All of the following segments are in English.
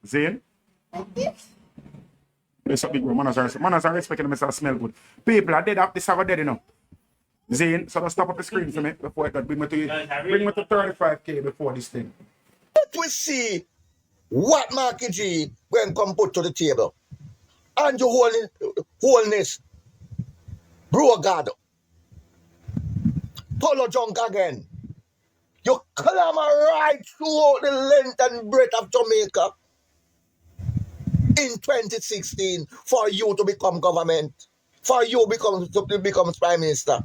Zane? It's a big one. Man are respecting them, smell good. People are dead up this hour dead, you know. Zane, so don't stop up the screen for me before it bring me to 35K before this thing. But we see what Marky G when come put to the table. And your wholeness, bro God. Polo junk again. You clamor right throughout the length and breadth of Jamaica in 2016 for you to become government, for you to become prime minister.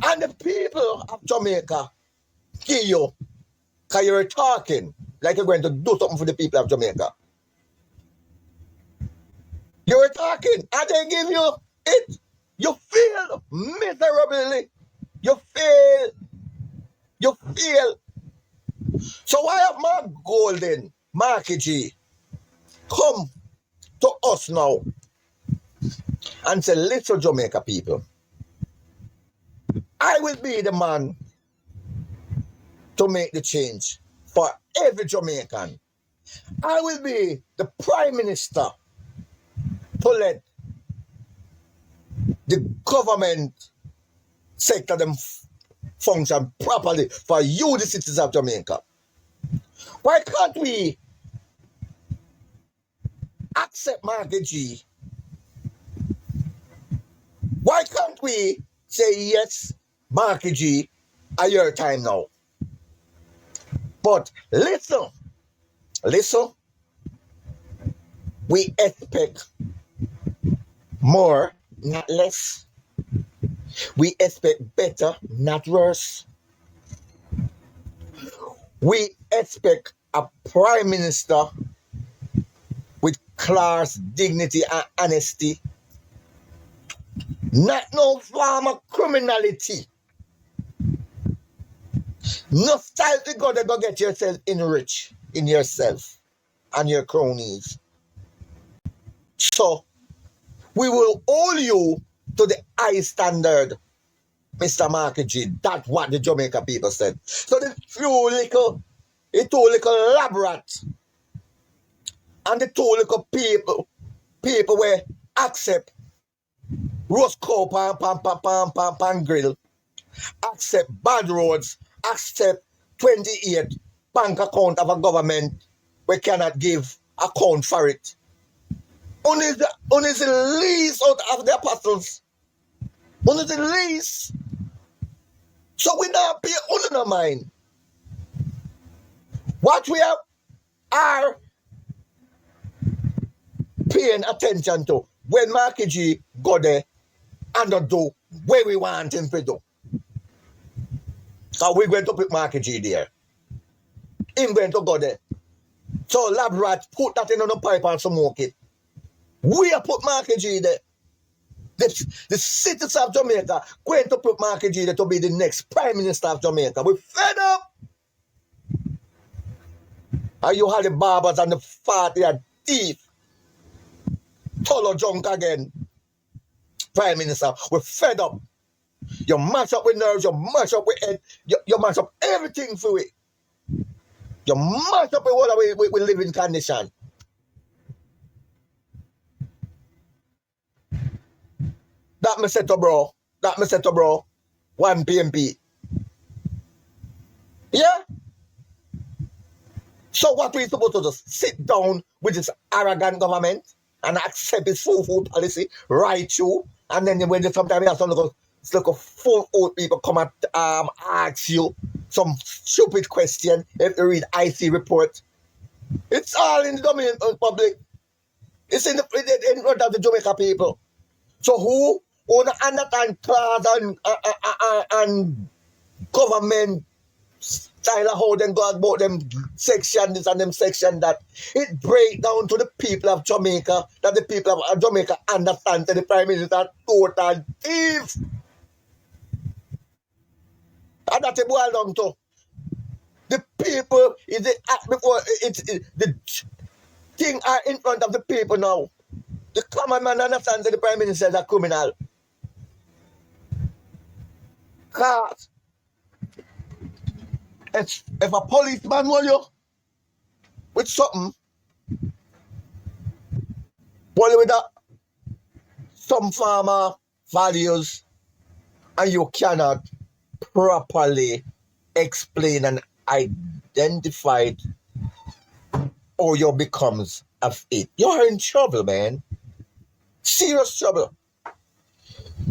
And the people of Jamaica give you, because you're talking like you're going to do something for the people of Jamaica. You're talking and they give you it. You feel miserably. You feel. So why have Mark Golden, Marky G, come to us now and say, little Jamaica people, I will be the man to make the change for every Jamaican. I will be the prime minister to let the government sector them function properly for you, the citizens of Jamaica. Why can't we accept Marky G? Why can't we say, yes, Marky G, at your time now? But listen, we expect more, not less. We expect better, not worse. We expect a prime minister with class, dignity, and honesty. Not no form of criminality. No style to go get yourself enriched in yourself and your cronies. So, we will hold you to the high standard, Mr. Marky G. That's what the Jamaica people said. So the two little lab rats and the two little people will accept roast cow pan grill, accept bad roads, accept 28 bank account of a government we cannot give account for it. Only the least out of the apostles. Only the least. So we now pay only no mind. What we are paying attention to when Marky G go there and do where we want him to do. So we're going to put Marky G there. Him going to go there. So lab rat put that in on the pipe and smoke it. We have put Marky G there. The citizens of Jamaica going to put Marky G there to be the next prime minister of Jamaica. We're fed up. And you have the barbers and the fatty and thief. Tolo junk again. Prime minister, we're fed up. You mash up with nerves, you mash up with head, you mash up everything for it. You mash up with what we live in condition. That me set up, bro. One PNP. Yeah? So what we supposed to just sit down with this arrogant government and accept its full food policy, right through, and then when sometimes you have some little full old people come and ask you some stupid question if you read IC report. It's all in the domain of public. It's in front of the Jamaica people. So who on understand class and government style of how them go about them section this and them section that, it break down to the people of Jamaica, that the people of Jamaica understand that the Prime Minister total thief. And that's it boils down to. The people is the act before the thing are in front of the people now. The common man understands that the Prime Minister is a criminal. Cause if a policeman want you with something, want you with some farmer values, and you cannot properly explain and identify it, or you becomes of it, you're in trouble, man. Serious trouble.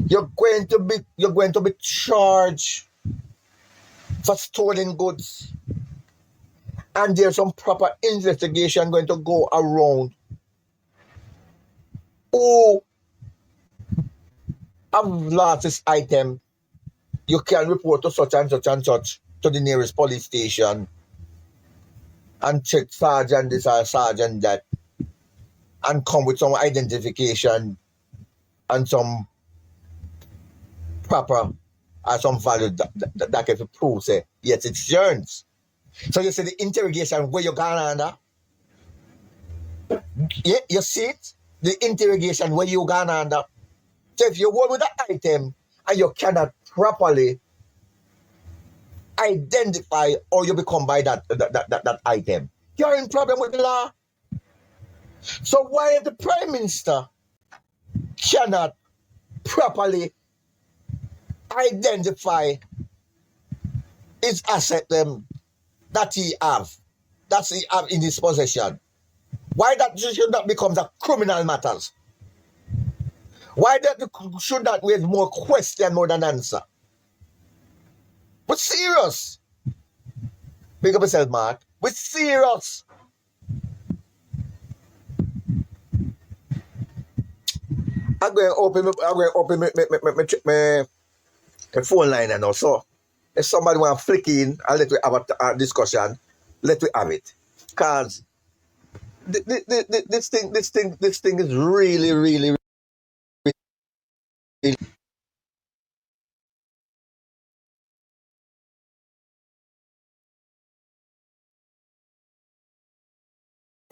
You're going to be charged for stolen goods, and there's some proper investigation going to go around who have lost this item. You can report to such and such and such to the nearest police station and check sergeant this or sergeant that, and come with some identification and some proper or some value that can prove say yes, it's yours. So you see the interrogation where you gone under. Yeah, you see it? The interrogation where you gone under. So if you go with the item and you cannot properly identify or you become by that item, you're in problem with the law. So why the Prime Minister cannot properly identify his asset that he have in his possession? Why that should not become a criminal matters? Why that should not raise more question more than answer? But serious. Big up yourself, Mark. We're serious. I'm going to open my phone line and also if somebody want to flick in and let we have a discussion, let we have it. Because this thing is really, really, really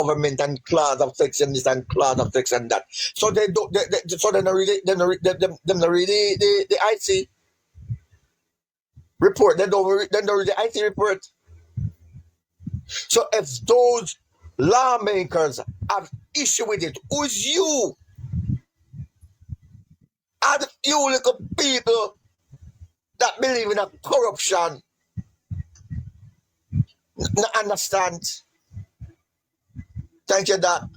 government and class of section this and class of section that. So they don't. So they're not really. They're not really the IC report. They don't. They're not really the IC report. So if those lawmakers have issue with it, who is you? Are the few little people that believe in a corruption? Not understand. Thank you, Doc.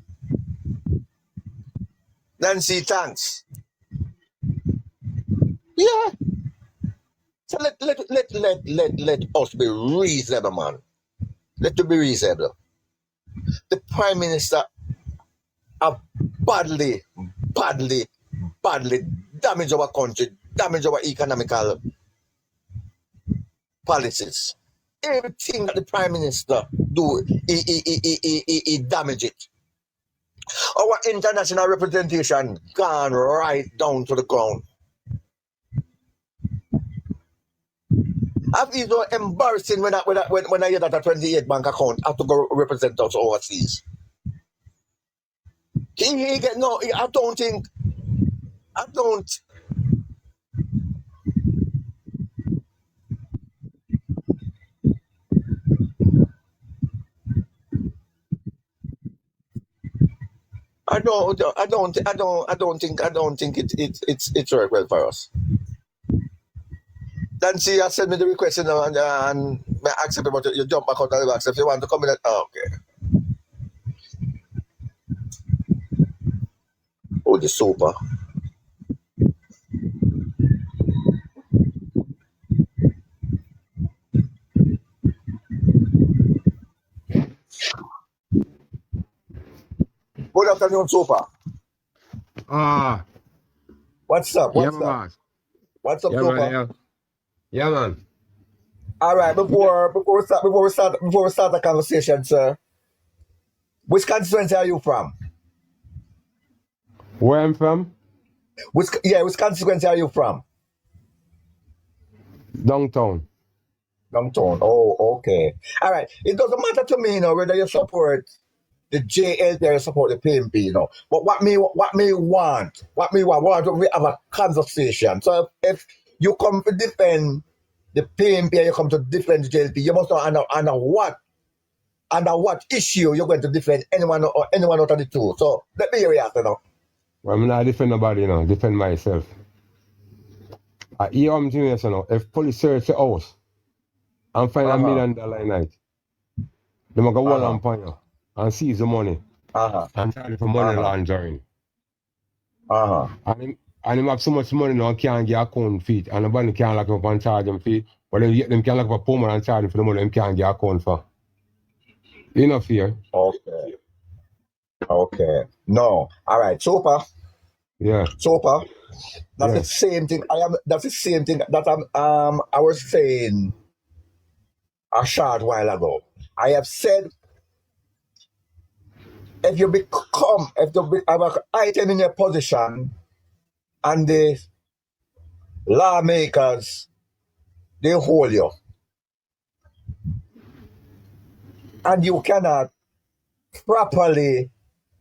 Nancy, thanks. Yeah. So let us be reasonable, man. Let us be reasonable. The Prime Minister have badly damaged our country, damaged our economical policies. Everything that the Prime Minister do, he damage it. Our international representation gone right down to the ground. I feel so embarrassing when I hear that a 28 bank account have to go represent us overseas. I don't think. I don't. think it's work well for us. Then she has sent me the request and I accept about it. You jump back out of the box if you want to come in. Okay. Oh, the super. Good afternoon, super. What's up? Yeah, man. What's up, Yeah, super? man. Yeah, man. All right. Before we start the conversation, sir. Which constituency are you from? Where I'm from? Which constituency are you from? Downtown. Downtown. Oh, okay. All right. It doesn't matter to me, whether you support the JLP or you support the PNP, But what me want, we have a conversation. So if you come to defend the PNP and you come to defend the JLP, you must know under what issue you're going to defend anyone out of the two. So let me hear you after now. Well, I'm not defend nobody, you know, defend myself. I hear what I'm doing, you know, if police search your house and find $1 million a night, they might go one on you and seize the money and charge you for money laundering. And him have so much money now, can't get account feet, and nobody can't lock him up and charge him feet, but then them can lock up a poor man and charge him for the money them can't get account for. You know fear. Okay. No. All right. Super. Yeah. Super. That's the same thing. That's the same thing that I was saying a short while ago. I have said if you have an item in your position and the lawmakers they hold you and you cannot properly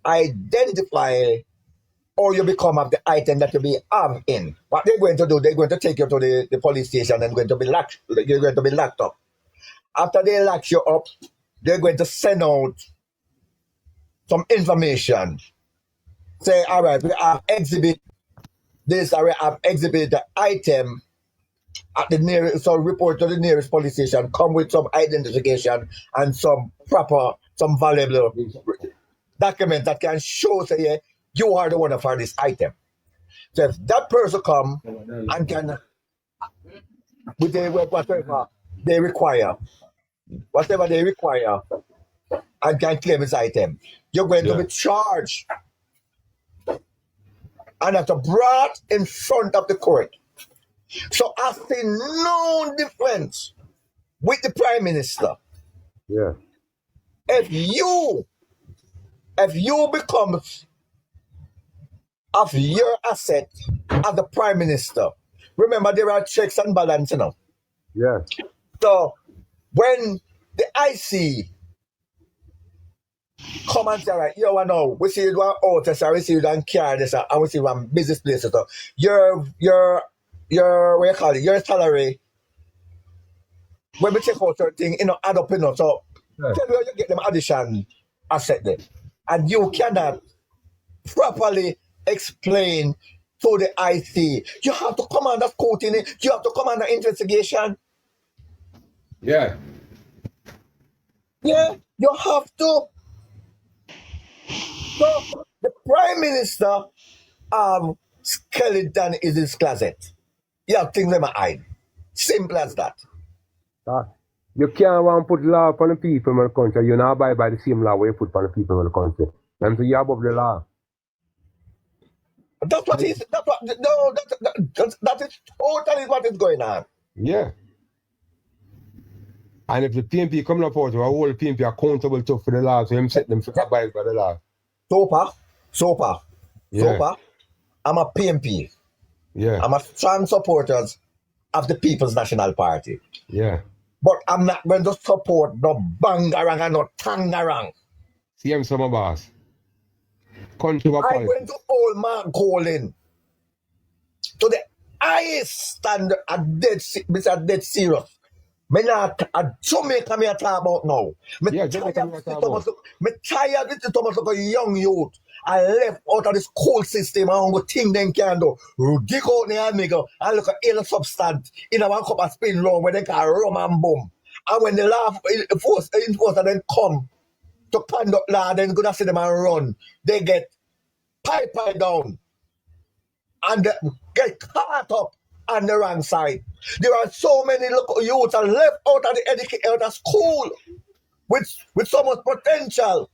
identify or you become of the item that you be have in. What they're going to do, they're going to take you to the police station and you're going to be locked up. After they lock you up, they're going to send out some information. Say, all right, we have exhibit this, or we have exhibit the item at the nearest, so report to the nearest police station, come with some identification and some valuable document that can show, say, yeah, you are the one for this item. So if that person come and can, with whatever they require, and can claim his item, you're going to be charged and have to brought in front of the court. So I see no difference with the Prime Minister. Yeah. If you become of your asset as the Prime Minister, remember there are checks and balances, you know. Yeah. So when the IC come and say, right, you know, we see you one auto, we see you one car, and we see one business place. So your what you call it, your salary, when we check out certain thing, you know, add up, you know. So tell me how you get them addition asset there. And you cannot properly explain to the IC. You have to come under scrutiny, you have to come under investigation. Yeah. Yeah, you have to. So the Prime Minister skeleton is his closet. You have things in my hide. Simple as that. You can't want to put law upon the people in the country. You not abide by the same law where you put upon the people in the country. And so you're above the law. That's what is. That's what. No, that is totally what is going on. Yeah. And if the PNP coming up out, we hold the PNP accountable to for the law, so him set them to abide by the law. Sopa. I'm a PNP. Yeah. I'm a strong supporter of the People's National Party. Yeah. But I'm not going to support no bangarang and no tangarang. See him summer boss. Country of I'm going to hold my goal in to the highest standard at dead serious. Me not a Jamaica me a talk about now. Me tired with the Thomas of a young youth. I left out of the school system and go think them can do. Dig out the nigga and look at ill substance in a one cup of spin long where they can rum and boom. And when the law enforcer then come to conduct law, then gonna see them and run. They get pipe down and get caught up on the wrong side. There are so many local youths are left out of school with so much potential,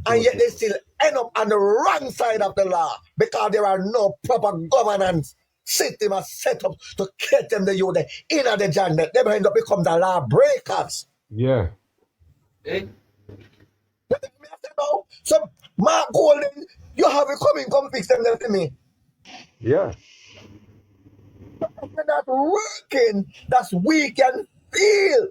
and yet they still end up on the wrong side of the law because there are no proper governance system set up to get them the youth in the jungle. They end up become the law breakers. Yeah. So Mark Golden, you have it come fix them to me. Yeah. We're not working, that's we can feel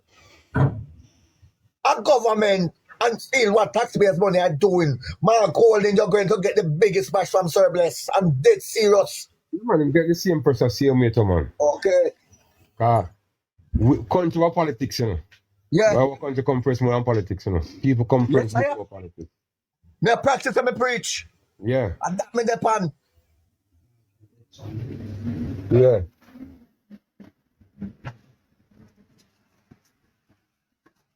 a government and feel what taxpayers' money are doing. Mark Golden, you're going to get the biggest bash from surplus. I'm dead serious. Man, you get the same person, same way, man. Okay. Country or politics, you know. Yeah. Our country come first more than politics, you know. People come Yes, first I am. before politics. Me practice and me preach. Yeah. And that me depend. Yeah.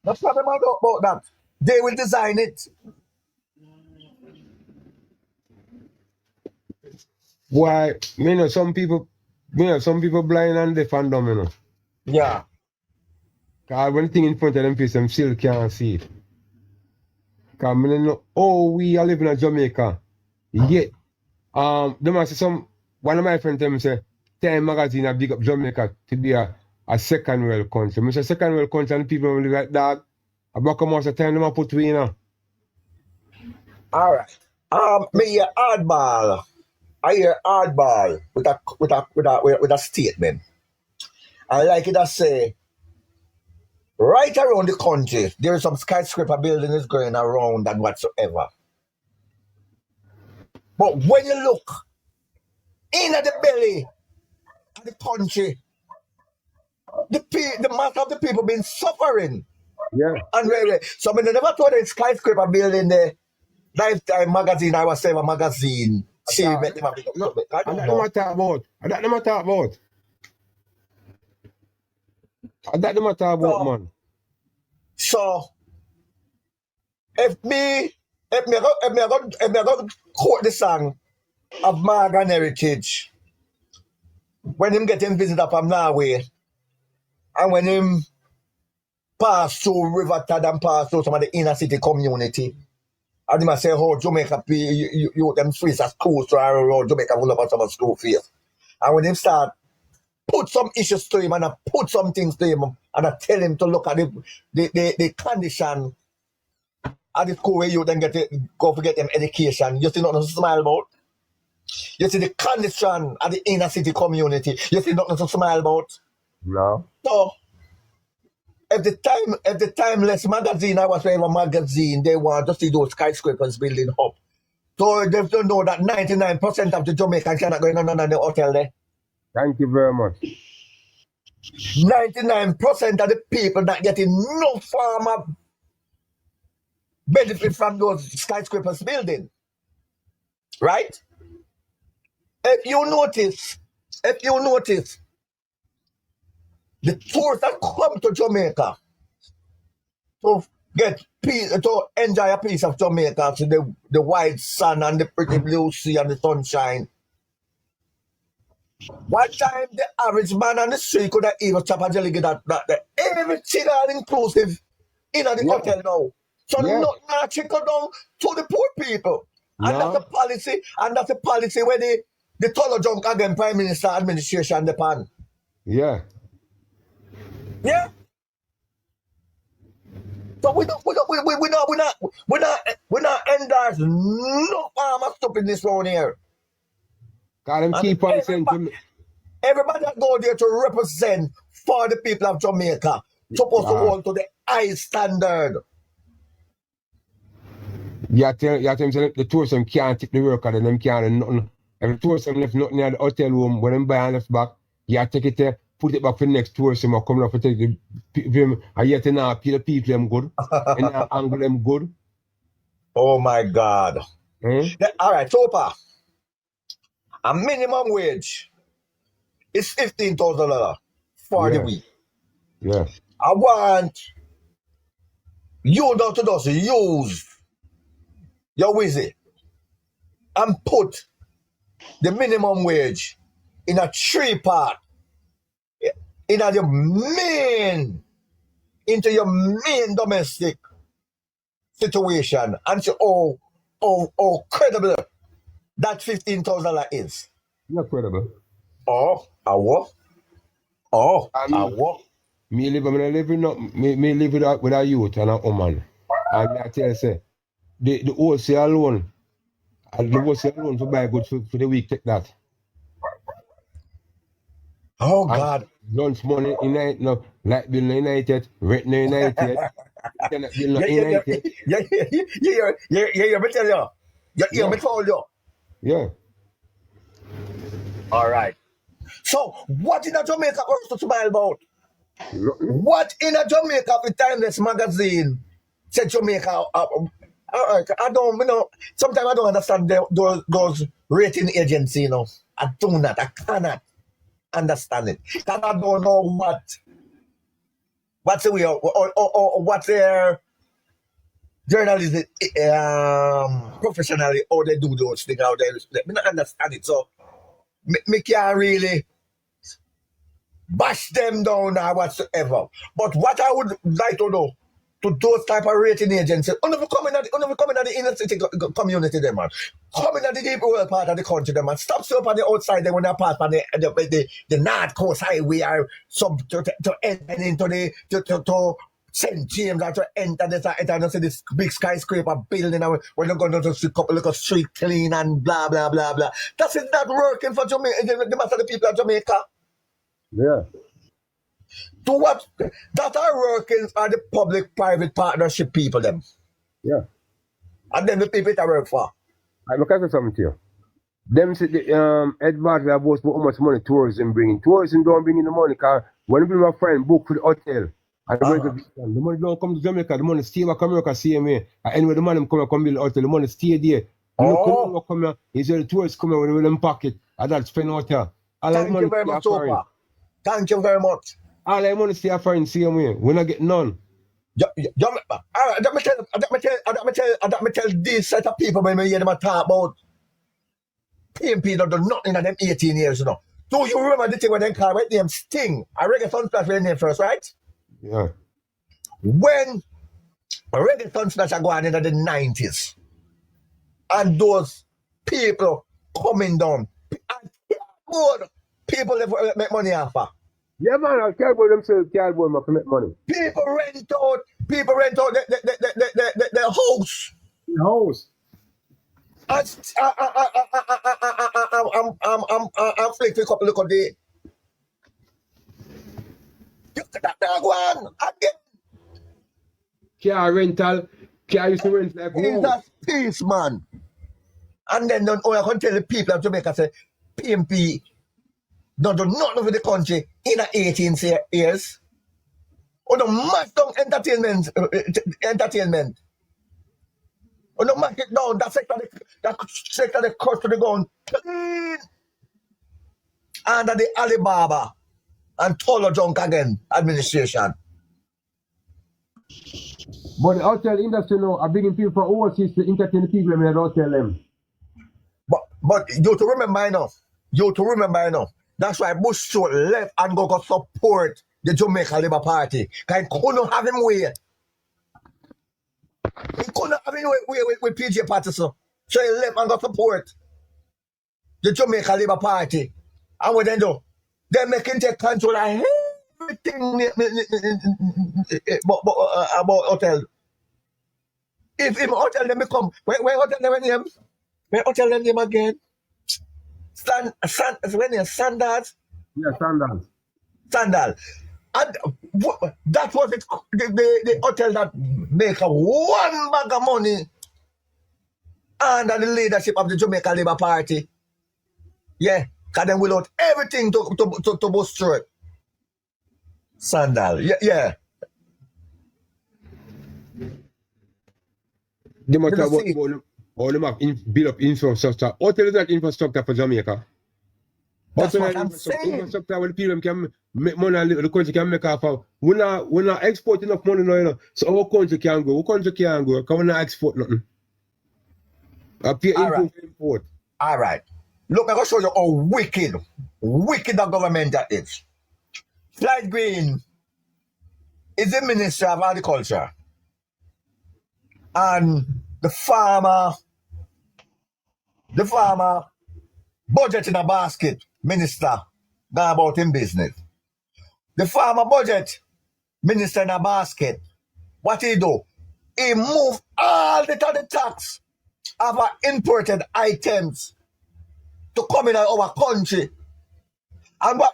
No problem about that. They will design it. Why, you know, some people blind and deaf and dumb, you know. Yeah. Cause when thing in front of them face, them still can't see it. Cause me no know, oh, we are living in Jamaica. Yet, them I say one of my friends tell me say, Time magazine a big up Jamaica to be a second world country. Me say second world country and people will live like that. About come out the time them a put we, you know. All right. Me hear hardball. I hear hardball with a statement. I like it to say, right around the country, there is some skyscraper buildings going around and whatsoever. But when you look in at the belly of the country, the mass of the people been suffering. Yeah. And so I never thought a skyscraper building the Lifetime magazine, I was saying a magazine. See, No, make them a big up no, to it. I and don't that them know. a talk about. And that them a talk about. And that them a talk about, man. So if me go quote the song of Morgan Heritage when him get him visitor from Norway and when him pass through River Tad and pass through some of the inner city community. And him say, oh, Jamaica pay you them fees at school to our road, Jamaica will have some school fees. And when him start put some issues to him and I put some things to him and I tell him to look at the condition at the school where you then go to get them education. You see nothing to smile about. You see the condition at the inner city community. You see nothing to smile about. No. So if the timeless magazine, I was saying a magazine, they want to see those skyscrapers building up. So they don't know that 99% of the Jamaicans cannot go in on the hotel there. Thank you very much. 99% of the people not getting no form of benefit from those skyscrapers building. Right? If you notice, the tourists that come to Jamaica to to enjoy a piece of Jamaica, to the white sun and the pretty blue sea and the sunshine. One time the average man on the street could have even chop a jelly that everything all inclusive in the hotel now. So nothing not trickle down to the poor people. And that's the policy where the Tolo junk again Prime Minister administration depend. Yeah. Yeah. So we're not endorse no farmer stuff in this round here. Cause them keep on saying to me. Everybody that go there to represent for the people of Jamaica, supposed to hold to the high standard. You tell them say the tourism can't take the work and them can't do nothing. If the tourism left nothing in the hotel room, when them buy and left back, you take it there, put it back for the next tourism or come up to take the people and yet now pay the people them good. And now angle them good. Oh my God. All right, Topa. A minimum wage is $15,000 for the week. Yeah. I want you not to just use your wizard and put the minimum wage in a 3-part into your main domestic situation and say, oh credible that $15,000 is. Not credible. Me live with a youth and a woman. And I tell you, say, the wholesale alone, for buy goods for the week, take that. Oh, and God. Lunch money in night, no, light bill in night yet, rent in night yet, internet bill in night yet. Yeah, me tell you. Yeah, me told you. Yeah. All right. So, what in Jamaica wants to smile about? Nothing. What in a Jamaica with Timeless magazine said Jamaica? I don't, sometimes I don't understand those rating agencies, I do not, I cannot understand it. Because I don't know what's the way, or what's their journalism professionally, how they do those things, how they, me not understand it. So, me can't really bash them down or whatsoever. But what I would like to do to those type of rating agencies, never coming at the inner city community, them man. Coming at the deep rural part of the country, them man. Stop so up on the outside there when they pass on the North Coast Highway or to enter into the to St. James or to enter this and see this big skyscraper building when you're going to see a couple of street clean and blah blah blah blah. That's it not working for Jamaica, the master of the people of Jamaica. Yeah. To what that are working are the public-private partnership people, them. Yeah. And then the people that work for. I look at something to you. Them say the Edward have boast about how much money tourism bringing. Tourism don't bring in the money, because when we my friend book for the hotel and the money don't come to Jamaica, the money stay back America same way. And anyway, the money come build the hotel, the money stay there. You come here, he said the tourists come here with them pocket and that spend out here. Thank you very much, Opa. Thank you very much. All I money stay foreign same way. We not get none. Let me tell this set of people when we hear them talk about PNP don't do nothing in them 18 years, Do you remember the thing when they call it name Sting? I Reggae Sunsplash their name first, right? Yeah. When Reggae Sunsplash are going into the 90s, and those people coming down, and people that make money off of. Yeah, man, I can't believe themselves, can't believe them to make money. People rent out the house. The house. I'm flicking a couple of days. That one again. Car rental, car used to rent like It's that peace, man. And then I can tell the people of Jamaica say PNP don't do nothing for the country in 18 years. Or the mash down entertainment. Or the mash it down, that sector the cost to the ground clean. Under the Alibaba and Tolo Junk again administration. But the hotel industry now are bringing people from overseas to entertain the people and they don't tell them. But you to remember now. That's why Bush Stewart left and go support the Jamaica Labour Party. Because he couldn't have him wait. He couldn't have him wait with PJ Patterson. So he left and go support the Jamaica Labour Party. And what they do? They make him take control of everything about hotel. If hotel them become, where hotel them name? Where hotel them name again? Sandals? Yeah, sandals. Sandal. And that was the hotel that make a one bag of money under the leadership of the Jamaica Labour Party. Yeah, because they will out everything to boost through it. Sandal. Yeah. They must have all them have build up infrastructure. Hotel is not infrastructure for Jamaica. That's what I'm saying. Infrastructure where the people can make money and the country can make off of. We not export enough money now, So our country can go. Our country can't go because we not export nothing. Import. All right. Look, I'm going to show you how wicked the government that is. Clyde Green is the Minister of Agriculture. And the farmer budget in a basket, minister, gone about in business. The farmer budget, minister in a basket, what he do? He move all the tax of our imported items to come in our country. And what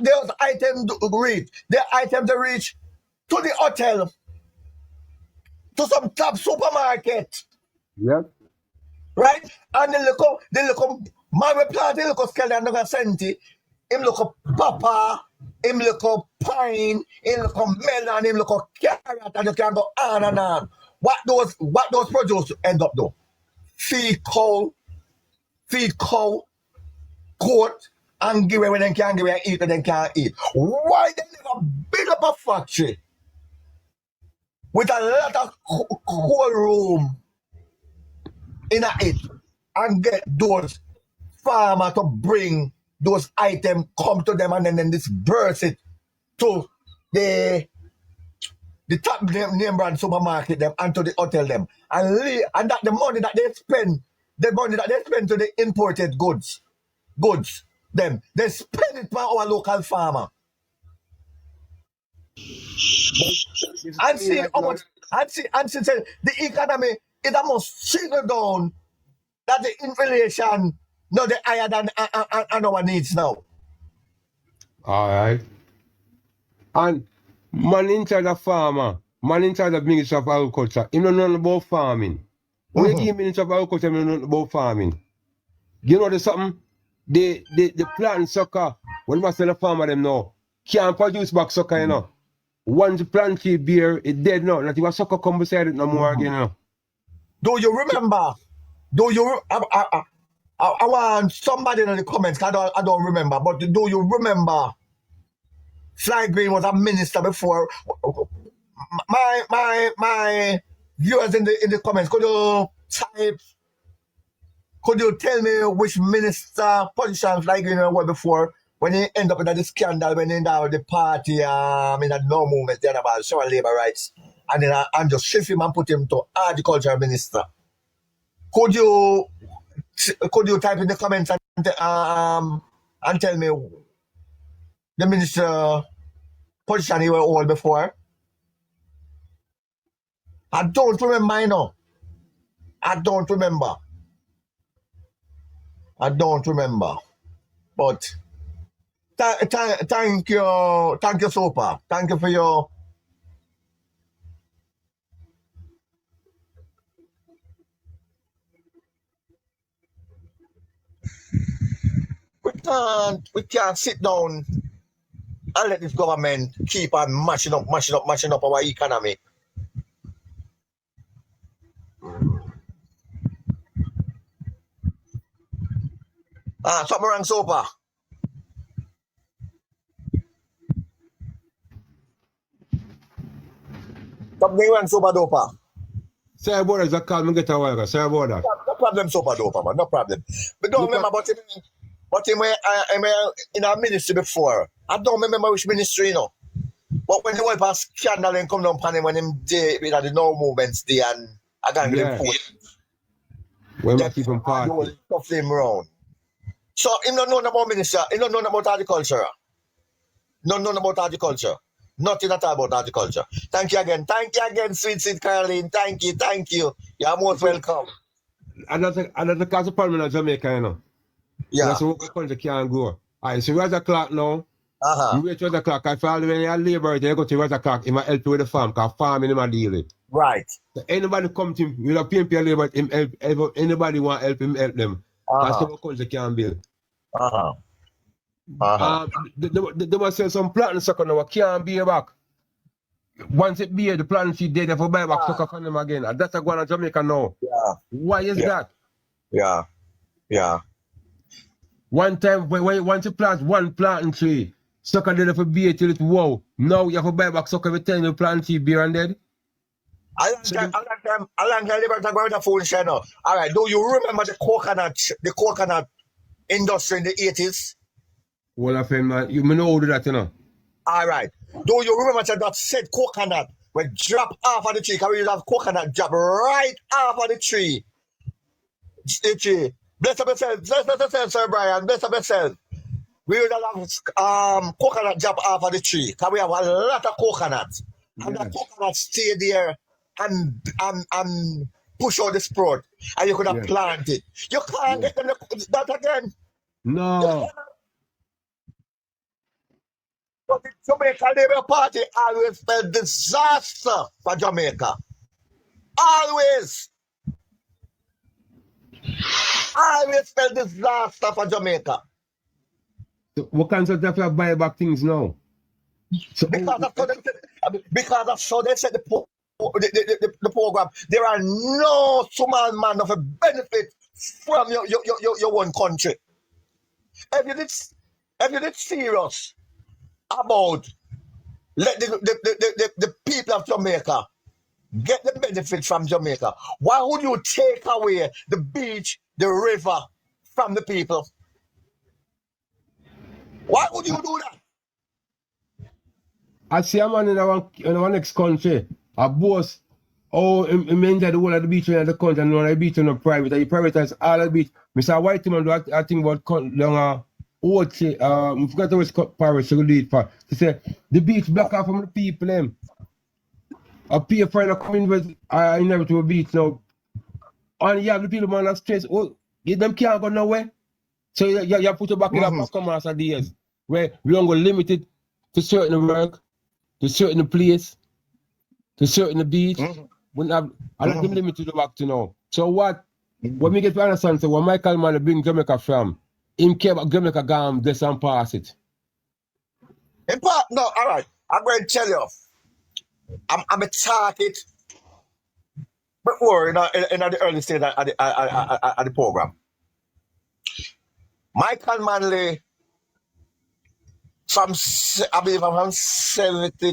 those items reach? The items reach to the hotel, to some top supermarket. Yeah. Right? And they look up, my reply, they look up Skelly and Senti, him look up Papa, him look up pine, him look up melon, him look up carrot, and you can go on and on. What those produce end up though? Feed cow, goat, and give away when they can give away and eat when they can't eat. Why they never build up a factory with a lot of cold room in it and get those farmers to bring those items, come to them and then disperse it to the top name brand supermarket them and to the hotel them and that the money that they spend to the imported goods them they spend it for our local farmer and see how much and see say the economy it almost single down that the inflation no the higher than our needs now. All right. And man in charge of farmer, man in charge of Minister of Agriculture, he don't know nothing about farming. When you give Minister of Agriculture, he don't know nothing about farming. You know there's something? The plant sucker, when I sell a farmer them now, can't produce back sucker, you know. Once the plant tree bear, it dead now. Not even sucker come beside it no more again, you know. Do you remember? I want somebody in the comments. I don't remember, but do you remember? Fly Green was a minister before. My viewers in the comments, could you tell me which minister position Fly Green was before when he ended up in the scandal when he ended up with the party in a no movement then about showing labor rights and then and just shift him and put him to agriculture minister? Could you type in the comments and tell me the minister position he was all before? I don't remember, I know. I don't remember. But thank you, Sopa. Thank you for your. We can't sit down and let this government keep on mashing up our economy. Something wrong, Sopa. Something wrong, Sopa Dopa. Say about that, just call me get a while. Say about that. No problem, Sopa Dopa, man. No problem. But don't remember about him in our ministry before. I don't remember which ministry, you know. But when he went past scandal and come down upon him when him did with the no movements there and I got him put. When we keep him party. Stuff him around. So him don't know about ministry, he don't know about agriculture. Don't know about agriculture. Nothing at all about agriculture. Thank you again, sweet Caroline. Thank you. You're most welcome. Another cause of problem in Jamaica, you know. Yeah. That's what the country can't go. Alright, so where's the clock now? You wait till the clock. If all when you're labor, you go to where's the clock, he might help you with the farm, because farming him a deal with. Right. So anybody come to him with a PNP labor, him help, anybody want help him help them. That's how the country can build. They must sell some planting sucker now, can't be back. Once it be the planting seed dead, they will buy back sucker from them again. And that's a going to Jamaica now. Yeah. Why is that? Yeah. One time, once you plant one planting tree, sucker dead for be till it wow. Now you have to buy back sucker every time you plant tree beer and dead. A long time liberty go with the phone channel. All right, do you remember the coconut industry in the 80s? Well, I feel man, you know how to do that, you know. All right. Do you remember that said coconut will drop off of the tree? Because we have coconut drop right off of the tree. Bless up yourself, Sir Brian. Bless up yourself. We will have coconut drop off of the tree. Because we have a lot of coconuts. And the coconut stay there and push out the sprout. And you could have planted. You can't get them that again. No. But the Jamaica Labour Party always spell disaster for Jamaica. Always spell disaster for Jamaica. So what kind of stuff have buy back things now? So Because of so they said the program, there are no small man of a benefit from your one country. If you did serious about let the people of Jamaica get the benefit from Jamaica, why would you take away the beach, the river from the people? Why would you do that? I see a man in our next country, a boss, oh, he enjoy the whole of the beach in the country and the beach in the private, and he privatize all the beach. Mr. White man do I think about long I forgot which parish to do it for. He said the beach block off from the people them. I pay for the coming with inevitable beach now. And you have the people man that stress, oh, them can't go nowhere. So you put your back in up come as days where we don't go limited to certain work, to certain place, to certain beach. We have a lot of them limited to back to now. So what? When we get to understand, so when Michael man bring Jamaica from, him came back Jamaica gone this and pass it. No, all right. I'm going to tell you. I'm a target before in the early stage of the program. Michael Manley from 70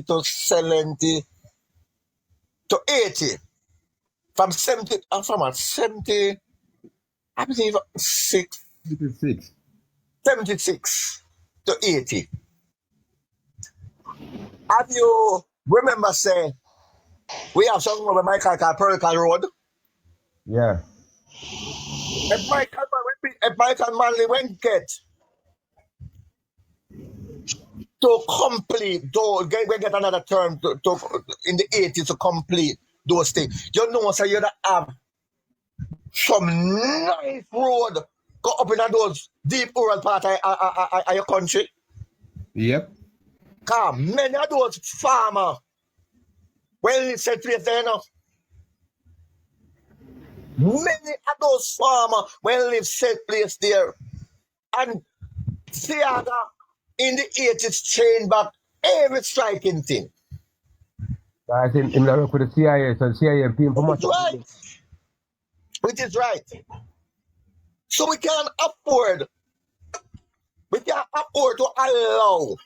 to 70 to 80. From 70, I believe 76 to 80. Have you remember say we have something over Michael called Pericles Road? Yeah. If Michael Manley went get to complete, we get another term to in the 80s to complete those things. You know, so you have some nice road go up in those deep rural part of your country. Yep. Because many of those farmers, well, it's set place there now. Many of those farmers, well, live set place there. And Siaga in the 80s changed back every striking thing. I think in the work with the CIA, so CIA and people Which is right. Which is right. So we can't afford to allow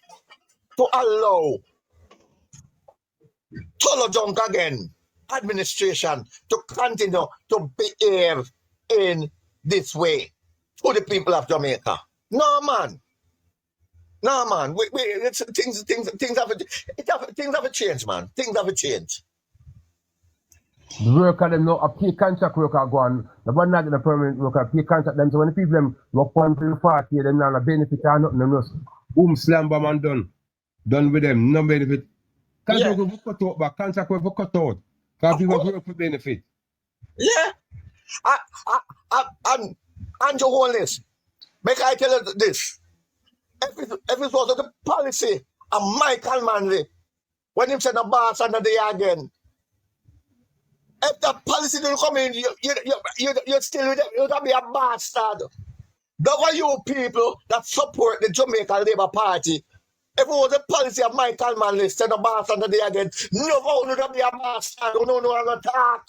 Tolo Junk again administration to continue to behave in this way to the people of Jamaica. No man. Things have a change, man. Things have a change. The worker them now a pay contract worker go on. The one not in a permanent worker pay contract them. So when the people them work 1 to 40, them not a benefit or nothing. Them just boom slam bam and done. Done with them, no benefit. Contract work for cut out back, contract work for cut out. Because people work for benefit. Yeah. And to hold this, make I tell you this. If it was the policy of Michael Manley, when he said the boss under the again, if the policy didn't come in, you're still with them, you'd be a bastard. There were you people that support the Jamaican Labour Party. If it was the policy of Michael Manley, said the boss under the again, no one would be a bastard. No, I'm not talk.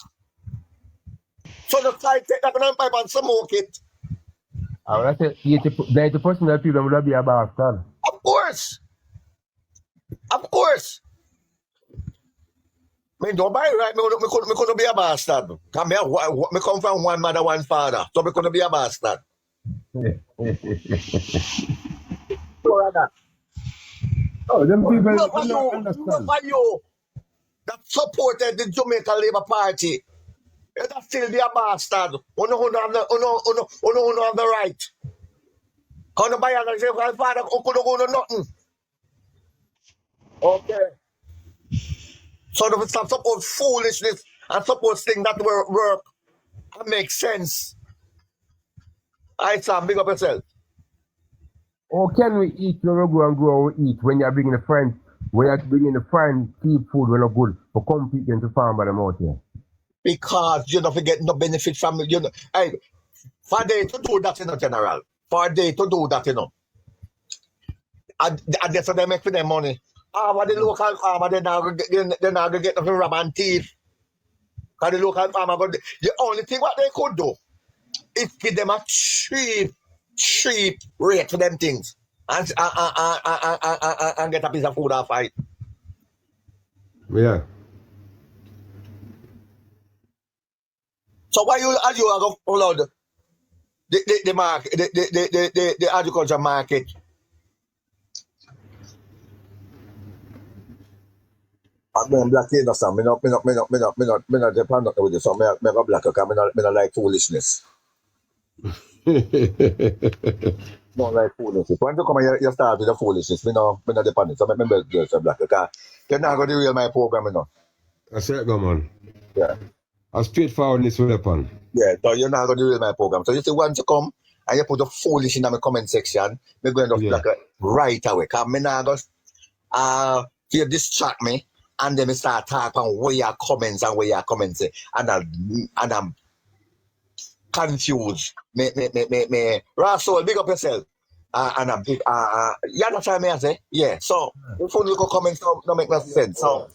So the side take that pipe and smoke it. I would say 90% of people would be a bastard. Of course. I mean, don't buy it right. Me couldn't be a bastard. Come here, me come from one mother, one father. So me couldn't be a bastard. Oh, them people Look don't understand. at you that supported the Jamaican Labour Party. That still be a bastard. Who have the right. Can't buy and say, my father couldn't go to nothing. Okay. So if stop support foolishness and support things that work and make sense. I Sam, big up yourself. How can we eat when we go and grow we eat when you're bringing a friend, when you're bringing a friend cheap food when not good for competing to farm by them out here? Because you don't get no benefit from it. For they to do that in general. For they to do that, And that's what they make for their money. But the local farmer, they're not going to get nothing rub and teeth. Because the local farmer, the only thing what they could do is give them a cheap rate for them things. And get a piece of food off it. Yeah. So why you are going to follow the market, the agriculture market? I'm black innocent. Me not depend with this. So me go black because me not like foolishness. Don't like foolishness. When you come and you start with the foolishness, me not depend it. So me just black because you're not going to derail my program, you know. That's it, go man. Yeah. I'm straightforwardness with upon. Yeah, so you're not going to derail my program. So you see, once you come and you put the foolish in my comment section, me going to black right away. Because me not going to you distract me. And then I start talking where your comments and where your comments and I'm confused. Me Russell, big up yourself. And I'm big you understand me I say? Yeah. So if you look at comments don't make no sense. So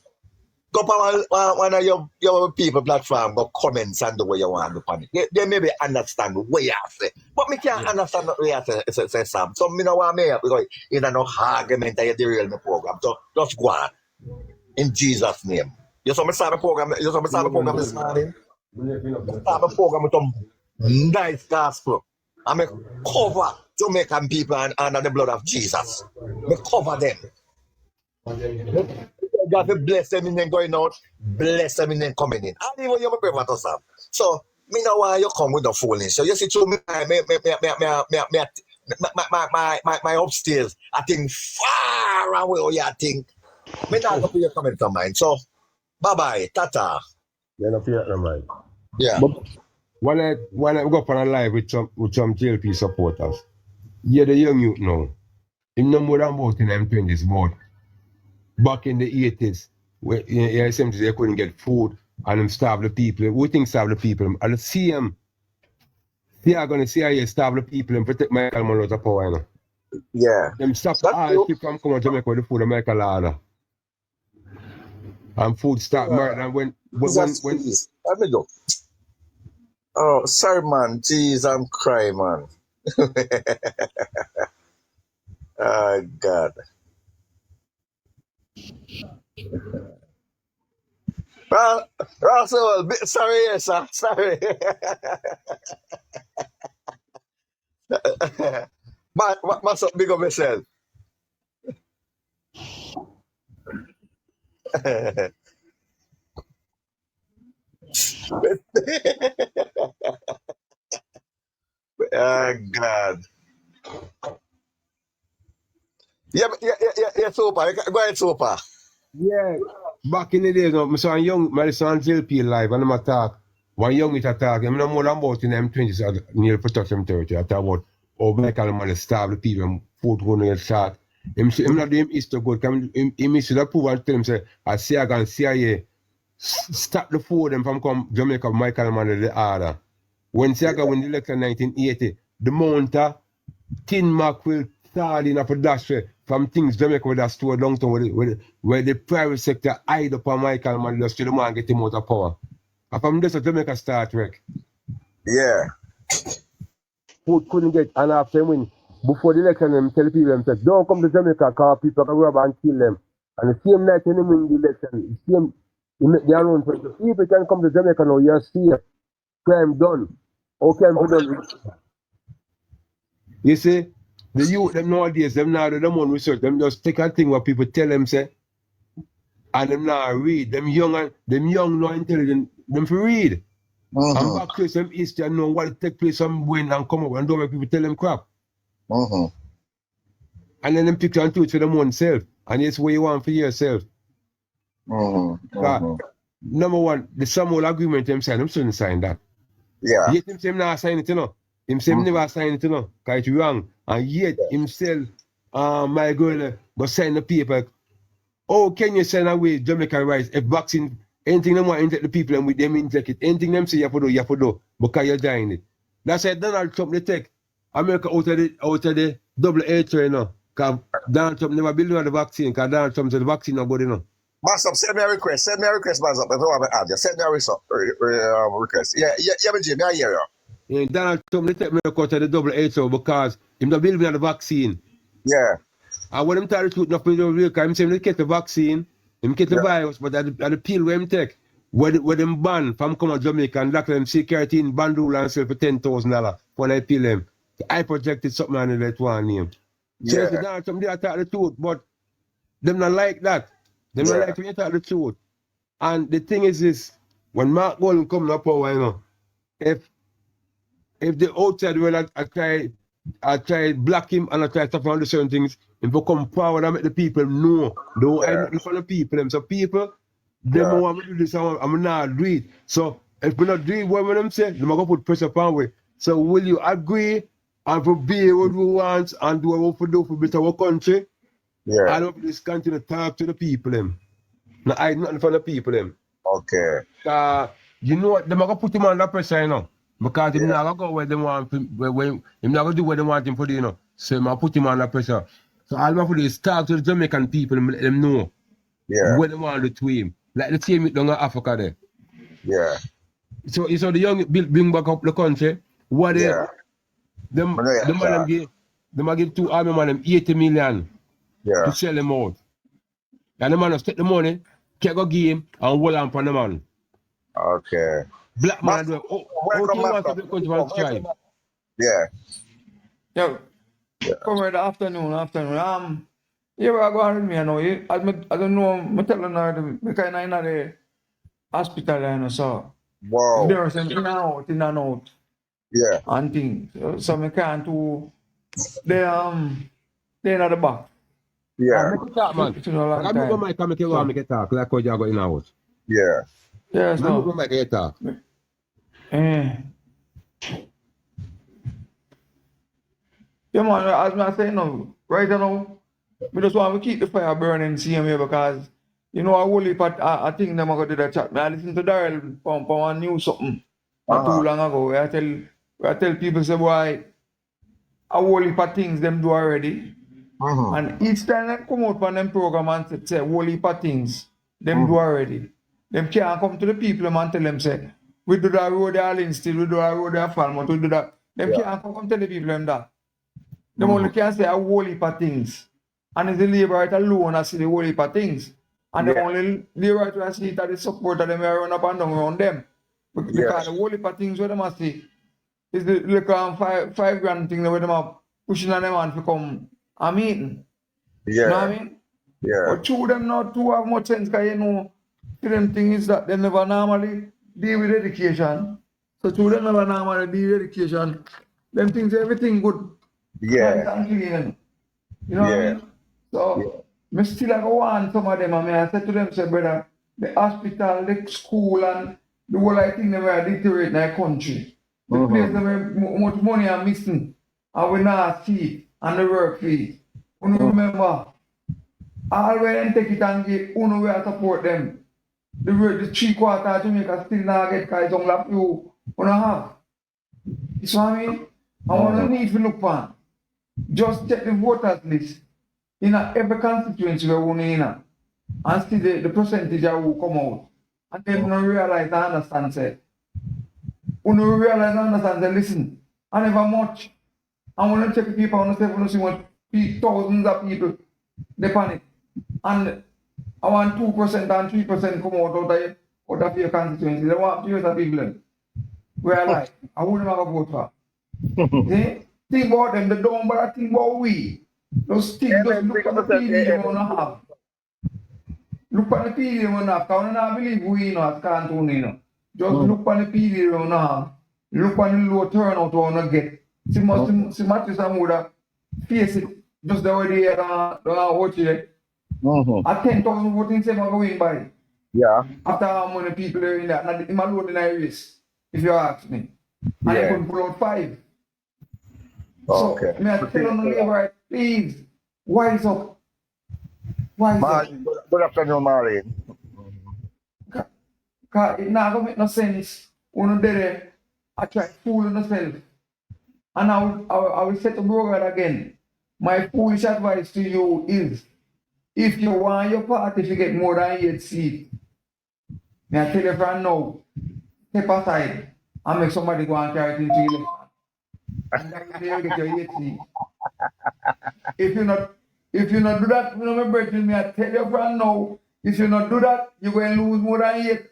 go on one of your people platform, go comments and the way you want to do it. They maybe understand where you say. But me can't understand the way you say Sam. So me no want me because you know no argument that you derail my program. So just go on. In Jesus' name. You saw me start the program. You saw me start the program this morning. Start the program with some nice gospel. I make cover Jamaican people under the blood of Jesus. Me cover them. God will bless them in them going out, bless them in them coming in. And even you pray for us. So me know why you come with the foolishness. So you see through my upstairs, I think far away where you think. Me not going to your comment on mine. So, bye-bye. Tata. You're not fear of mine. Yeah. But when I go up on a live with some JLP supporters, yeah, the young youth now, him no more than about in them 20s, but back in the 80s, where in the 70s they couldn't get food and them starve the people. We think starve the people. And see him, they are going to see how you starve the people and protect Michael Monroe out of power, you know. Yeah. Them stop all keep from coming to Jamaica with the food of Michael order. And food start murder. And when let me go. Oh, sorry, man. Jeez, I'm crying, man. Oh, God. Well, Russell, sorry, yes, sir. Sorry. What's up, big up yourself? Oh, God. Yeah, super. Go ahead, super. yeah, back in the days, I saw a young, my son JLP live, and I'm attack. One young it attack, I'm not more than about in them 20s near protection territory. I talk about how Michael man starve the people and food going to get shot. Him not doing is to good. Him should have prove and tell him say, I see I can CIA stop the food them from come Jamaica Michael man the order. When Siaga win the election 1980, the mountain, tin mackerel, sardine up a dash from things Jamaica with a store downtown where the private sector hide up on Michael man just to the man get him out of power. And from this Jamaica start wreck. Yeah. Food couldn't get, and after when before the election them tell people them say, don't come to Jamaica because people can rob and kill them. And the same night when they win the election, the same they are known for the people can come to Jamaica now, you're safe. Crime done. Okay, I'm done. You see, the youth them nowadays, them now they don't want research, them just take a thing what people tell them say, and them now read. Them young not intelligent, them for read. And back to some history and know what take place some when and come up and don't make people tell them crap. And then them picture and tweet for them own self. And it's what you want for yourself. Number one, the Samuel agreement them sign, them shouldn't sign that. Yeah. Yet him say not sign it, you know. Him say never sign it, you know, because it's wrong. And yet himself, my girl, but sign the paper. Oh, can you send away Jamaican rights if vaccine, anything them want to inject the people and with them inject it, anything them say you have to do, because you're dying it. That's why Donald Trump they take America out of the double A train now. Because Donald Trump never believe in the vaccine because Donald Trump said the vaccine not good enough. Mass up, send me a request, Mass up. If you want to add, just send me a request. Yeah, but Jimmy, I hear you. Yeah, Donald Trump they take me to court of the WHO because he not believe in the vaccine. Yeah, And when him tell the truth, nothing to real because him say him get the vaccine, him get the Yeah. virus, but at the pill where him take, where them ban from come to Jamaica and doctor them security in Bandula and sell for $10,000 when I pill him. I projected something on that one name. So Yeah. if Donald Trump they talk the truth, but them not like that. Them not Yeah. like when you talk the truth. And the thing is this, when Mark Golden come to power, you know, if the outside world I try block him and I try stuff on the certain things, if I come forward and make the people know, don't I nothing for the people them. So people, them want me to do this, I'm not do it. So if we not do it what them say, they're gonna put pressure upon we. So will you agree and for be what we want and do what we do for better our country? Yeah. I don't just continue to talk to the people them. No, I nothing for the people them. Okay. You know what, they're gonna put him under pressure, you know. Because him not gonna go where they want him, him not gonna do what they want him to do, you know. So I put him under pressure. So all I have to do is talk to the Jamaican people and let them know what they want to do to him. Like the same down in Africa there. Yeah. So the young bring back up the country. What they them give two army man them 80 million to sell them out. And the man will take the money, take a game and hold on for the man. Okay. Black man do how do you want to the country want to thrive? Yeah. Yo, come here the afternoon. You were going with me, you know. I don't know, I'm telling her, because I'm in the hospital, you know, so. Wow. There was in and out, Yeah. and things. So I can't do, they're in the back. Yeah. Make it talk, man. It's been a long I move time. my mic and make you go and make it talk like how you go in and out. Yeah. Yeah, I move so. my mic and you talk. Yeah, man, as I say now, right now, we just want to keep the fire burning same way because, you know, I whole heap I think them are going to do that chat. I listen to Daryl from one news something not too long ago where I tell people, say, boy, a whole heap of things them do already. And each time they come out from them program and say, whole heap of things them do already. Them can't come to the people and tell them, say, we do that road there Linstead, we do that road there Falmouth, we do that. Them can't come tell the people them that. Them only can say a whole heap of things. And it's the labor right alone that see the whole heap of things. And the only labor right see that the support of them will run up and down around them. Because the whole heap of things where them see is the little five grand thing where them are pushing on them and to come a meeting. Yeah. You know what I mean? Yeah. But two them not too have much sense because you know, to them thing is that they never normally deal with education. So two them never normally deal with education. Them things everything good. Yeah. And clean. You know what I mean? So me still I go want some of them and I said to them, say brother, the hospital, the school and the whole I think they were deteriorate in the country. The place where much money are missing and we not see it and the work fee. You remember, all when them take it and give, you know where support them. The 3/4 of Jamaica still not get because it's only a few you have. You see what I mean? I want to need to look for. Just check the voters list in every constituency where we're in and see the percentage that will come out. And then we realize and understand, say, when we realize and understand, say, listen, I never much. I want to check the people, I want to see what thousands of people they panic. And I want 2% and 3% come out of your constituency. They want to use the people. We're like, I wouldn't have a vote for. See? Think about them, they don't bother think about we. Those things, just look at the PD they want to have. Look at the PD they want to have. Because I don't believe we, you know, as cartoon, you know. Just look at the PD they want to have. Look at the low turnout we want to get. See, Matthews and Muda face it just the way they don't watch it. At 10,000 voting, say, I'm going by. Yeah. After how many people are in that, not in my load in a race, if you ask me. And I couldn't pull out 5. Okay. So, may I tell on the labor, please, wise up. Wise up. Good afternoon, Marlene. Because it not going to make no sense. When you there, I try to fool yourself. And I will set the program again. my foolish advice to you is, if you want your party to get more than 8 seats, I tell you from now, step aside and make somebody go and carry it into election. And that way you'll get your 8 seats. If you not do that, you know, my brethren, me I tell you from now, if you not do that, you're going to lose more than 8.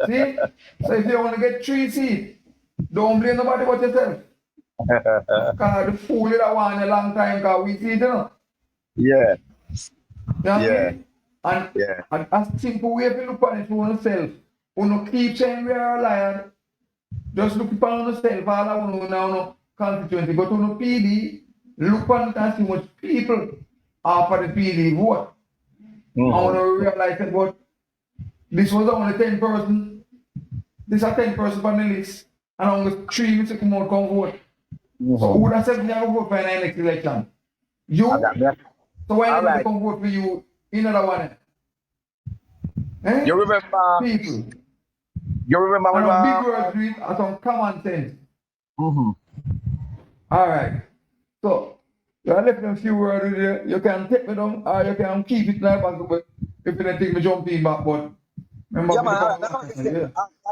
See? So if you want to get 3 seats, don't blame nobody but yourself. Because the fool that want a long time, because we see it, you know. Yeah. You know what I mean? And, Yeah. and a simple way to look at it for yourself. You know, keep saying we are a lion. Just look upon yourself, all I want to know, constituency. Go to the PD, look on it and see what people are for the PD vote. I want to realize that what this was only 10 person. This is 10 person on the list. And only 3 weeks come out come vote. So who would have said never vote for an next election? You. So why didn't they come vote for you in another one? Eh? You remember? People. You remember when and a big word to it and some common sense. All right. So you are left a few words there. You can take me down or you can keep it like back, but if you don't take me jumping back, but remember yeah, man,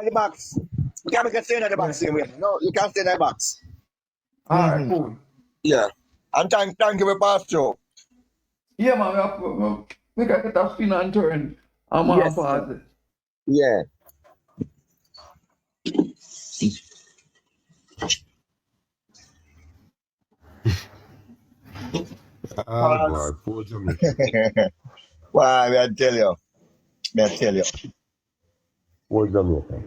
the box. You can't stay in the box same way. No, you can't stay in the box. All right, cool. Yeah. And thank you for pass through. Yeah, man, we got get a spin and turn. I'm Yes, pass it. Yeah. Boy, poor Jamaica. Why, I tell you. Poor Jamaica.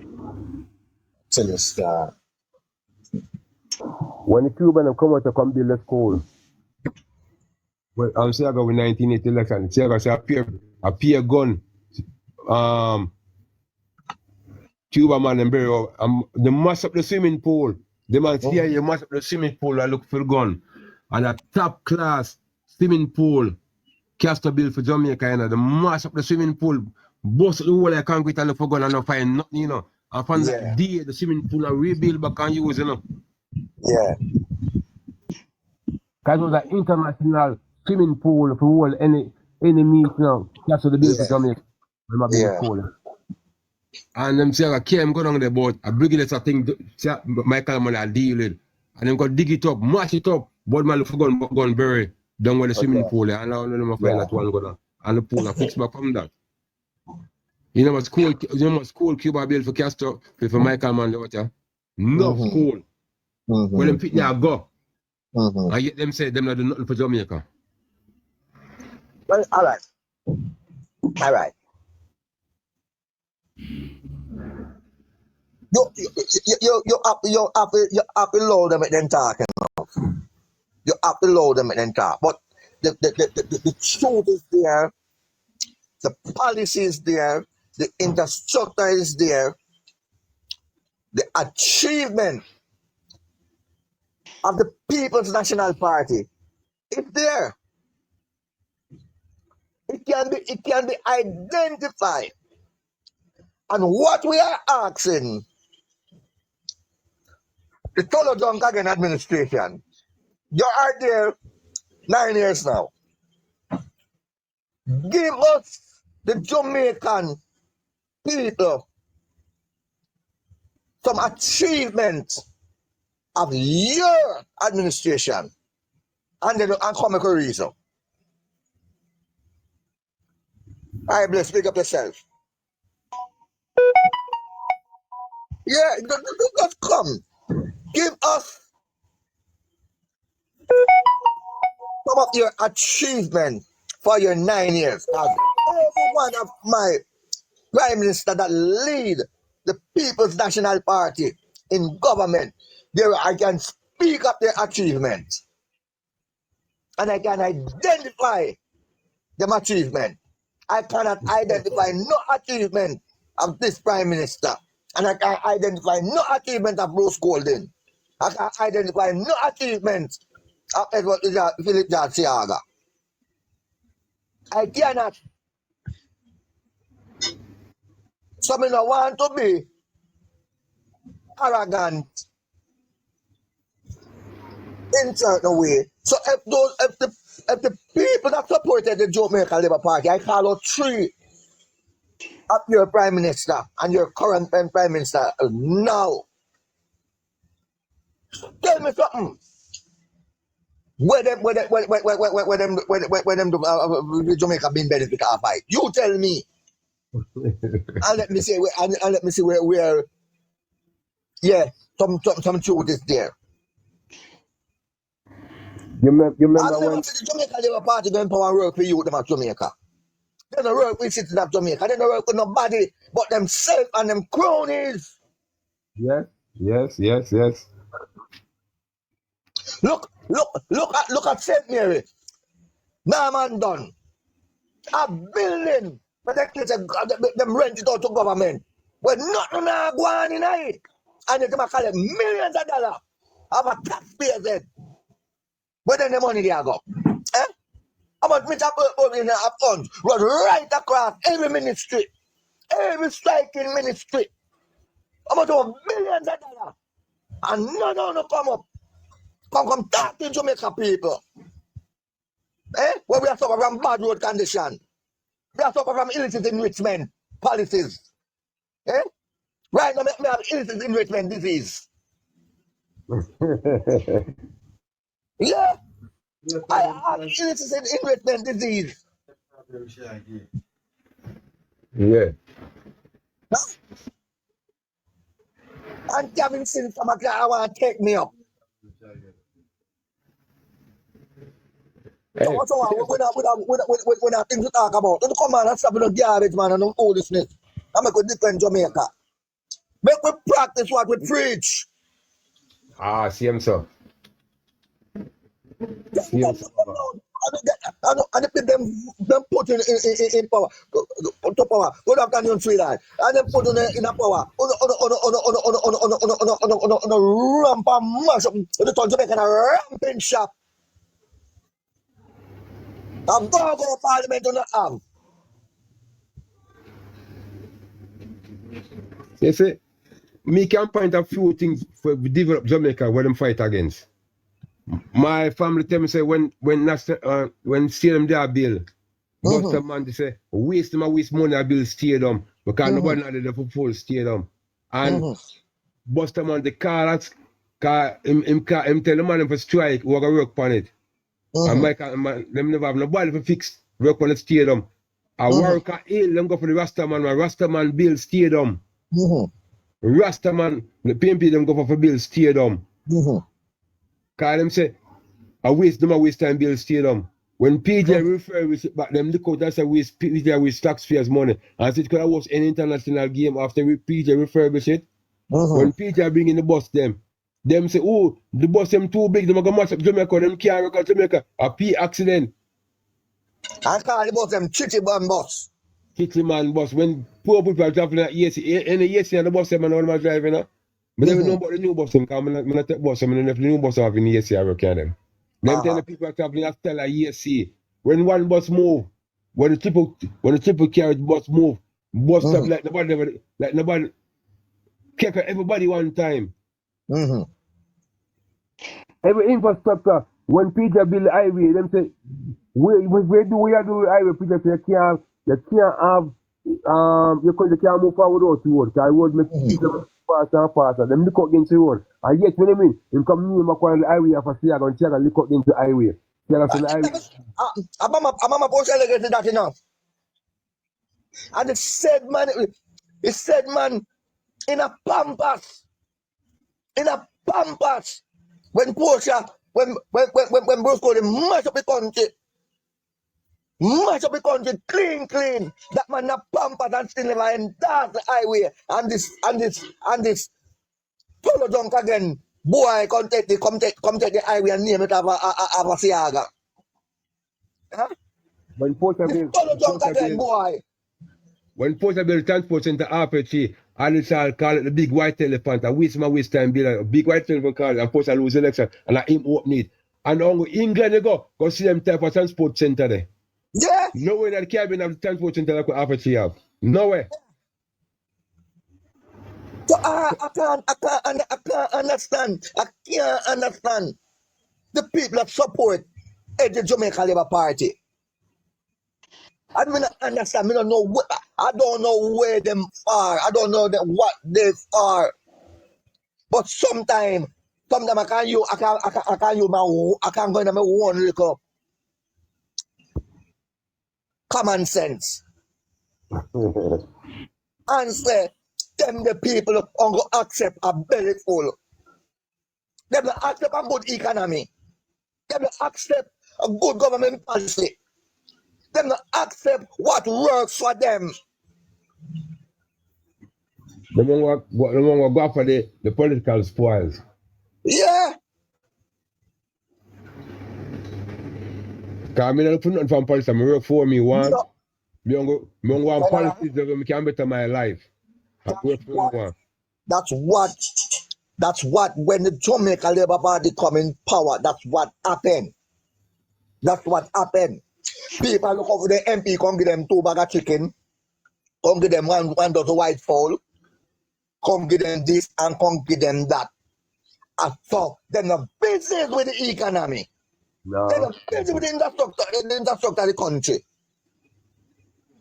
Tell you, star. When the Cuban come out to come build a school, well, I'm saying I go with 1980 election. See, I go say appear gun. Cuba man and bury they mash up the swimming pool. The man say, yeah, you mash up the swimming pool, I look for the gun. And a top class swimming pool, Castor built for Jamaica, you know, they mash up the swimming pool, bust the whole of concrete and look for gun and not find nothing, you know. And from that day, the swimming pool are rebuilt back and use, you know. Yeah. Because it was an international swimming pool for all any meet, you know. Castor the built for Jamaica. When I build the school. And them say I came go down there, but a brigade a thing Michael man I deal with. And them go dig it up, mash it up, but man look for gun bury down where the swimming pool and now them find that one go down. And the pool are fixed back from that. You know what school Cuba built for Castro for Michael man the water? No school. Where them fit there go. And yet them say them not do nothing for Jamaica. Well, all right. You upload them and then talking now. You upload them and then talk. But the truth is there, the policy is there, the infrastructure is there, the achievement of the People's National Party is there. It can be identified. And what we are asking the Tolo Junkagan administration, you are there 9 years now. Give us the Jamaican people some achievement of your administration and then come a reason. I bless, pick up yourself. Yeah, just come. Give us some of your achievement for your 9 years. As every one of my prime minister that lead the People's National Party in government, there I can speak up their achievement. And I can identify them achievement. I cannot identify no achievement of this prime minister. And I can identify no achievement of Bruce Golden. I can identify no achievement of Edward Philip Siaga. I cannot. So I don't want to be arrogant in certain way. So if the people that supported the Jamaica Labour Party, I call out 3 of your prime minister and your current prime minister now. Tell me something. Where them the Jamaica been benefit of fight? You tell me. And let me say where yeah, some truth is there. You remember I've never when seen the Jamaica Labour Party going power and work for you them at Jamaica. They don't work with citizens of Jamaica. They don't work with nobody but themselves and them cronies. yes. Look at St. Mary. Norman done. A building. But they them rent it out to government. But nothing now go on in it. And they call it millions of dollars of a taxpayer's head. Where then the money they go? Eh? How much Mr. Open a fund run right across every ministry, every striking ministry. How much over millions of dollars? And no come up. Come talk to Jamaica people. Eh? Where we are suffering from bad road condition. We are suffering from illicit enrichment policies. Eh? Right now, we have illicit enrichment disease. Yeah, I have illicit enrichment disease. Yeah. Huh? And Kevin since some of I want to take me up. Hey, We have things to talk about. Don't come on and stop the garbage, man, and no foolishness. I make a different Jamaica. Make we practice what we preach. same so. Same so. And the people them put in power, to power. What after you see that? And them put in a power. On a ramp and mash up. The turn to make a ramping shop. And go parliament on the arm. You see, me can point a few things for develop Jamaica where them fight against. My family tell me say when stadium there bill, Buster man they say waste money I build stadium because nobody not there for full stadium. And Buster man the car him tell the man for strike we gonna work on it. And them never have nobody for fix work on the stadium. I work at ill them go for the Rasta man build stadium. Rasta man, the PNP them go for build stadium. Cause them say I waste time build stadium. When PJ refurbish it back, them look out and say PJ waste taxpayers' money. And so it could have watched any international game after PJ refurbish it. When PJ bring in the bus them say, oh, the bus them too big, them gonna mash up Jamaica, them can't work out Jamaica. A P accident. I call the bus them Chitty Man bus. Kitty man bus. When poor people are traveling at ESC, any ESC and the bus them and all my driving, but they don't know about the new bus them, because I'm not take bus them, and if the new bus have in ESC, I work on them. Them tell the people are traveling at Stella ESC. When one bus move, when the triple carriage bus move, bus stop like nobody kick everybody one time. Every infrastructure, when Peter build the highway, them say, where do we do the highway, Peter say you can't have you can't move forward without the road, because the road makes people faster and faster. Them look out against the road. And yet when they mean, you come near the highway for Siaga and Siaga look out against the highway. I'm a post allegation that enough. And it said man in a pampas. When Portia, when Bruce called him mash up the country, clean. That man a pampas and still never endorse the highway. And this polo junk again. Boy, come take the highway and name it of a Siaga. Huh? When Portia build, boy. When Portia build transport center RPG, and it's all call it the big white elephant, and waste time build a big white elephant call it, and Portia lose election, and I him open it. And on England they go see them type of transport center there. Yeah. Nowhere that the Caribbean have the transport center like what RPG have. Nowhere. So I can't understand. I can't understand. the people that support the Jamaica Labour Party. I mean, I understand. I don't know where them are. I don't know what they are. But sometimes I can't use I can't go into my one little common sense and say them the people are going to accept a belly full. Them will accept a good economy. Them will accept a good government policy. Them will accept what works for them. The one go for the political spoils. Yeah. Because I don't put nothing from politics. I work for me one. No. I want politics that can better my life. I work for me one. That's what when the Jamaica Labour Party come in power, that's what happened. That's what happened. People look over the MP, come give them 2 bags of chicken, come give them one dozen white fowl, come give them this and come give them that. And so they're not business with the economy. No. They're not busy with the infrastructure of the country.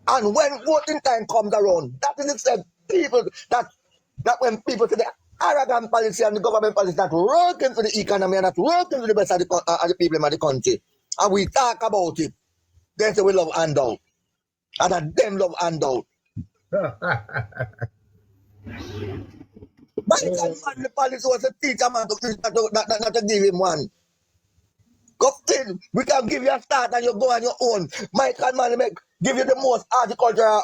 And when voting time comes around, that is the people that when people say the arrogant policy and the government policy that working for the economy and that working for the best of the people in the country, and we talk about it, they say we love handout. And that them love handout. But the policy was a teacher man not to give him one. Go in, we can give you a start and you go on your own. Michael man give you the most horticultural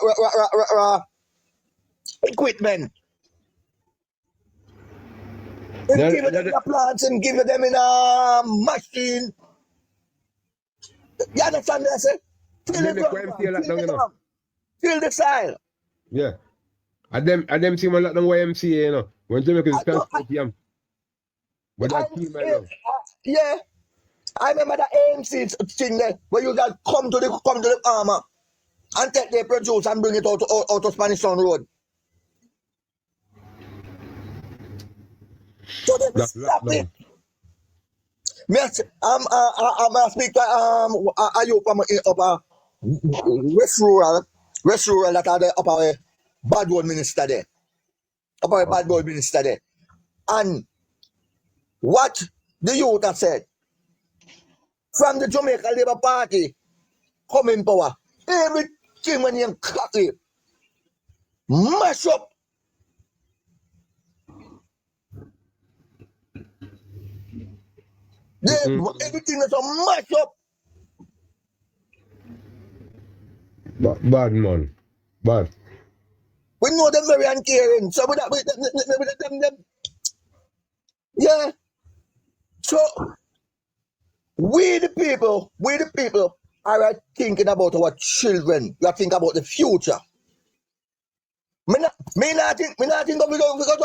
equipment. And give you them in a plants and give you them in a machine. You understand what I say? Till the soil. Yeah. And them see one lot of YMCA, you know. When Jamaica is transport them. But that team I love. Yeah. I remember the AMC thing there where you guys come to the farmer and take their produce and bring it out to Spanish Town Road. So they stop it. I'm speak to Ayup up West Rural that are the upper bad road minister there. Upper bad road minister there. And what the youth have said from the Jamaica Labour Party come in power, everything when you crack it, mash up. Everything is a mash up. Bad man. Bad. We know them very uncaring. So with them. Yeah. So we the people are thinking about our children. We are thinking about the future. Me not think we go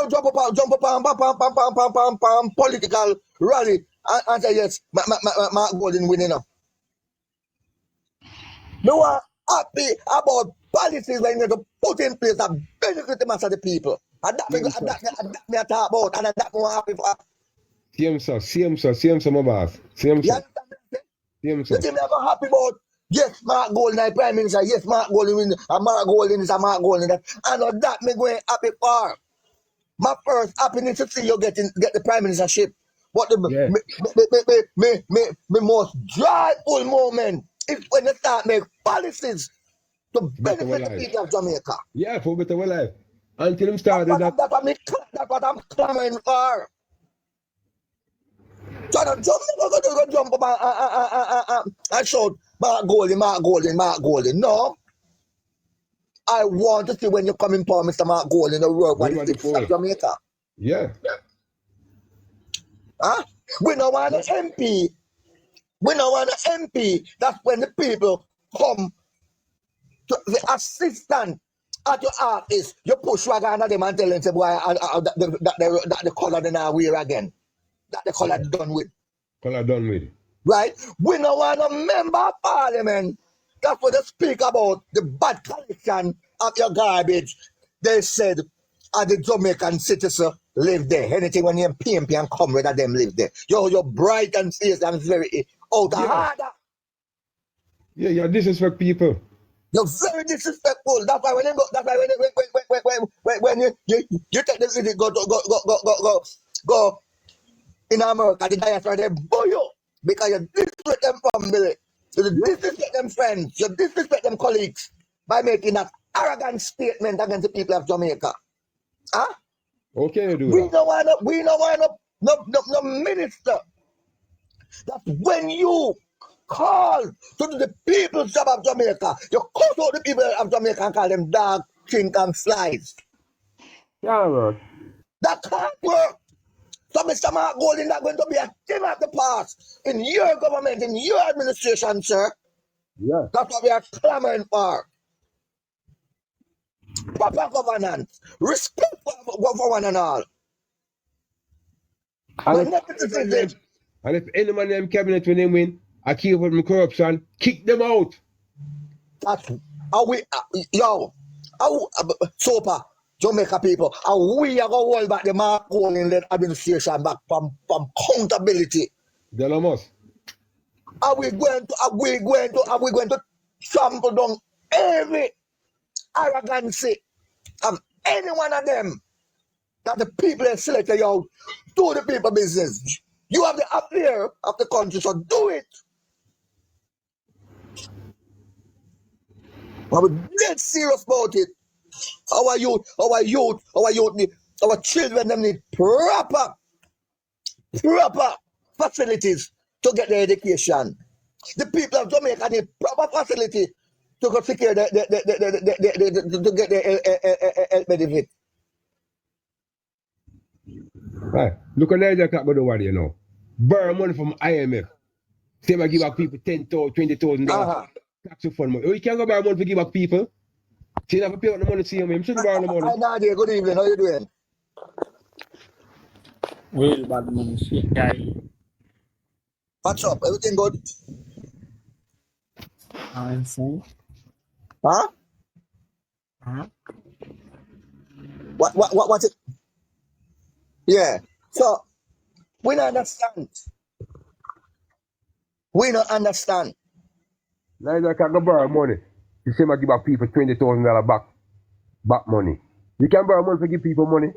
jump up political rally and say yes, my golden winning now. We are happy about policies when you put in place that benefit the mass of the people. And that me talk about, and that me happy for. Same, my boss. Same, You think me ever happy about? Yes, Mark Golden, Prime Minister. Yes, Mark Golden win. And Mark Golden is a Mark Golden. And that me going happy for. My first happiness to see you get the Prime Ministership. What the me most joyful moment is when they start make policies to benefit the people of Jamaica. Yeah, for better life. Until them started that's what I'm clamoring for. So I don't jump up and shout, Mark Golden. No. I want to see when you come in power, Mr. Mark Golden, the work what the city of Jamaica. Yeah. Huh? We don't want an MP. We don't want an MP. That's when the people come to the assistant at your office. You push rag under them and tell them, say, boy, that the color they now wear again. That the color done with. Color done with. Right? We don't want a member of parliament. That's what they speak about, the bad collection of your garbage. They said, And the Jamaican citizen live there. Anything when you PNP and comrade of them live there. You're bright and serious and very out of order. Yeah, you disrespect people. You're very disrespectful. That's why when you go, that's why when you take the city go in America, the diaspora they boo you because you disrespect them family, you disrespect them friends, you disrespect them colleagues by making that arrogant statement against the people of Jamaica. Huh? Okay, you do We that. don't want no minister. That's when you call to the people of Jamaica. You cut out the people of Jamaica and call them dog, chink, and flies. Yeah, man. That can't work. So Mr. Mark Golding not going to be a thing of the past in your government, in your administration, sir. Yeah. That's what we are clamoring for. Proper governance. Respect for one and all. And if any man in them cabinet when they win, I keep up with corruption, kick them out. That's how we, Sopa, Jamaica people, how we are going to hold back the Mark Golding led administration back from accountability. They no must. Are we going to trample down every arrogancy of any one of them that the people have selected out? Do the people business. You have the affair of the country, so do it. But we're dead serious about it. Our children, them need proper facilities to get their education. The people of Jamaica need proper facility to go secure to get their health benefit. Right. Look at Nigeria can't go to war, you know. Borrow money from IMF. Say I give back people $10,000, $20,000 tax refund money. Oh, you can't go borrow money to give back people. See, you have to pay out the money to see him. You shouldn't borrow the money. Hi Nadia, good evening. How you doing? Well, bad money, shit, guy. What's up? Everything good? I'm saying. Huh? What's it? Yeah. So we don't understand. We don't understand. Nigeria can't go borrow money. You say I give back people $20,000 back money. You can borrow money to give people money.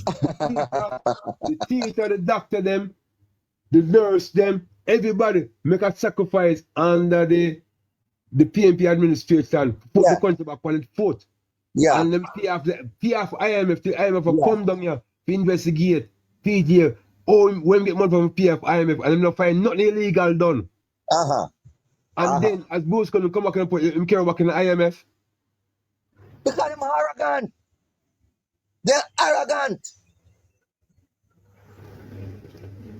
The teacher, the doctor, them, the nurse, them, everybody make a sacrifice under the PNP administration, put the country back on its foot. Yeah. And them pay off IMF, the IMF will come down here to investigate, PJ, when we get money from PF, IMF, and them not find nothing illegal done. And then, as Bruce come back and put him carry back in the IMF. Because they're arrogant. They're arrogant.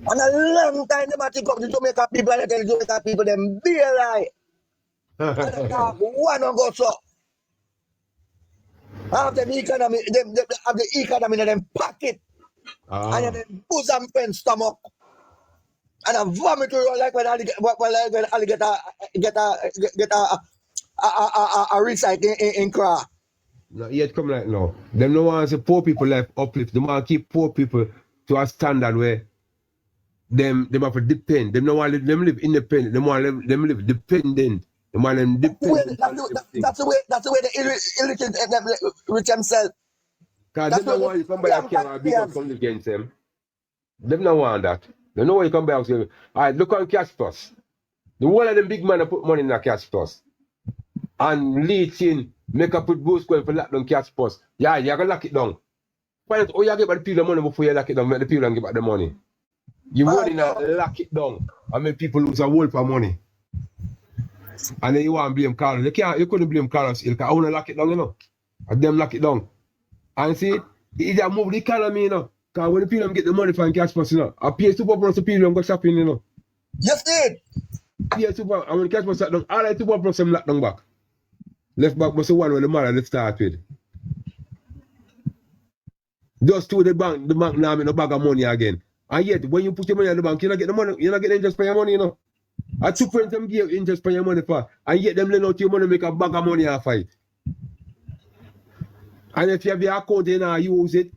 And a long time they might take up the Jamaica people and tell the Jamaica people them be a lie. And they talk one and go so. Have the economy, them have the economy in them pocket. And then bosom pen stomach. And a vomit roll like when alligator get a recycling in crack. No, yet come like now. Them no want to see poor people life uplift. They want to keep poor people to a standard where them have to depend. Them no want them live independent. They want them live dependent. They want them dependent. That's the way the rich themselves. Because they don't want you come buy a car and become something against them. They don't want that. They know where you come buy a car. Alright, look on Cash Plus. The one of them big man put money in the Cash Plus. And leech in, make a put boost going for lock down Cash Plus. Yeah, you're gonna lock it down. Find out how you get back the people the money before you lock it down, make the people and give back the money. You want to lock it down and make people lose a whole for money. And then you want to blame Carlos. You couldn't blame Carlos because I want to lock it down, you know. And them lock it down. And see, it just move the economy, you know. Because when the people get the money from Cash Plus, you know, I pay super plus the people and go shopping, you know. Yes, did. Pay super, and when Cash Plus lock down, all the super plus them lock down back. Left back must be one when the man let's start with. Just to the bank now make no bag of money again. And yet, when you put your money in the bank, you don't get the money, you don't get the interest for your money, you know. A 2% them give interest for your money for, and yet them lend out your money make a bag of money off it. And if you have your account, you know, use it.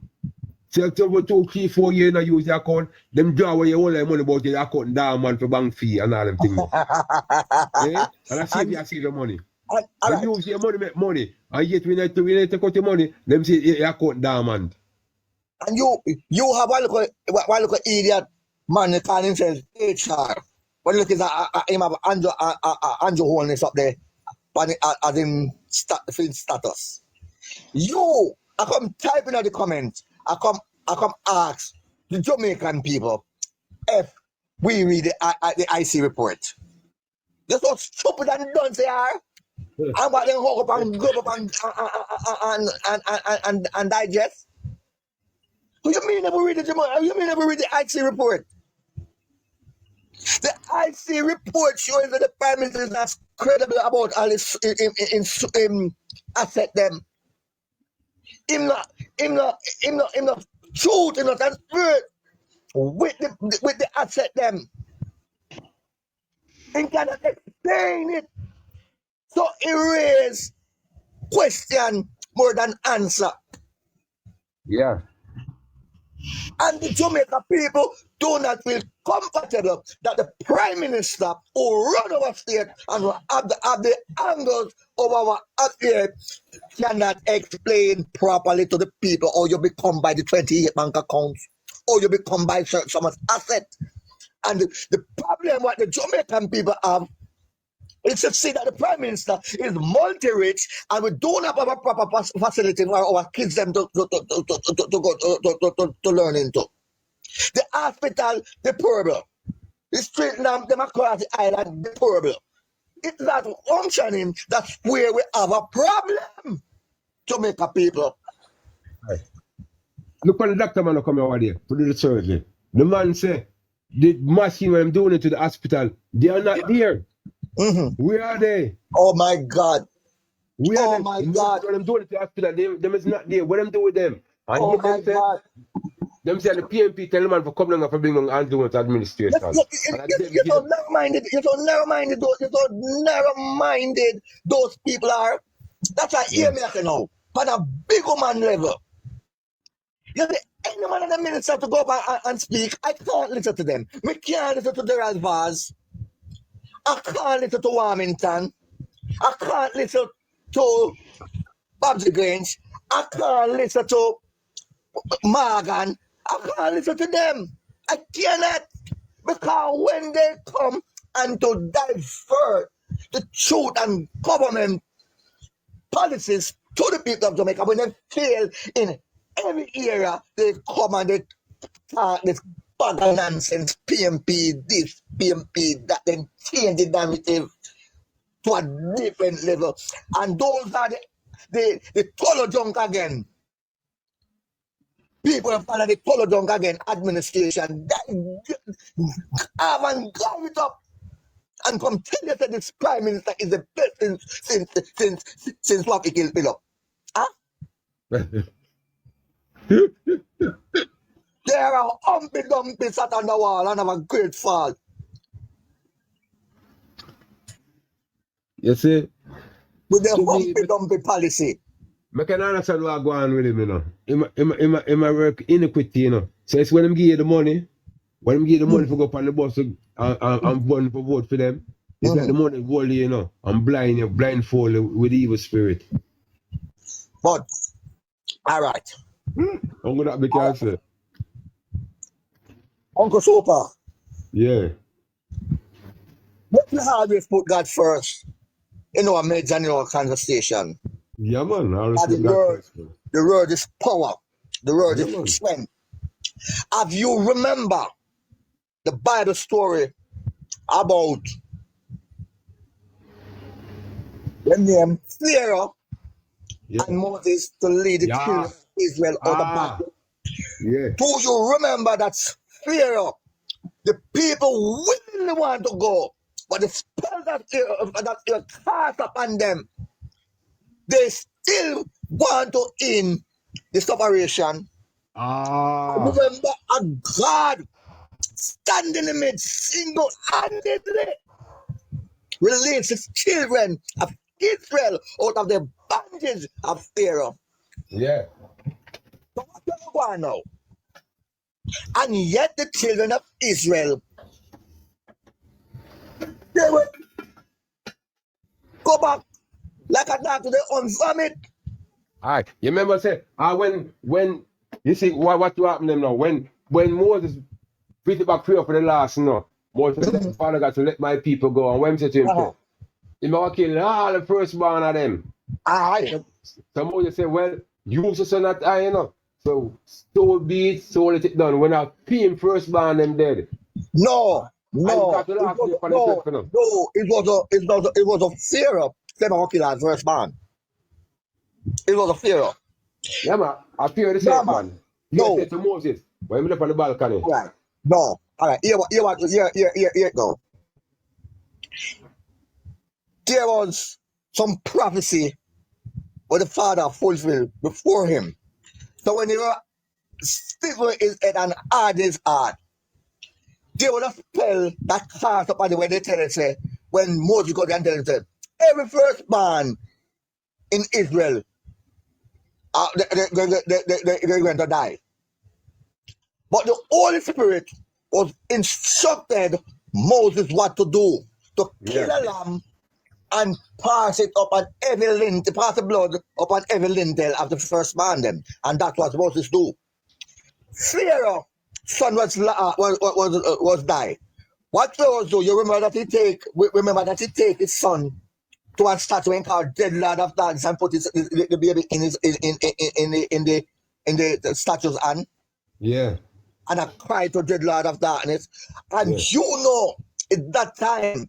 So 2, 3, 4 years, you use your account, them draw away your whole money about your account down, man, for bank fee and all them things. Eh? And I save your money. all When right. you use your money, make money. And yet, we need to take out your money, them say your account down, man. And you have one look idiot man that call himself HR. But look is him have Andrew Holness up there as him status. I come type in the comments. I come ask the Jamaican people if we read the IC report. That's how stupid and dumb they are. And what them hook up and go up and digest. What you mean never read the IC report? The IC report shows that the Prime Minister is not credible about all this in asset them. Him not truth, him not spirit with the asset them. He cannot explain it. So he raise question more than answer. Yeah. And the Jamaica people do not feel comfortable that the Prime Minister who run our state and who have the angles of our affairs cannot explain properly to the people how you become by the 28 bank accounts, or you become by someone's asset. And the problem what the Jamaican people have is to see that the Prime Minister is multi-rich and we don't have a proper facility for our kids them to learn into. The hospital, deplorable. The street lamp, them across the island, deplorable. It's not functioning. That's where we have a problem. Jamaica people. Right. Look when the doctor man come over there to do the surgery. The man say the machine when I'm doing it to the hospital, they are not there. Mm-hmm. Where are they? Oh my God. Where are Oh them? my The God. when I'm doing it to the hospital, them is not there. What I'm doing with them? And Oh yet my God. them say the PNP tell the man for coming and for bring on and doing it administration. You're so narrow-minded. You're so narrow-minded. You're so narrow-minded. Those people are. That's why hear me now. On a big man level. You see, any man in the minister to go up and speak, I can't listen to them. I can't listen to Gerald Vaz. I can't listen to Warmington. I can't listen to Babsy Grange. I can't listen to Morgan. I can't listen to them. I cannot. Because when they come and to divert the truth and government policies to the people of Jamaica, when they fail in every area, they come and they talk this bag of nonsense, PMP this, PMP that, then change the narrative to a different level. And those are the color junk again. People follow the color junk again, administration. That haven't got it up. And come tell you that this Prime Minister is the best since what he killed Pillow. Huh? There are humpy dumpy sat on the wall and have a great fall. You see? With the humpy dumpy policy. I can understand what go on with him, you know. Him work iniquity, you know. So it's when him give you the money, when him give you the money for go up on the bus and vote for them, it's like the money hold you, you know, and blindfold you with the evil spirit. But, all right. I'm going to be careful. Uncle Super. Yeah. Let me always put God first in our major in our conversation. Yeah, man. The word is power. The word is strength. Have you remember the Bible story about the name Pharaoh and Moses to lead the children of Israel out of battle? Yeah. Do you remember that Pharaoh? The people willingly want to go, but the spell that you cast upon them, they still want to end this operation. Remember a God standing in the midst, single-handedly release his children of Israel out of the bondage of Pharaoh. Yeah. So what you go on now? And yet the children of Israel, they will go back like a dog to their own vomit. Alright. You remember say when you see what happened them now when Moses beat it back prayer for the last Moses said, Father God to let my people go, and when he said to him, Uh-huh. he might kill all the firstborn of them. Aye. So Moses said, well, you also not I. So be it, so let it done. When I pay him firstborn them dead. No, And no, got the it last day was for no, themselves, you know. no, it was a fear of Seba first man. It was a fear of. Yeah, man. I fear the No, same, man. man. He No. said to Moses, when we left on the balcony. All right. No. All right. Here go. There was some prophecy what the father fulfilled before him. So when you still his head and hard his heart, they will not spell that cast up on the way they tell it say when Moses got and tell it say, every firstborn in Israel they're going to die. But the Holy Spirit was instructed Moses what to do, to kill a lamb and pass it upon every lintel, pass the blood upon every lintel of the firstborn them. And that's what Moses do. Pharaoh son was died. What Pharaoh do? You remember that he take his son to a statue and called Dead Lord of Dance and put the baby in the statue's hand Yeah. and I cried to Dead Lord of Darkness. And Yeah. you know, at that time,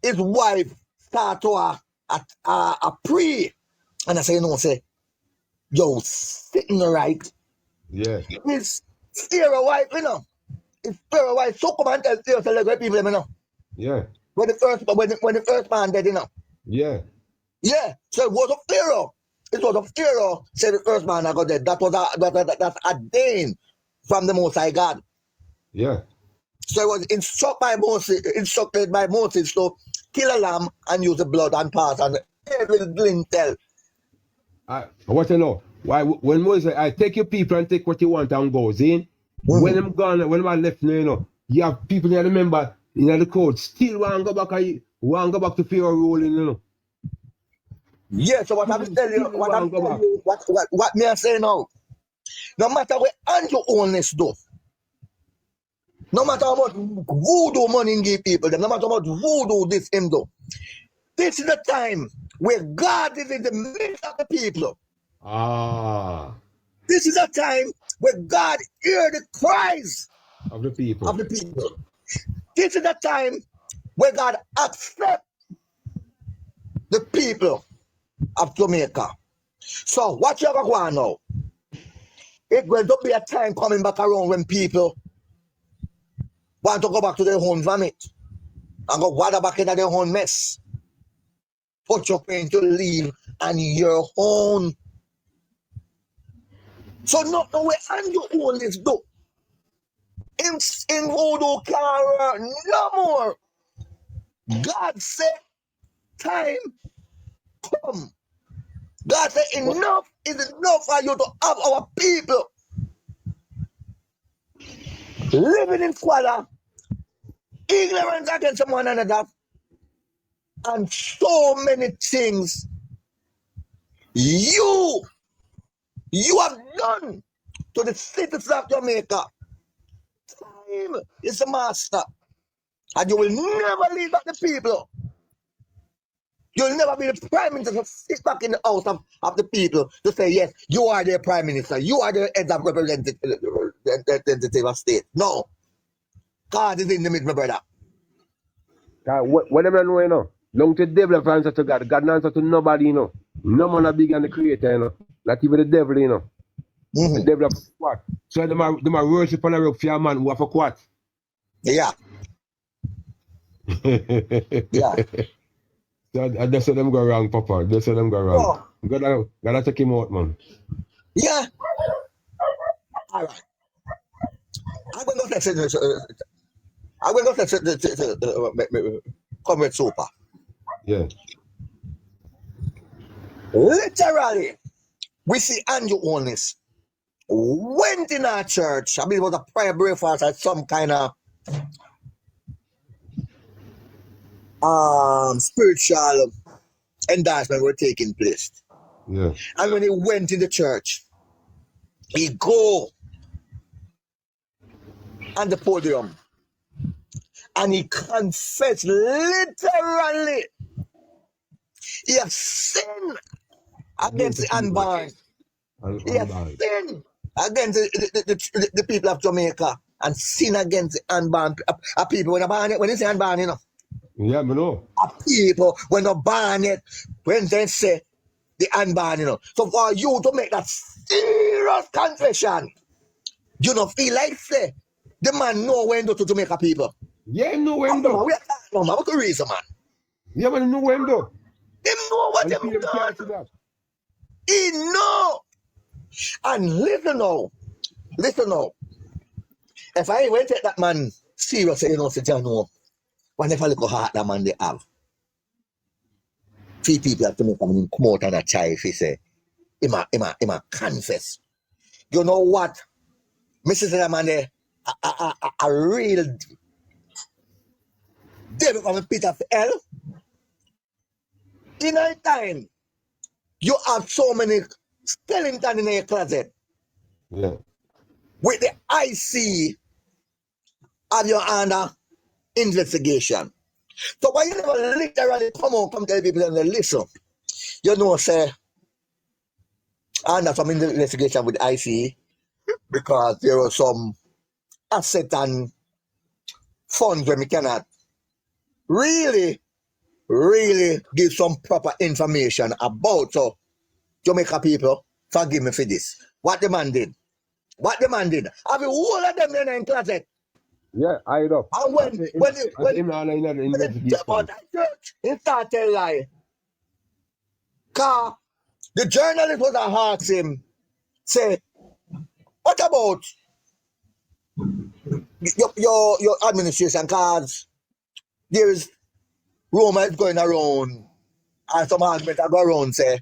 his wife started to pray. And I say, say, yo, sitting right. Yeah. His Pharaoh wife, his Pharaoh wife, so come and tell Pharaoh to let people, Yeah. When the first man dead, Yeah. Yeah, so it was a Pharaoh. It was a Pharaoh, said the first man I got dead. That's ordained from the Most High God. Yeah. So it was instructed by Moses to kill a lamb and use the blood and pass on every lintel. I want to know why when Moses said, I take your people and take what you want and go, see? When I'm gone, when I'm left, you have people that remember in the code still want to go back to Pharaoh ruling, Yeah, so what I'm telling you, what me I say now, no matter what Andrew owners do, no matter how much voodoo money give people, no matter how much voodoo this him do, this is the time where God is in the midst of the people. Ah. This is a time where God hears the cries Of the people. This is the time where God accepts the people of Jamaica. So what you going on now? It's going to be a time coming back around when people want to go back to their own vomit and go water back into their own mess. Put your pain to leave and your own. So not the way and you own this do. In voodoo car no more. God said time come. God said enough is enough for you to have our people living in squalor, ignorance against one another, and so many things you have done to the citizens of Jamaica. Time is the master, and you will never lead back the people. You'll never be the prime minister to sit back in the house of the people to say, yes, you are their prime minister. You are the head of representative of state. No. God is in the midst, my brother. Whatever I know, long to the devil answer to God. God answer to nobody, No man are big than the creator, Not even the devil, The devil have what? So them are worship on a rock for a man who have a quat. Yeah. Yeah. So that's where them go wrong, Papa. That's where them go wrong. Oh. Gotta check him out, man. Yeah. All right. I'm going to say, Comrade Super. Yeah. Literally, We see Andrew Holness went in our church. I believe it was a prayer breakfast at some kind of spiritual endorsement were taking place. Yeah. And when he went in the church, he go on the podium and he confessed literally he has sinned against the unborn. He has sinned against the people of Jamaica and sin against the unborn people. When they say unborn, you know. Yeah, me know. People when they ban it, when they say the unborn, you know. So for you to make that serious confession, you don't feel like say the man know when to Jamaica people. Yeah, him know him Man, do. we are talking about, man. What's the reason, man? Yeah, man, him know him do. Him know what And the him people can't see done. that. He know. And listen now. If I went take that man seriously, you know, say, you know, whenever look how hard that man they have. Three people have to make him come out and a try if he say, he ma confess. You know what? Mrs. That man there, a real devil from a pit of hell. In a time, you have so many skeletons in your closet Yeah. with the IC of your under investigation. So why you never literally come tell people and they listen? You know, say, under some investigation with IC because there was some asset and funds where we cannot really give some proper information about. So Jamaica people, forgive me for this. What the man did? Have you all of them in the closet? Yeah, hide up. And when Him not in the they jump out investigation. of church, he started lie. Cause the journalist was ask him, say, what about your administration? Cause there is rumors going around, and some arguments are going around, say,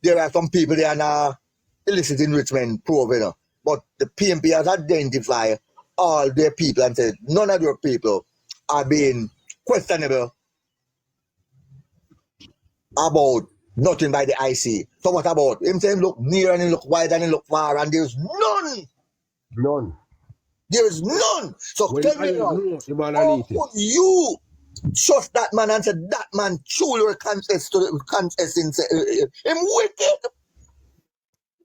there are some people there now illicit enrichment probe, you know. But the PNP has identified all their people and said none of your people are being questionable about nothing by the IC. So what about him saying look near and he look wide and he look far and there's none. None. There is none. So When tell I me now, know the man how underneath it. could you trust that man and say that man truly contest to the contest in him wicked?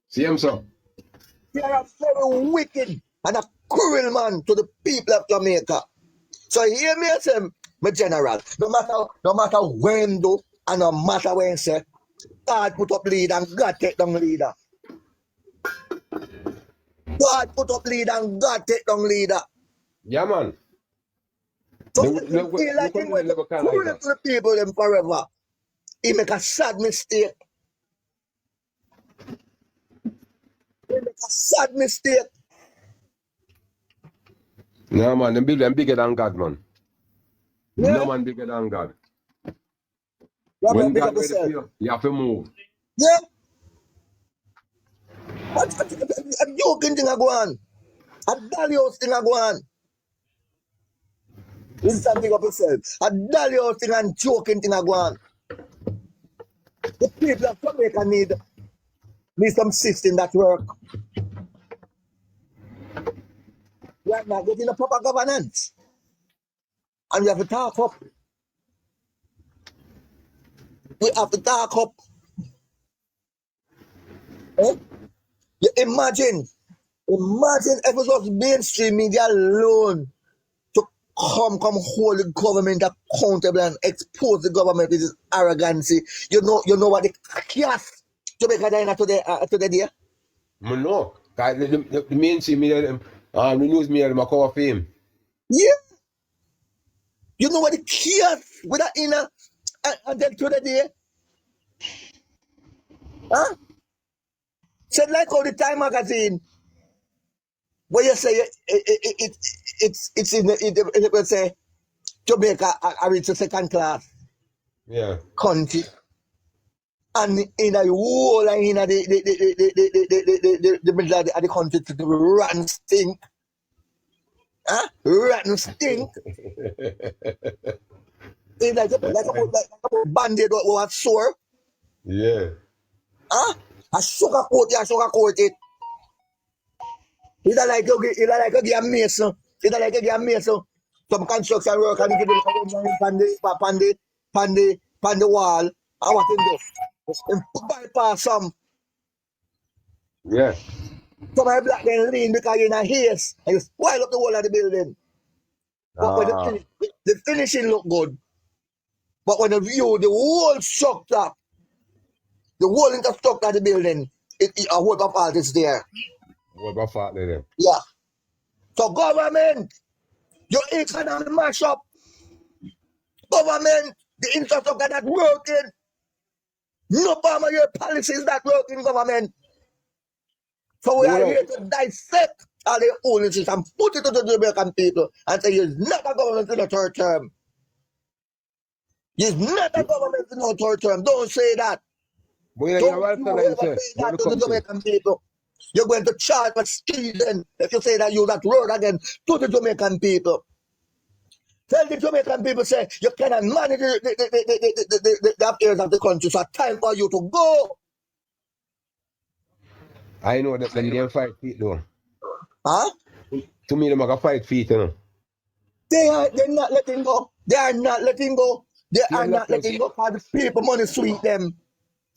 See him, sir. They are very wicked and a cruel man to the people of Jamaica. So hear me say, my general, no matter when do and no matter when say, God put up leader and God take down leader. God put up leader and God take down leader. Yeah, man. So Look, if you look, feel like look he on the went to level kind like cruel that. to the people them forever, he make a sad mistake. He make a sad mistake. No, man, them bigger than God, man. No Yeah? man bigger than God. You have to When pick God up ready for yourself. you have to move. Yeah? A joking thing I go on. A Dalios thing I go on. This time pick up yourself. A Dalios thing and joking thing I go on. The people of Jamaica need some system that work. We are not getting a proper governance. And we have to talk up. We have to talk up. Eh? You imagine if it was mainstream media alone to come hold the government accountable and expose the government with its arrogancy. You know what the chaos Jamaica Dina today there? I know. The mainstream media, the news media, them a cover for him. Yeah. You know what the chaos with that inner and then today there? Huh? Said like how the Time magazine, where you say it's in it will say Jamaica I reach the second class Yeah. country. and in a whole and in the middle of the country to the rotten stink. Huh? Rotten stink. It's like a band-aid that was sore. Yeah. Huh? I sugar coat it. It's like you get a mason. It's like you get a mason. Some construction work and give it on the wall. I want him to bypass some. Yeah. Some of the black then lean because you're in a haze. And you spoil up the whole of the building. But when the finishing look good. But when the view, the whole structure, the whole infrastructure of the building, a whole of fault is there. What about fault there? Yeah. So government, your economy mash up. Government, the infrastructure that working. No part of your policies that working, government. So we are here to dissect all the illnesses and put it to the Jamaican people and say it's not a government in the third term. It's not a government in the third term. Don't say that. But you Don't know what you ever say that to the Jamaican people. You're going to charge for treason if you say that you that word again to the Jamaican people. Tell the Jamaican people say you cannot manage the affairs of the country. So it's time for you to go. I know that them 5 feet though. Huh? To me, them like 5 feet, you know. They're not letting go. They are not letting go. They are not letting go because the people money sweet them.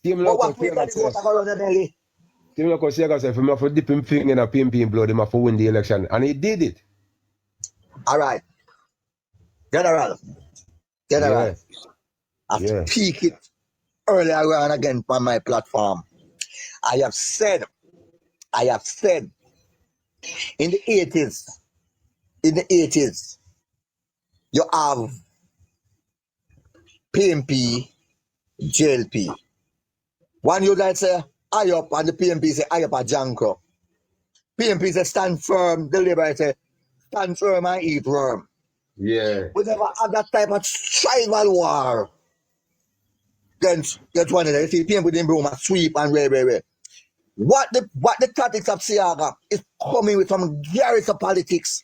But what we got to go to around the belly? Team like Siaga said, if him have to dip him finger in a PNP blood, him have to win the election. And he did it. All right. General. Yeah. I speak it earlier on again on my platform. I have said in the 80s, you have PNP, JLP. One you guys say I up and the PNP say I up a Janko. PNP say stand firm, the Labour say stand firm and eat worm. Yeah. We never have that type of tribal war. Against one of them. See, PNP didn't bring a sweep and way. What the tactics of Siaga is coming with some garrison of politics.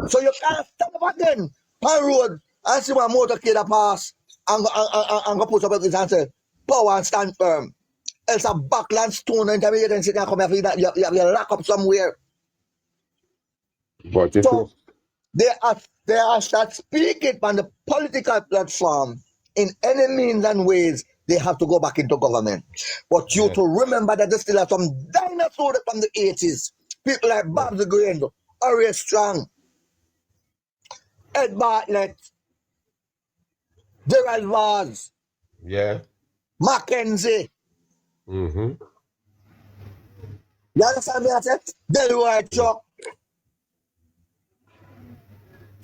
So you can't stand up again on road and see one motorcade a pass and go put up his hand and say, power and stand firm. Else a backland stone intermediate and sit and come here that you have your lock up somewhere. But so they are start speaking on the political platform in any means and ways. They have to go back into government. But you to remember that there still are some dinosaurs from the 80s. People like Bob the Grand, Ari Strong, Ed Bartlett, Gerald Vaz, Mackenzie. Mm-hmm. You understand me? I said, Delroy Chuck.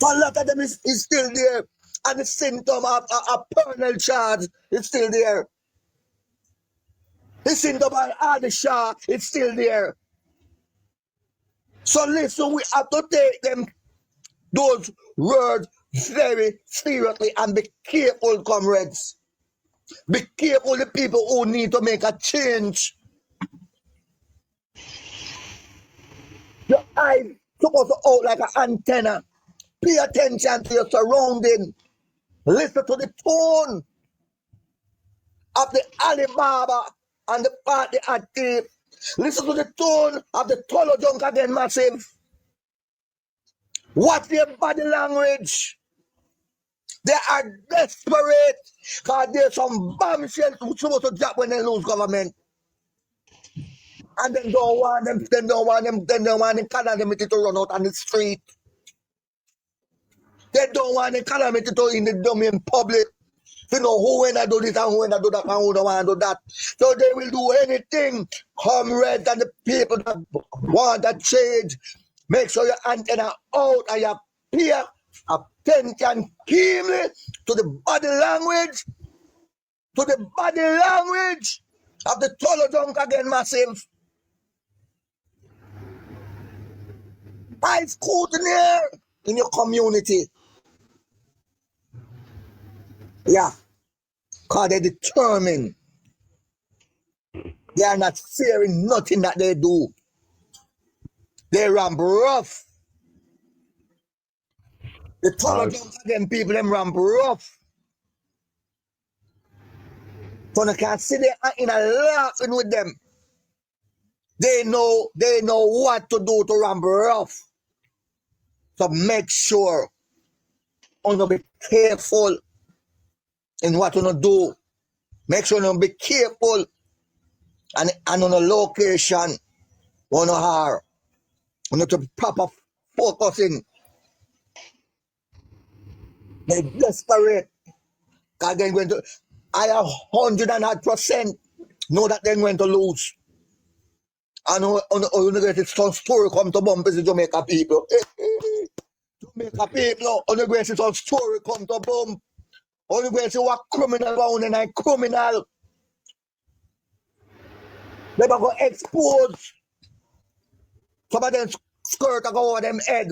So a lot of them is still there. And the symptom of a permanent charge is still there. The symptom of Adi Shah is still there. So listen, we have to take those words very seriously and be careful, comrades. Be careful, the people who need to make a change. Your eyes supposed to out like an antenna. Pay attention to your surrounding. Listen to the tone of the Alibaba and the party active. Listen to the tone of the Tolo Junk again massive. What's their body language? They are desperate because there's some bombshells who's supposed to drop when they lose government. And they don't want them calamity to run out on the street. They don't want the calamity to in the domain public. You know who when I do this and who when I do that and who don't want to do that. So they will do anything. Comrades and the people that want that change. Make sure your antenna out and you pay attention keenly to the body language. To the body language of the Tolo Junk again massive. High scrutiny in your community. Yeah. Because they're determined They are not fearing nothing that they do. They ramp rough. The taller jump them people, them ramp rough. So you can sit there in a laughing with them. They know what to do to ramp rough. So make sure you be careful in what you do. Make sure you be careful and on a location on her. You need to be proper focusing. They're desperate. Because they're going to, I 100% know that they're going to lose. And on get some story come to bump is the Jamaica people. Jamaica people, on the get some story come to bump. On the get what criminal around and I criminal. They go expose. Some of them skirt go over them head.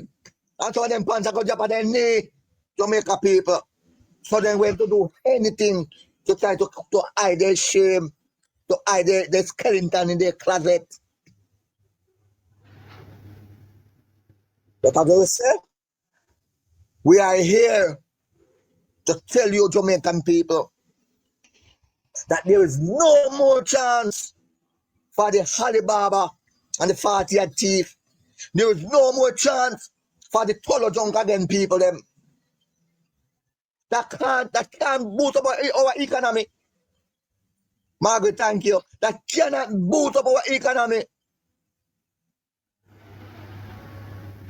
And some of them pants go drop on their knee. Jamaica people. So they're going to do anything to try to hide their shame, to hide their skeleton in their closet. But as I say, we are here to tell you, Jamaican people, that there is no more chance for the Alibaba and the 40 thief. There is no more chance for the Tolo Junk again people them. That can't boost up our economy. Margaret, thank you. That cannot boost up our economy.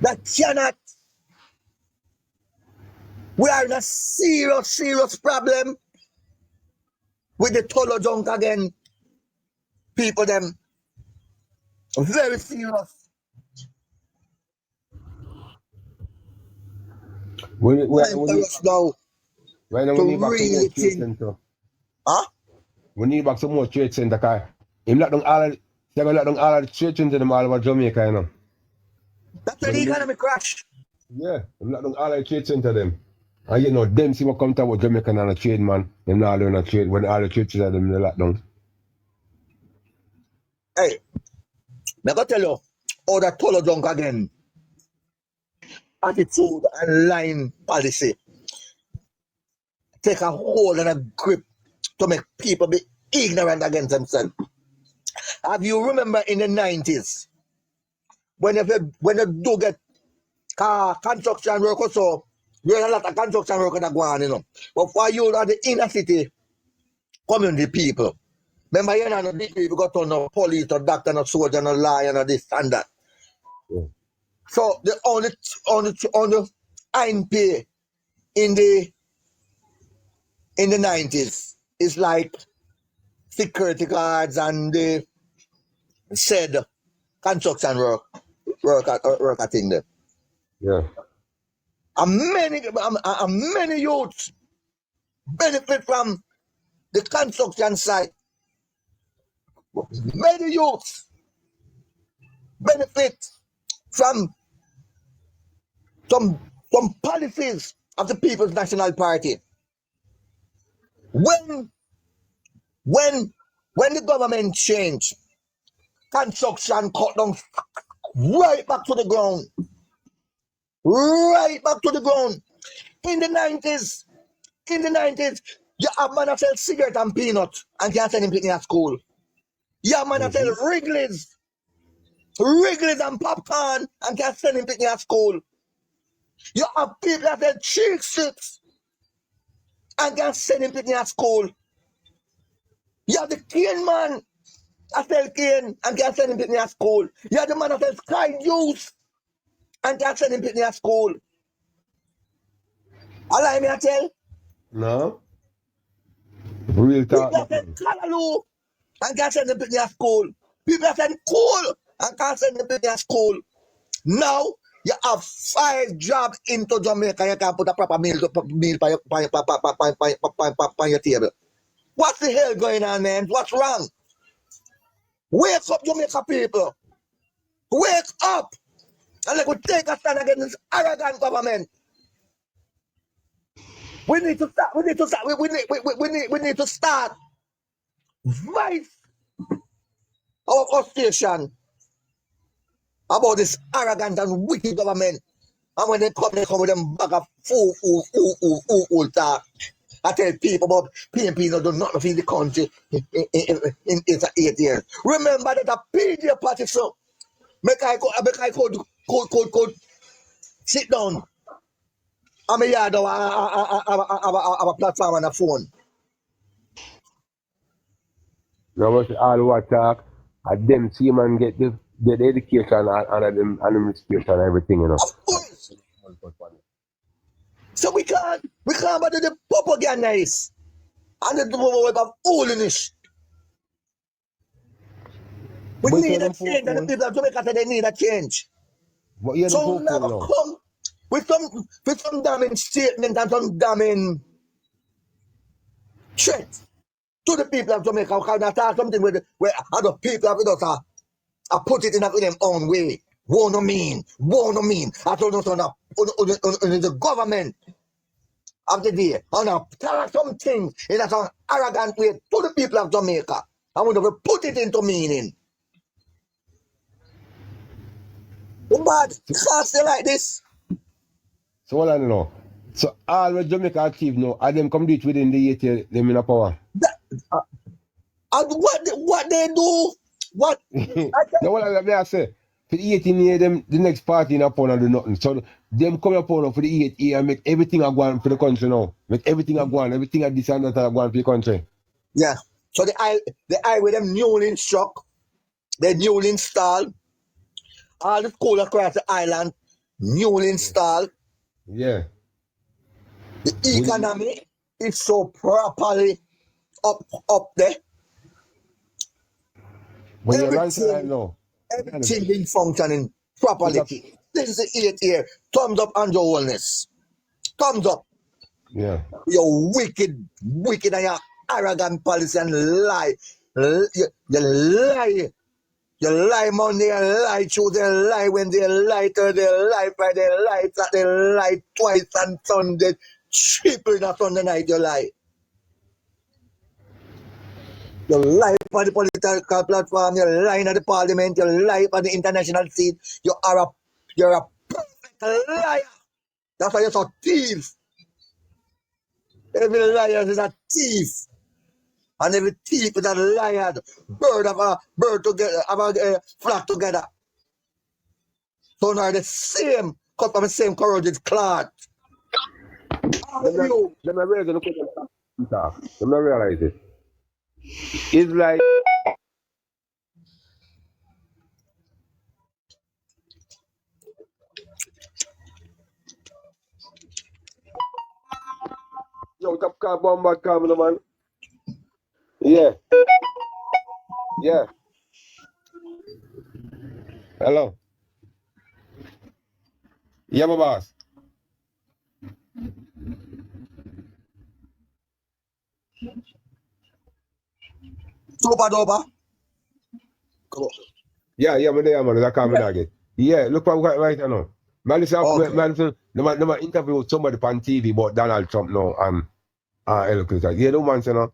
That cannot. We are in a serious problem with the Tolo Junk again. People them. Very serious. When Time for us now we to need back some more really trade think. center. Huh? We need back some more trade center, cause him lock down all of the trade center them all over Jamaica, you know. That's where the economy crash. Yeah, him lock down all of the trade center them. And you know, them see what come to about Jamaica and a trade man. Them not doing a trade when all the trade center them they lock down. Hey, I gotta tell you, all that Tolo Junk again. Attitude and line policy take a hold and a grip to make people be ignorant against themselves. Have you remember in the 90s when you do get construction work also, there's a lot of construction work that go on, you know. But for you are the inner city community people. Remember you know the people got on no police or doctor, no soldier, no lawyer, no this and that. Yeah. So the only INP in the 90s is like security guards and the said construction work thing there. Yeah. And many youths benefit from the construction site. Many youths benefit from some policies of the People's National Party. When the government changed, construction cut down right back to the ground. Right back to the ground. In the 90s, you have man that sell cigarette and peanut and can't send him to school. You have man that sell Wrigley's and popcorn and can't send him to school. You have people that sell cheese strips and can't send him to school. You have the cane man that sell cane and can't send him to school. You have the man that sells Sky juice and can't send him to school. Allow me to tell. No. Real talk. People that sell Callaloo and can't send them to school. People that sell coal and can't send them to school. Now you have 5 jobs into Jamaica. You can put a proper meal on your table. What's the hell going on, man? What's wrong? Wake up, Jamaica people. Wake up. And let us take a stand against this arrogant government. We need to start. We need to start vice our frustration about this arrogant and wicked government. And when they come with them bag of fool talk. I tell people about PNP not do nothing in the country in 8 years. Remember that a PJ party so make I could sit down. I'm a yard of a platform and a phone. Now must all what talk, and them see man get the education and them administration and everything, you know. Of course. So we can't bother the propagandize and the web of holiness. We But need you a them change, and the powerful, people of Jamaica say they need a change. but you them So we powerful never now. come with some damning statement and some damning threat to the people of Jamaica. We can start something where other people of us are put it in their own way. Won't mean. I told us on the government of the day. And tell something in a some arrogant way to the people of Jamaica. And we never put it into meaning. But can't stay like this. So what I know. So all what Jamaica achieve now, and them come do it within the 8 years, them in a power. And what they do, what Now what I say, for the 18 years, them the next party in a power and do nothing. So them come up for the 8 years and make everything a go on for the country now. Make everything a go on, everything a this and that a go on for the country. yeah. So the eye with them newly struck, they newly installed, all the school across the island, newly installed. Yeah. The economy is so properly up there. When you run to that now. Everything been functioning properly. This is the 8 year. Thumbs up on your wellness. Thumbs up. Yeah. Your wicked and your arrogant policy and lie. You lie. You lie Monday, you lie Tuesday, you lie Wednesday, you lie Thursday, you lie Friday, you lie Saturday, you lie twice on Sunday. Triple on Sunday night, you lie. You lie on the political platform, you lie at the parliament, you lie on the international scene. You're a perfect liar. That's why you're so thief. Every liar is a thief. And every thief is a liar. Bird together, flock together. So now the same, cut from the same corroded cloth. Them not realize look at them talk. Them not realize it. It's like yo, top car bomb bad car, man. Yeah. Yeah. Hello. Yeah, my boss. Super duper. Come on. Yeah, man, there, man. That's car me target. Yeah, look what right now. Man, listen, Okay. man, listen, the interview with somebody on TV about Donald Trump now and eloquence. Yeah, no man say no.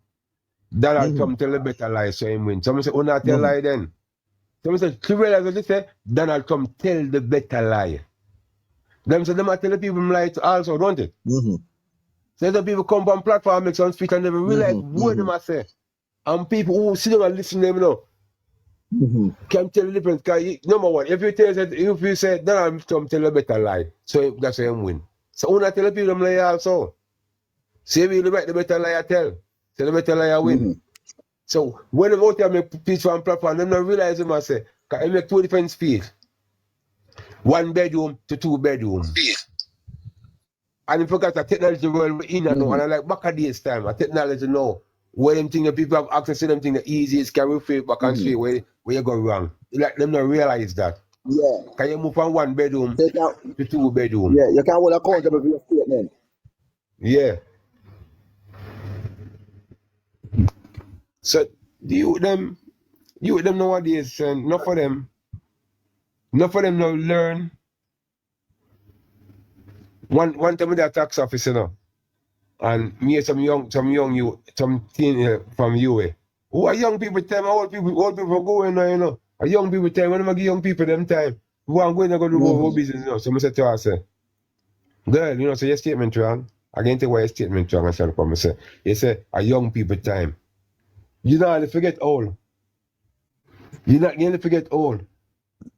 Donald Trump tell a better lie so him win. Someone say, oh, not tell lie then. Someone say, you realize what they say? Donald Trump tell the better lie. Them say, them a tell the people lie also, don't it? So the people come on platform, make some speech and never realize what them a say. And people who sit down and listen to them, can tell the difference. Because number one, if you say Donald Trump tell a better lie, so that's why him win. So who not tell the people them lie also? Say we write the better lie tell. Say the better lie win. So when them out there make speech on platform, them not realize them I say, because they make two different speech. 1 bedroom to 2 bedroom. And if you got a technology world we're in now, and I like back at this time, a technology now, where them thing the people have access to them thing the easiest can refer back and see where you go wrong. Like them not realize that. Yeah. Can you move from 1 bedroom to 2 bedroom? Yeah, you can't hold accountable for your statement. Yeah. So you them nowadays, not for them now learn. One time with that tax officer, and me some young you some teen from UA. Who are young people time, old people going now, you know. A young people time, when I give young people them time, who are going to go do go business, you know. So I say to her, I say, girl, you know, so your statement wrong. I can tell why your statement wrong. I shall come and say, you say, a young people time. You not forget old. You're not going to forget old.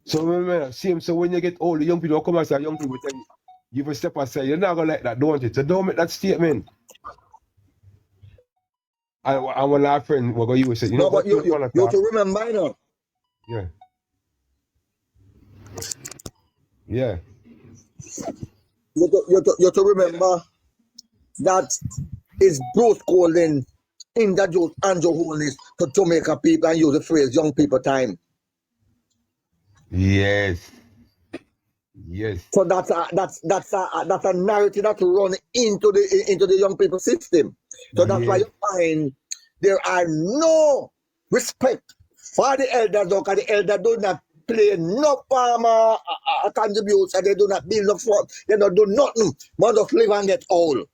So remember, same, so when you get old, the young people come and say, young people tell you, give a step aside. You're not going to like that, don't you? So don't make that statement. And one of our friends will go, you will say, you know No, but what, you you want to have talk? to remember, you know, Yeah. Yeah. you have to remember that is Bruce Colin introduced Andrew Holness to Jamaica people and use the phrase young people time. Yes. Yes. So that's a narrative that run into the young people system. So that's why Yes. you find there are no respect for the elders, because the elders do not play no farmer contribution, they do not build no farm, they don't do nothing, but just live and get old.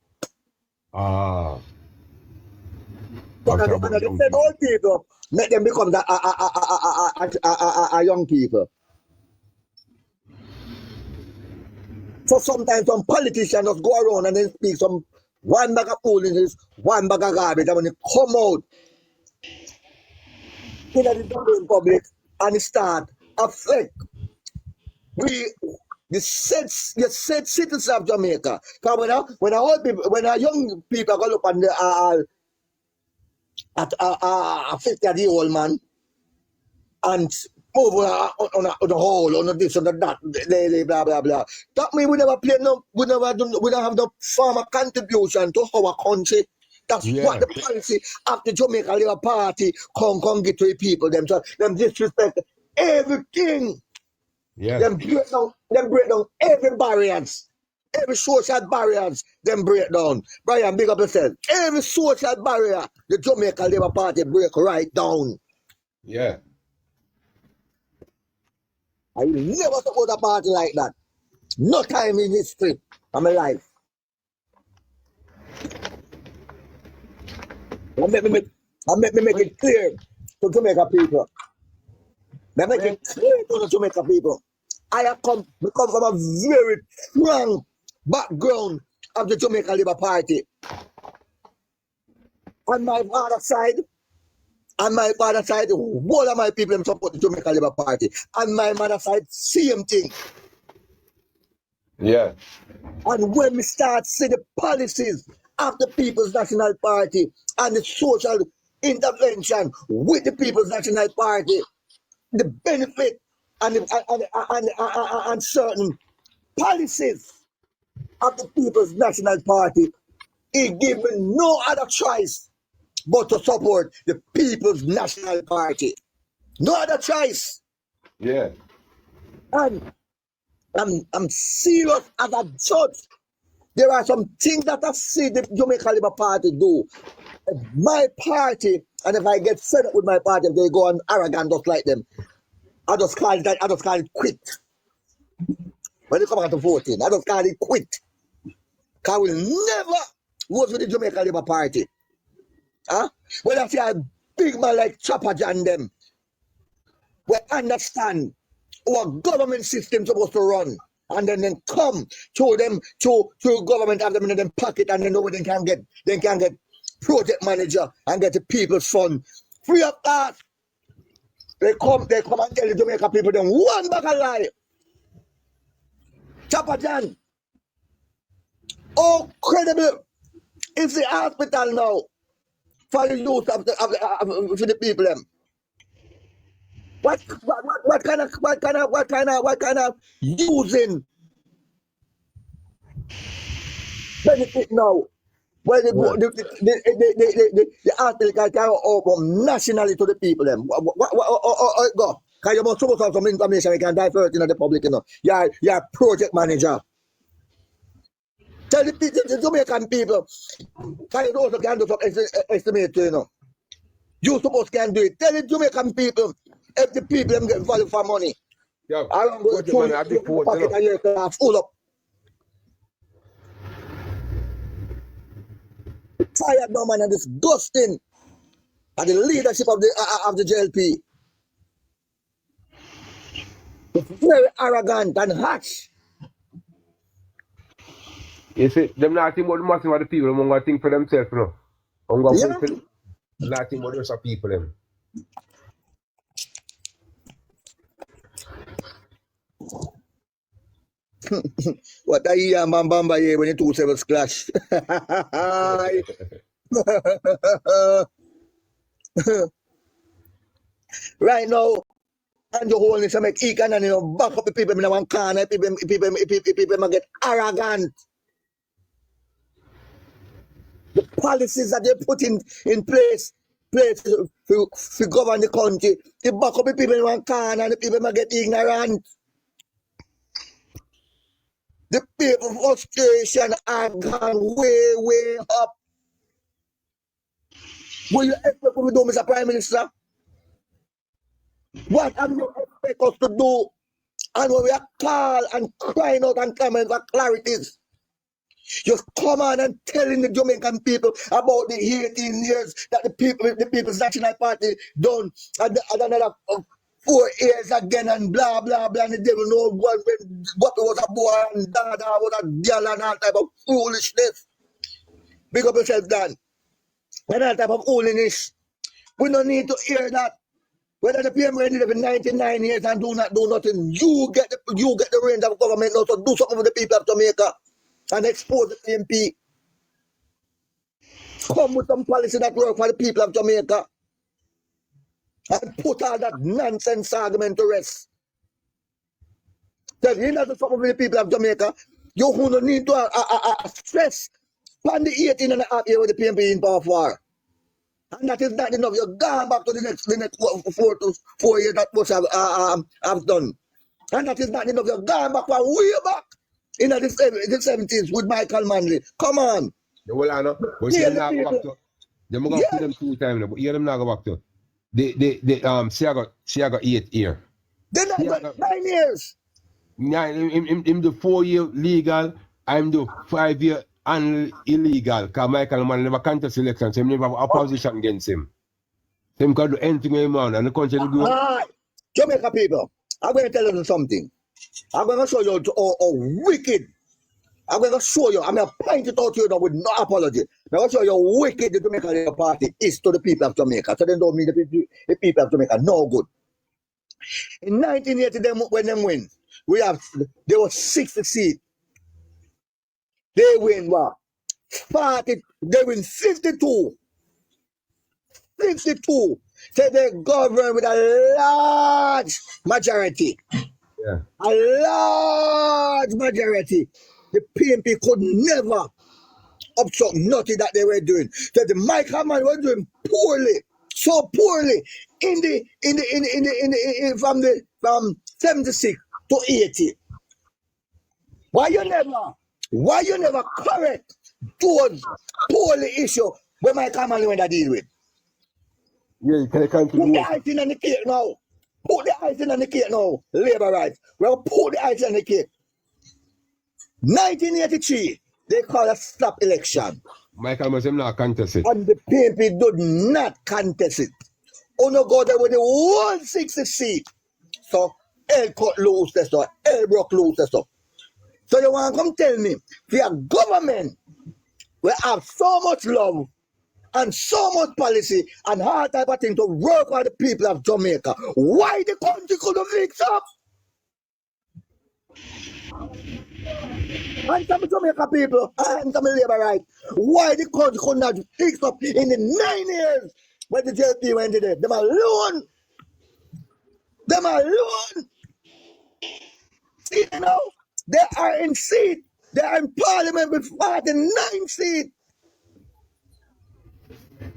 Ah. So I'm and talking about they young said people. old people make them become a young people. So sometimes some politicians just go around and then speak some one bag of foolishness, one bag of garbage, and when it come out in the public and it start affect the said citizens of Jamaica. Because when a young people go up on the at a 50-year-old man and move on a hole, on a this, on a that, blah, blah, blah. That means we never play no, we don't have no form of contribution to our country. That's what Yeah. the policy of the Jamaica Labour Party come get to the people. Them disrespect everything. Yeah. Them break down every barriers. Every social barriers, them break down. Brian, big up yourself. Every social barrier, the Jamaica Labour Party break right down. Yeah. I will never support a party like that. No time in history of my life. And let me make it clear to Jamaica people. Let me make it clear to the Jamaica people. I have come from a very strong background of the Jamaica Labour Party. On my father's side, all of my people support the Jamaica Labour Party. On my mother's side, same thing. Yeah. And when we start seeing the policies of the People's National Party and the social intervention with the People's National Party, the benefit and certain policies of the People's National Party, it gives me no other choice but to support the People's National Party. No other choice. Yeah. And I'm serious as a judge. There are some things that I see the Jamaica Labour Party do. If my party, and if I get fed up with my party, if they go on arrogant just like them, I just call it quit. When they come out to voting, I just call it quit. Because I will never vote for the Jamaica Labour Party. Huh? When I see a big man like Chopper John them, we understand our government system supposed to run. And then come to them to government have them in their pocket, and they know they can get project manager and get the people's fund free of cost. They come and tell the Jamaica people them one bag of lie. Chopper John, oh credible is the hospital now for the youth of for the people them. What kind of using benefit now? Well, the article can open nationally to the people them. What go? Because you must suppose have some information you can divert in the public, you know. You're project manager. Tell the Jamaican people, can you also can do some estimate, you know. You suppose can do it. Tell the Jamaican people if the people them get value for money. Yeah. I don't go Put money at the to port, pocket you know. and you can full up. Tired now, man, and disgusting. and the leadership of the JLP. Very arrogant and harsh. You see, them not think about the massive of the people, them going to think for themselves, you know. I'm going to Yeah? fulfill. Not think about the rest of people, them. What I hear Bamba here when the two sevens clash. Right now, and the whole is to make econ and back up the people in one corner, people get arrogant. The policies that they put in place to govern the country, they back up the people in one corner and the people get ignorant. The people frustration are gone way up. What you expect us to do, Mr. Prime Minister? What have you expect us to do? And when we are call and crying out and clamoring for clarities, just come on and telling the Jamaican people about the 18 years that the People's National Party done and another 4 years again and blah blah blah, and the devil know what was a boy and dada was a girl and all type of foolishness. Big up yourself, Dan. And all type of holiness. We don't need to hear that. Whether the PM ended up in 99 years and do nothing, you get the reins of government now, so do something for the people of Jamaica and expose the PNP. Come with some policy that work for the people of Jamaica and put all that nonsense argument to rest. Tell you not to something for the people of Jamaica. You who need to stress on the 18 and a half year with the PNP in power for. And that is not enough. You're gone back to the next 4 years that Bush have done. And that is not enough. You're gone back from way back in the 70s with Michael Manley. Come on. The whole I know. But see them not go back to. Them go see them 2 times, but hear them not go back to. See I got 8 year. Then I got 9 years. 9 him do 4 year legal, I'm do 5 year and illegal. Because Michael Mann never contest election, so he never have opposition against him. So he can do anything he want and the country will go. Alright. Jamaica people, I'm going to tell you something. I'm going to show you how wicked. I'm going to show you. I'm going to point it out to you now with no apology. I'm going to show you how wicked the Jamaican Party is to the people of Jamaica. So they don't mean the people of Jamaica no good. In 1980, when they win, there was 60 seats. They win what? 40, they win 52. 52. So they govern with a large majority. Yeah. A large majority. The PNP could never obstruct nothing that they were doing. So the Michael man was doing poorly, so poorly from 76 to 80. Why you never correct those poorly issue when Michael man went to deal with? Yeah, you can continue. Put the icing on the cake now. Put the icing on the cake now. Labor rights. Well, put the icing on the cake. 1983, they call a stop election. Michael must not contest it. And the PNP did not contest it. Uno go there with the 160 seat. So, El cut loose this stuff. El broke loose this stuff. So you want to come tell me, the government will have so much love and so much policy and all type of thing to work for the people of Jamaica. Why the country couldn't fix up? And some Jamaica people, and some labor rights, why the country could not fix up in the 9 years when the JLP went in there? Them alone. See, you know, they are in seat. They are in parliament with 49 seats.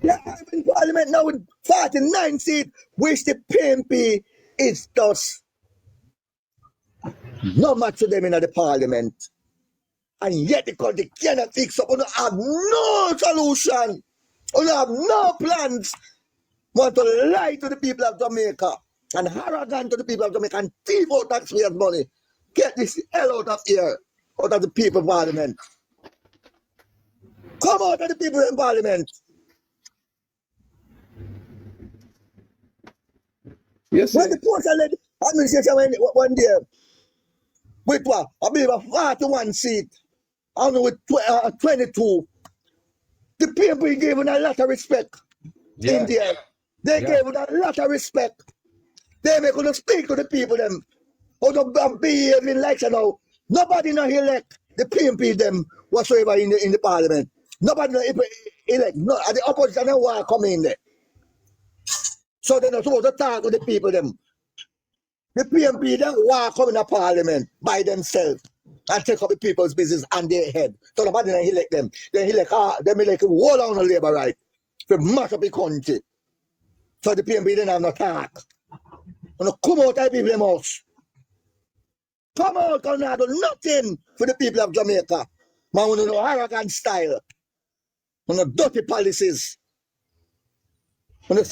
They are in parliament now with 49 seats, which the PNP is just no match to them in the parliament. And yet the country cannot fix up. We don't have no solution. We don't have no plans. Want to lie to the people of Jamaica and arrogant to the people of Jamaica and thief out taxpayers' money. Get this hell out of here, out of the people parliament. Come out of the people in parliament. Yes, When sir. the post-led administration went one day, with what? I believe a 41 seat, and with 22, the PNP gave him a lot of respect in Yeah. there. They Yeah. gave him a lot of respect. They make us speak to the people them. How to behaving like you know. Nobody no elect the PNP them whatsoever in the parliament. Nobody no elect. No, the opposition no want come in there. So they're not supposed to talk to the people them. The PNP them want come in the parliament by themselves and take up the people's business on their head. So nobody no elect them. They elect them elect whole on the labor right to mash up the country. So the PNP didn't have no talk. When you come out of the people them house. Come out and not do nothing for the people of Jamaica. Man, we no arrogant style. We no dirty policies. When the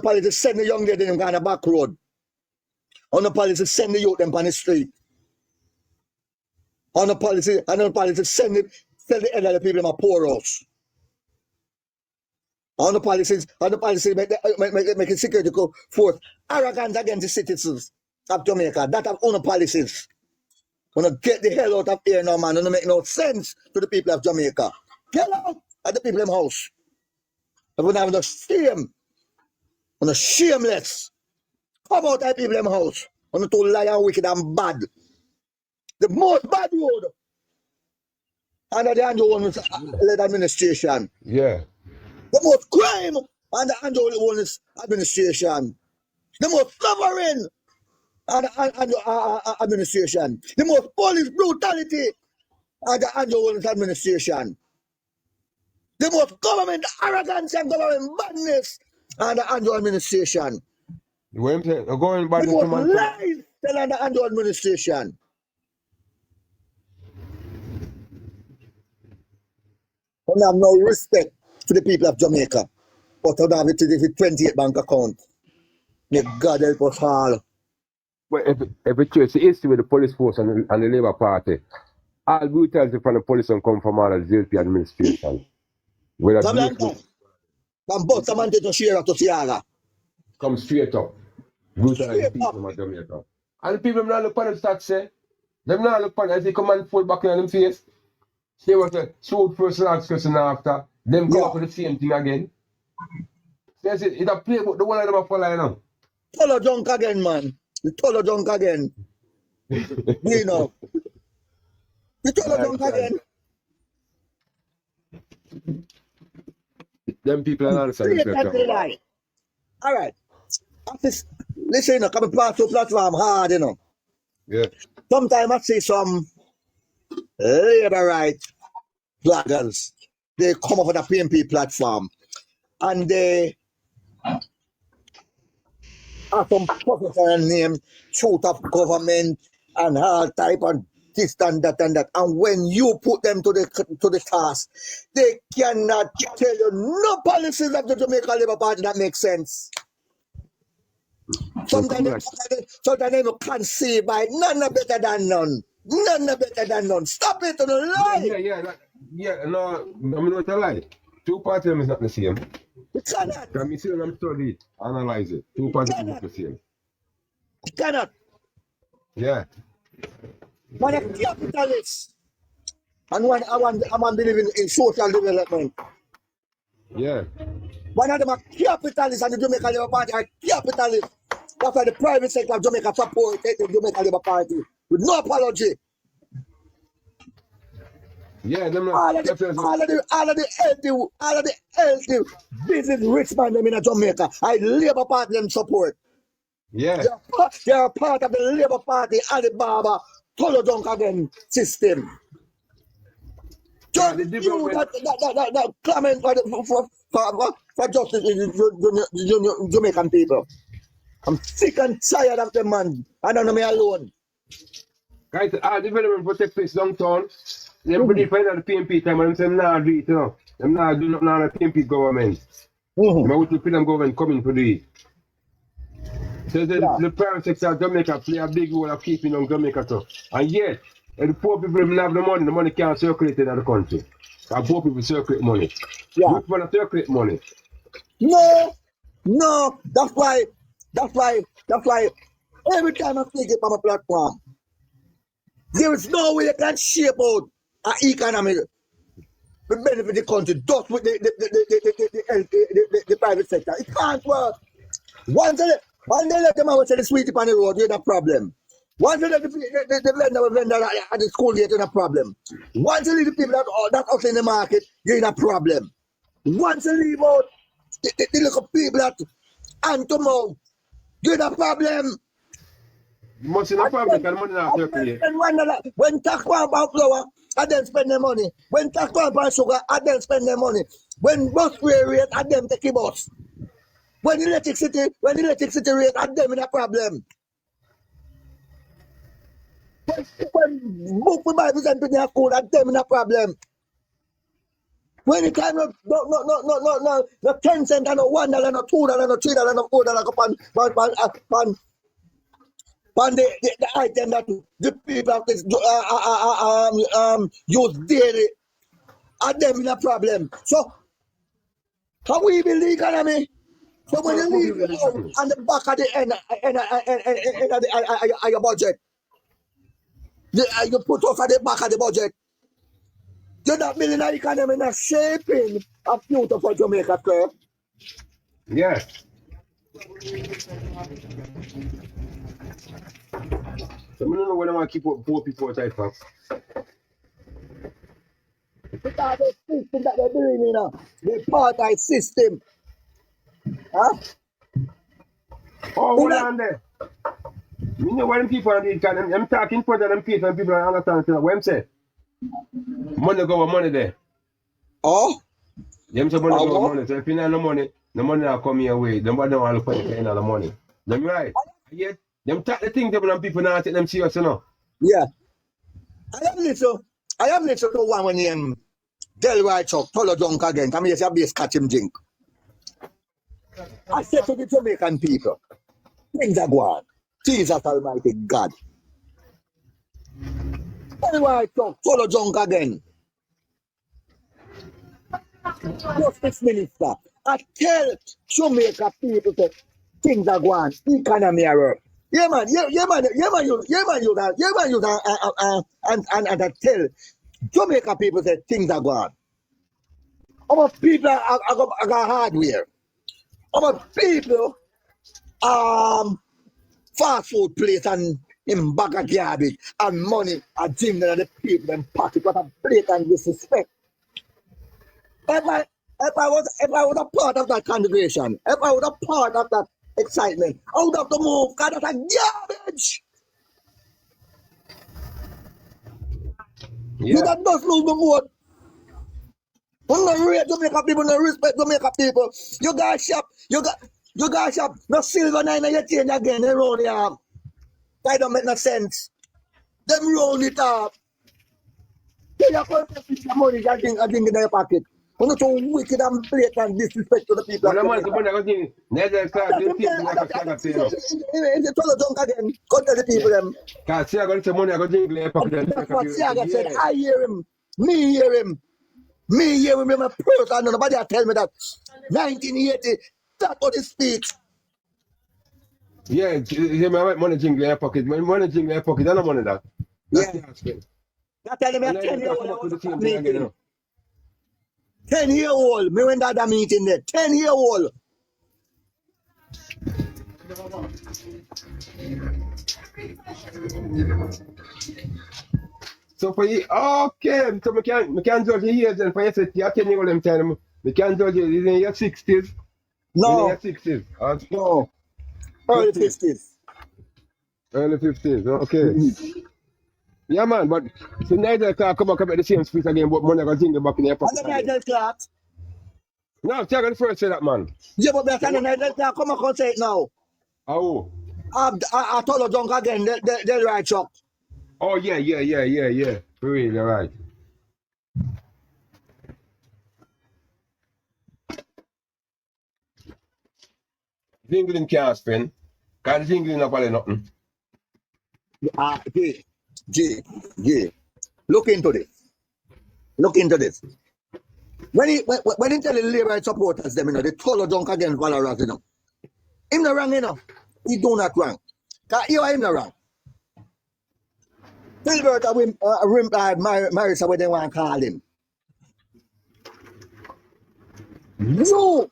policies send the young lady them on the back road. On the policies send the youth them on the street. On the policy send the elderly people them a poorhouse. On the policies make the security force arrogant against the citizens of Jamaica. That have own policies. Wanna get the hell out of here now, man. Wanna make no sense to the people of Jamaica. Get out of the people in house. If we have no shame, wanna shameless. Come out of the people in house. Wanna to lie and wicked and bad. The most bad road under the Andrew led administration. Yeah. The most crime under Andrew administration. The most suffering under administration. The most police brutality under Andrew administration. The most government arrogance and government badness under Andrew administration. What I'm saying, going back The to most man. lies still under Andrew administration. We have no respect for the people of Jamaica. But we have it to the 28 bank account. May God help us all. But every church, the history with the police force and the Labour Party, all brutality from the police and come from all the JLP administration. Whether Come blue on, come. From Bustamante to Sierra to Sierra. come straight up. Brutality Straight up. people of Jamaica. And the people not look on them start say, them not look on as they come and fold back in them face. Say what a shoot first and ask question after. Them come Yeah. up with the same thing again. Says it a play but the one of them are following now. Tolo junk again, man. The Tolo junk again. You know. The Tolo junk again. Them people are not Straight and the lie. All right. Listen, you know, come pass to platform hard, you know. Yeah. Sometimes I see some labor right bloggers. They come up with a PNP platform and they have some professional name, shoot up government and all type of this and that and that. And when you put them to the task, they cannot tell you no policies of the Jamaica Labour Party that make sense. Sometimes they can't see by none are better than none. None are better than none. Stop it on the lie. No, I'm not a lie. Two parties is not the same. You cannot. Can me see when I'm study it, analyze it. Two parties is not the same. You cannot. Yeah. One a capitalist. And one I want believing in social development. Yeah. One of them are capitalists and the Jamaica Labour Party are capitalists. That's why the private sector of Jamaica supported the Jamaica Labour Party with no apology. Yeah, them All of the healthy business rich man them in Jamaica, I Labour Party them support. Yeah. They are part of the Labour Party Alibaba Tolo Junk again system. Just you that comment for justice in the Jamaican people. I'm sick and tired of them, man. I don't know me alone. Guys, all development will take place downtown. They believe in the PNP time and them say nah do it, you know. Them nah do nothing on the PNP government. Them are waiting for them government coming to do it. So the private sector of Jamaica play a big role of keeping on Jamaica too. And yet, the poor people don't have the money can't circulate in the country. And poor people circulate money. Yeah. Which one circulate money? No, No, that's why every time I speak it on my platform, there is no way you can shape out an economy to benefit the country just with the private sector. It can't work. Once they let them out say the sweetie on the road, you're in a problem. Once they let the vendor at the school gate, you're in a problem. Once you leave the people that out in the market, you're in a problem. Once you leave out the little people that and to mouth, you're in a problem. You must in a problem because money not circulate. When tax one pound flour, I then spend the money. When tax one pound sugar, I then spend the money. When bus fare rate, I then take a bus. When electricity rate, I them in a problem. When book we buy and put in a school, I them in a problem. When the time no 10 cents and no $1, no $2, no $3, no $4 upon the item that the people have to use daily, are them in a problem. So how we build the economy? So when you leave it out on the back of the end of your budget, you put off at the back of the budget, you're not building an economy, not shaping a future for Jamaica, sir. Yes. So I don't know when I want to keep up poor people type of. Because the system that they're doing, you know, the apartheid system. Huh? Oh, hold on there. You know when people are doing, I'm talking for them people and people don't understand what I'm saying. Money go with money there. Oh? Them say money go with money. So if you have no money will come your way. Nobody don't want to look for you the money. Them right. Yet, them talk the thing them people not take them serious, you know. Yeah. I am little to one when him Delroy Chuck, follow drunk again. Come here, say base catch him drink. I said to the Jamaican people, things are going. Jesus Almighty God. Delroy Chuck, follow drunk again. Justice Minister, I tell Jamaica people that things are going, economy are. Yeah man, you that, and I tell Jamaica people that things are going. Our people are hardware. Our people fast food place and in bag of garbage and money and gym and the people in pocket. What a blatant disrespect. If I was a part of that congregation, if I was a part of that excitement, I would have to move because that's a garbage. Yeah. You got just lose the vote. You don't rate Jamaica people, no respect Jamaica people. You got shop, no silver nine and you change again, they round it up. That don't make no sense. Them round it up. So you can't take your money and drink in your pocket. You're not so wicked and blatant disrespect to the people. Well, the money go think, neither class, they think like a flag of say, no. If you tell the junk again, go tell the people them. Because see, I got some money, I got to drink pocket. That's what Siaga said. I hear him. Me hear him in my person. Nobody tell me that. 1980, that's what he speaks. Yeah, you have money drink in your pocket. When money drink in your pocket, I don't money that. That's Yeah. the aspect. That tell me And a then 10 you year come up with the same old thing again, you meeting. know. 10-year-old. Me went to that meeting there. 10-year-old. So for you, okay, so we can judge the years and for you say you're 10 years old them time, we can judge you in your 60s. In No. your 60s. No. Early 50s. Early 50s, okay. Yeah man, but so neither can come back at the same speech again, but money got think back in your And pocket. the Nigel Clark. No, I'm the first say that man. Yeah, but that's the Nigel Clark. Come and say it now. Oh. I told her junk again, the right chuck. Oh yeah. For real, you're right. England can't spend. Because England not value nothing. G. Look into this. When he tell the Labour supporters them, they told her junk against Valorant, Him not wrong, you know. He do not wrong. Because you are him not wrong. Filbert Maris, what they want to call him. You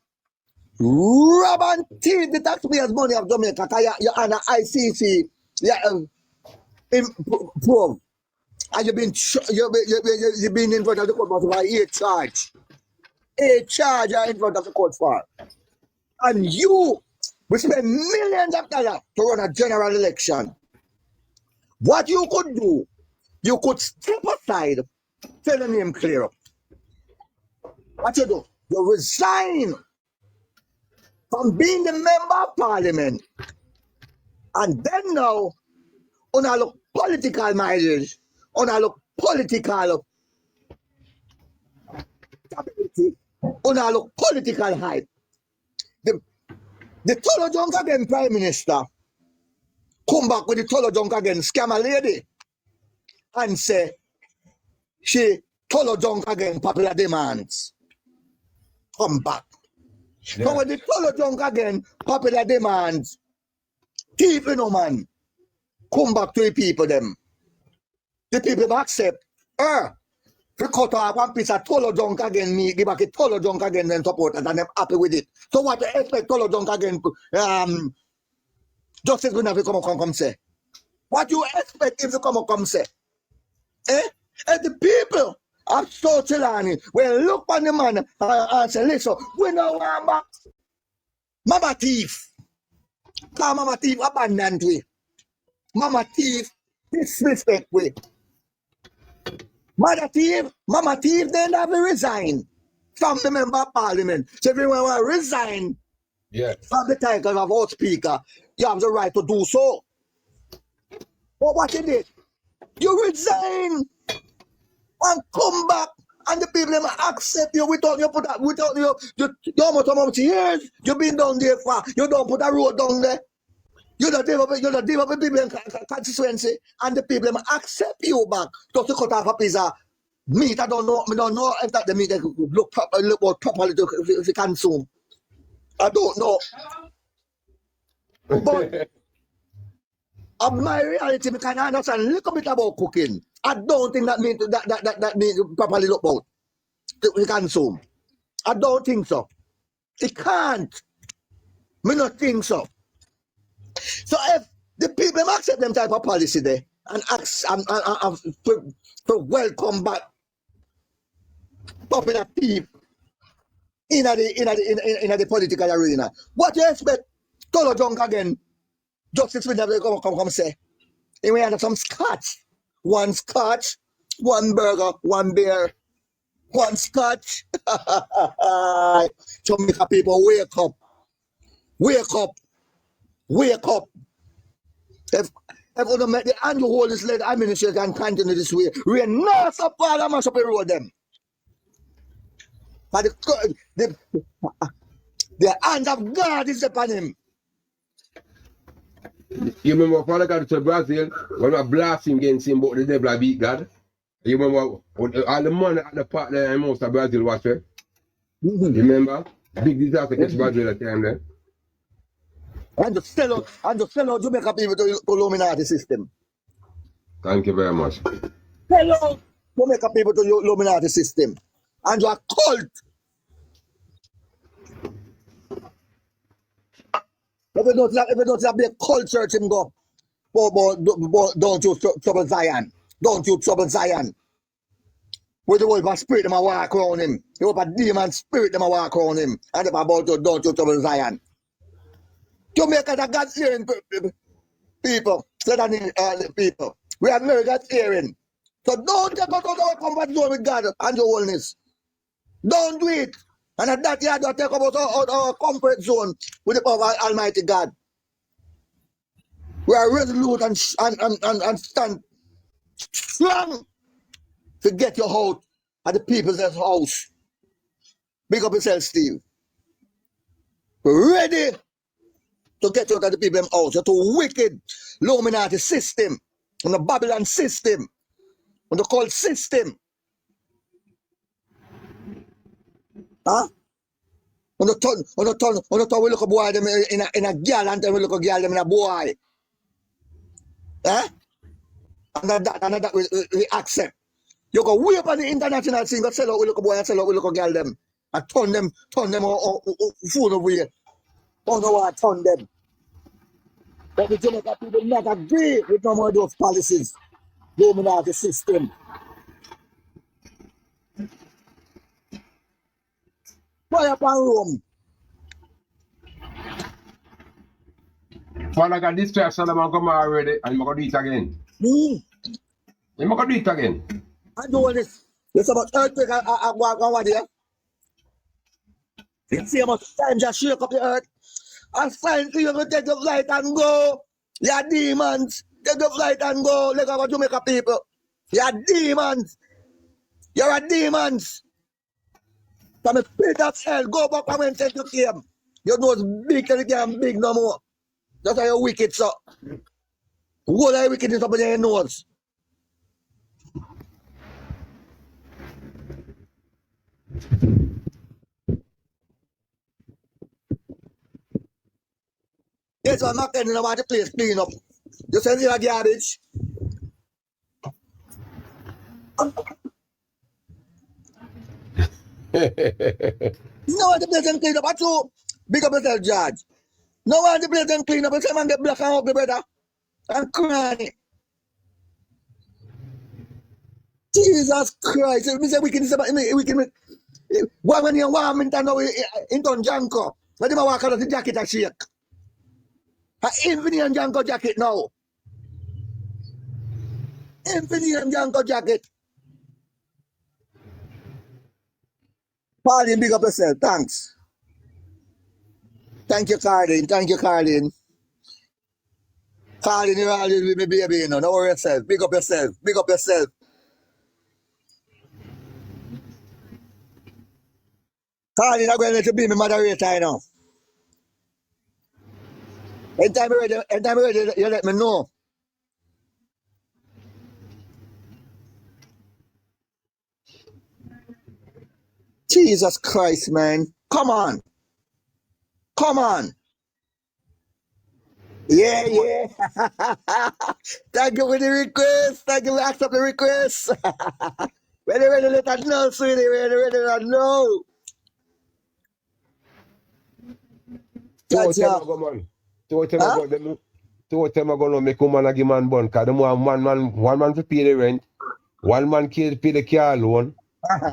rob and thief the taxpayers' money of Jamaica because you're on an ICC probe. And you've been in front of the court for a charge. A charge you're in front of the court for. And you will spend millions of dollars to run a general election. What you could do, you could step aside, tell the name clear up. What you do? You resign from being the member of parliament. And then now, on a look political mileage, on a look political stability, on a look political hype. The Tolo Junk again Prime Minister come back with the Tolo Junk again scammer lady and say she Tolo Junk again popular demands. Come back. Yeah. So when the Tolo Junk again popular demands, thief no man, come back to the people them. The people accept her. We cut off one piece of Tolo Junk again, me give back a Tolo Junk again and support and I'm happy with it. So what you expect Tolo Junk again justice will never come say. What you expect if you come say? Eh? And the people of South Chilani will look on the man and say, listen, we know want back. Mama thief. Because Mama thief abandoned we. Mama thief disrespect we. Mama thief then have to resign from the member of parliament. So if you want to resign from the title of our speaker, you have the right to do so. But what you did? You resign and come back and the people them accept you without you put that without you almost how much years you've been down there for. You don't put a road down there. You don't develop the people in constituency and the people them accept you back just to cut off a piece of meat. I don't know if that the meat they look properly to consume. I don't know. But of my reality, I can understand a little bit about cooking. I don't think that means that means properly look out to consume. I don't think so. It can't. Me not think so. So if the people accept them type of policy there and to welcome back popular people in the political arena, what you expect? Tolo Junk again, justice will never come say. And we have some scotch, one burger, one beer, one scotch. Jamaica people, wake up. If we don't make the Andrew Hollis led administration can continue this way, we are not supposed to mash up the road them. But the hand of God is upon him. You remember Father God to Brazil when we blasting against him but the devil beat God? You remember all the money at the part there in most of Brazil was there? You remember? Big disaster against Brazil at the time there. And to sell out Jamaica people to Illuminati system. Thank you very much. Sell out Jamaica people to Illuminati system. And you are cult. If you don't have the cult church him go, but don't you trouble Zion. Don't you trouble Zion. With the whole spirit them a walk around him. The whole demon spirit them a walk around him. And them about to don't you trouble Zion. Jamaica are God's hearing people. So that people. We are very God's hearing. So don't take out our comfort zone with God and your wholeness. Don't do it. And at that you have to take about our comfort zone with the power of Almighty God. We are resolute and stand strong to get your out at the people's house. Big up yourself, Steve. We're ready to get out of the people's house. You're too wicked. Illuminati system. And the Babylon system. And the cult system. Huh? On the turn, we look a boy them in a girl and then we look a girl them in a boy. Eh? And that we accept. You go way up on the international scene, go sell out we look a boy and sell out we look a girl them. And turn them full of way. Don't know what turn them. But the Jamaica people not agree with no more of those policies. Going out the system. Why up on Rome? For like a distraction, I'm going to come already and I'm going to do it again. I'm going to do it again. I do this. It's about earthquake I go there. You see how much time just shake up the earth. And finally you're going to take the flight and go. You're demons. Take the flight and go. Look at Jamaica people. You're demons. You're a demons. From a pit of hell, go back and when you came. Your nose big till it can't big no more. That's how you're wicked, so. What are you wickedness up in your nose? Yes, I'm not telling you about the place clean up. You send your garbage. No one the place and clean up. That's all. Big up yourself, George. No one the place and clean up. You say man get black and ugly, brother. And crying. Jesus Christ. Me say wickedness about wickedness. Why when you're warm in town now in Don Janko? When they walk out of the jacket and shake. Infinity and Janko jacket now. Infinity and Janko jacket. Pauline, big up yourself. Thanks. Thank you, Carlin. Thank you, Carlin. Carlin, you're always with me, baby. You know. Don't worry yourself. Big up yourself. Big up yourself. Carlin, I'm going to be my moderator now. Anytime you're ready, you let me know. Jesus Christ, man. Come on. Come on. Yeah, yeah. Thank you for the request. Thank you for accepting the request. Ready, let us know, sweetie. Ready, let us know. Two time ago, man. Two time ago, them make a man a give man bun. Because them want one man to pay the rent, one man pay the car loan,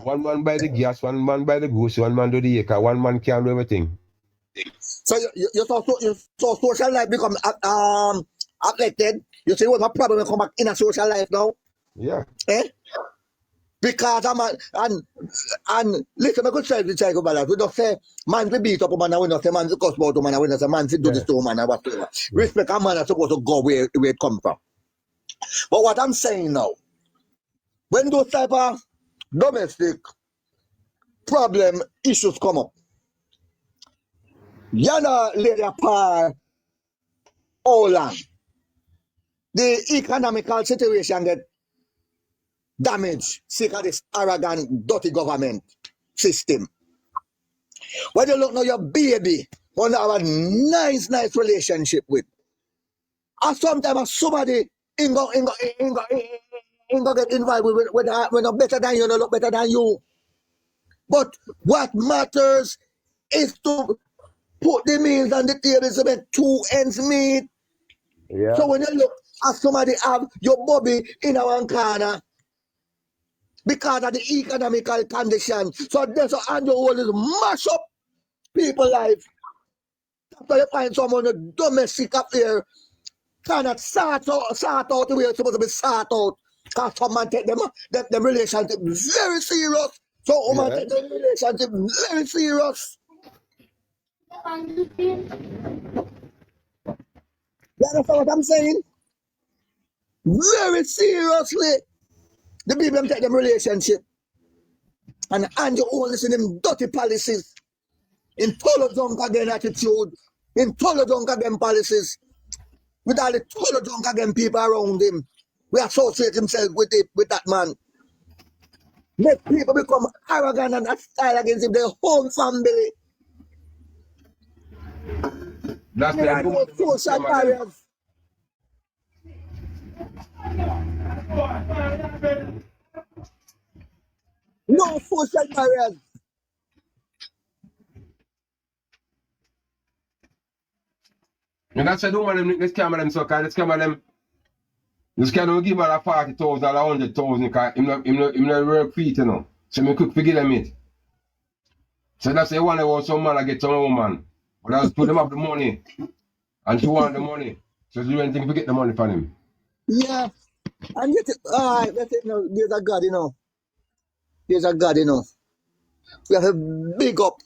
one man buy the gas, one man buy the goods, one man do the acre, one man can do everything. So you saw social life become affected. You see what my problem come back in a social life now? Yeah. Eh? Because and listen, I could say the cycle balance. We don't say man to beat up a man, we don't say man to cuss about a man, we don't say man to do this to a man and whatever. Respect a man is supposed to go where it come from. But what I'm saying now, when those type of domestic problem issues come up, you're not lady apart all long. The economical situation get damaged because this arrogant, dirty government system. When you look now, your baby want to have a nice relationship with. And sometimes somebody ain't go get involved with no better than you, no look better than you. But what matters is to put the meals on the table so that two ends meet. Yeah. So when you look at somebody have your bobby in one corner because of the economical condition, so there's a and you always mash up people's life. After you find someone a domestic affair cannot sort out the way it's supposed to be sort out. Because someone take them relationship very serious. So woman take them relationship very serious. You understand what I'm saying? Very seriously. The people take them relationship. And you only see them dirty policies. Intolerant again attitude. Intolerant again policies. With all the tolerant again people around him. We associate himself with that man. Make people become arrogant and hostile against him, their whole family. That's There the are no social barriers. No social barriers. And that's the woman this camera them so kind this camera them this can don't give her a 40,000 or 100,000 because him not work for it, you know. So me quick forgive them it. So that's the one about some man I get some woman. But I put them up the money and she want the money. So she do anything to get the money from him. Yeah. And yet, that's it, no, there's a God, you know. There's a God, you know. We have to big up.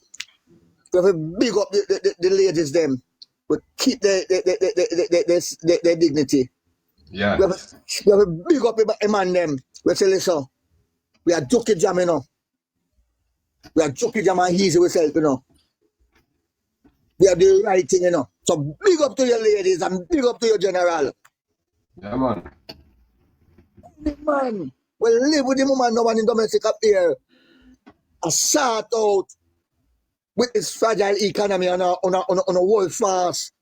We have to big up the ladies, them. But keep their dignity. Yeah. We have to big up the man, them. We say, listen, we are joking jam, you know. We are joking jam and easy with self, you know. We are the right thing, you know. So big up to your ladies and big up to your general. Yeah, man. The man will live with the woman no one in domestic up here. A sort out with this fragile economy on a world fast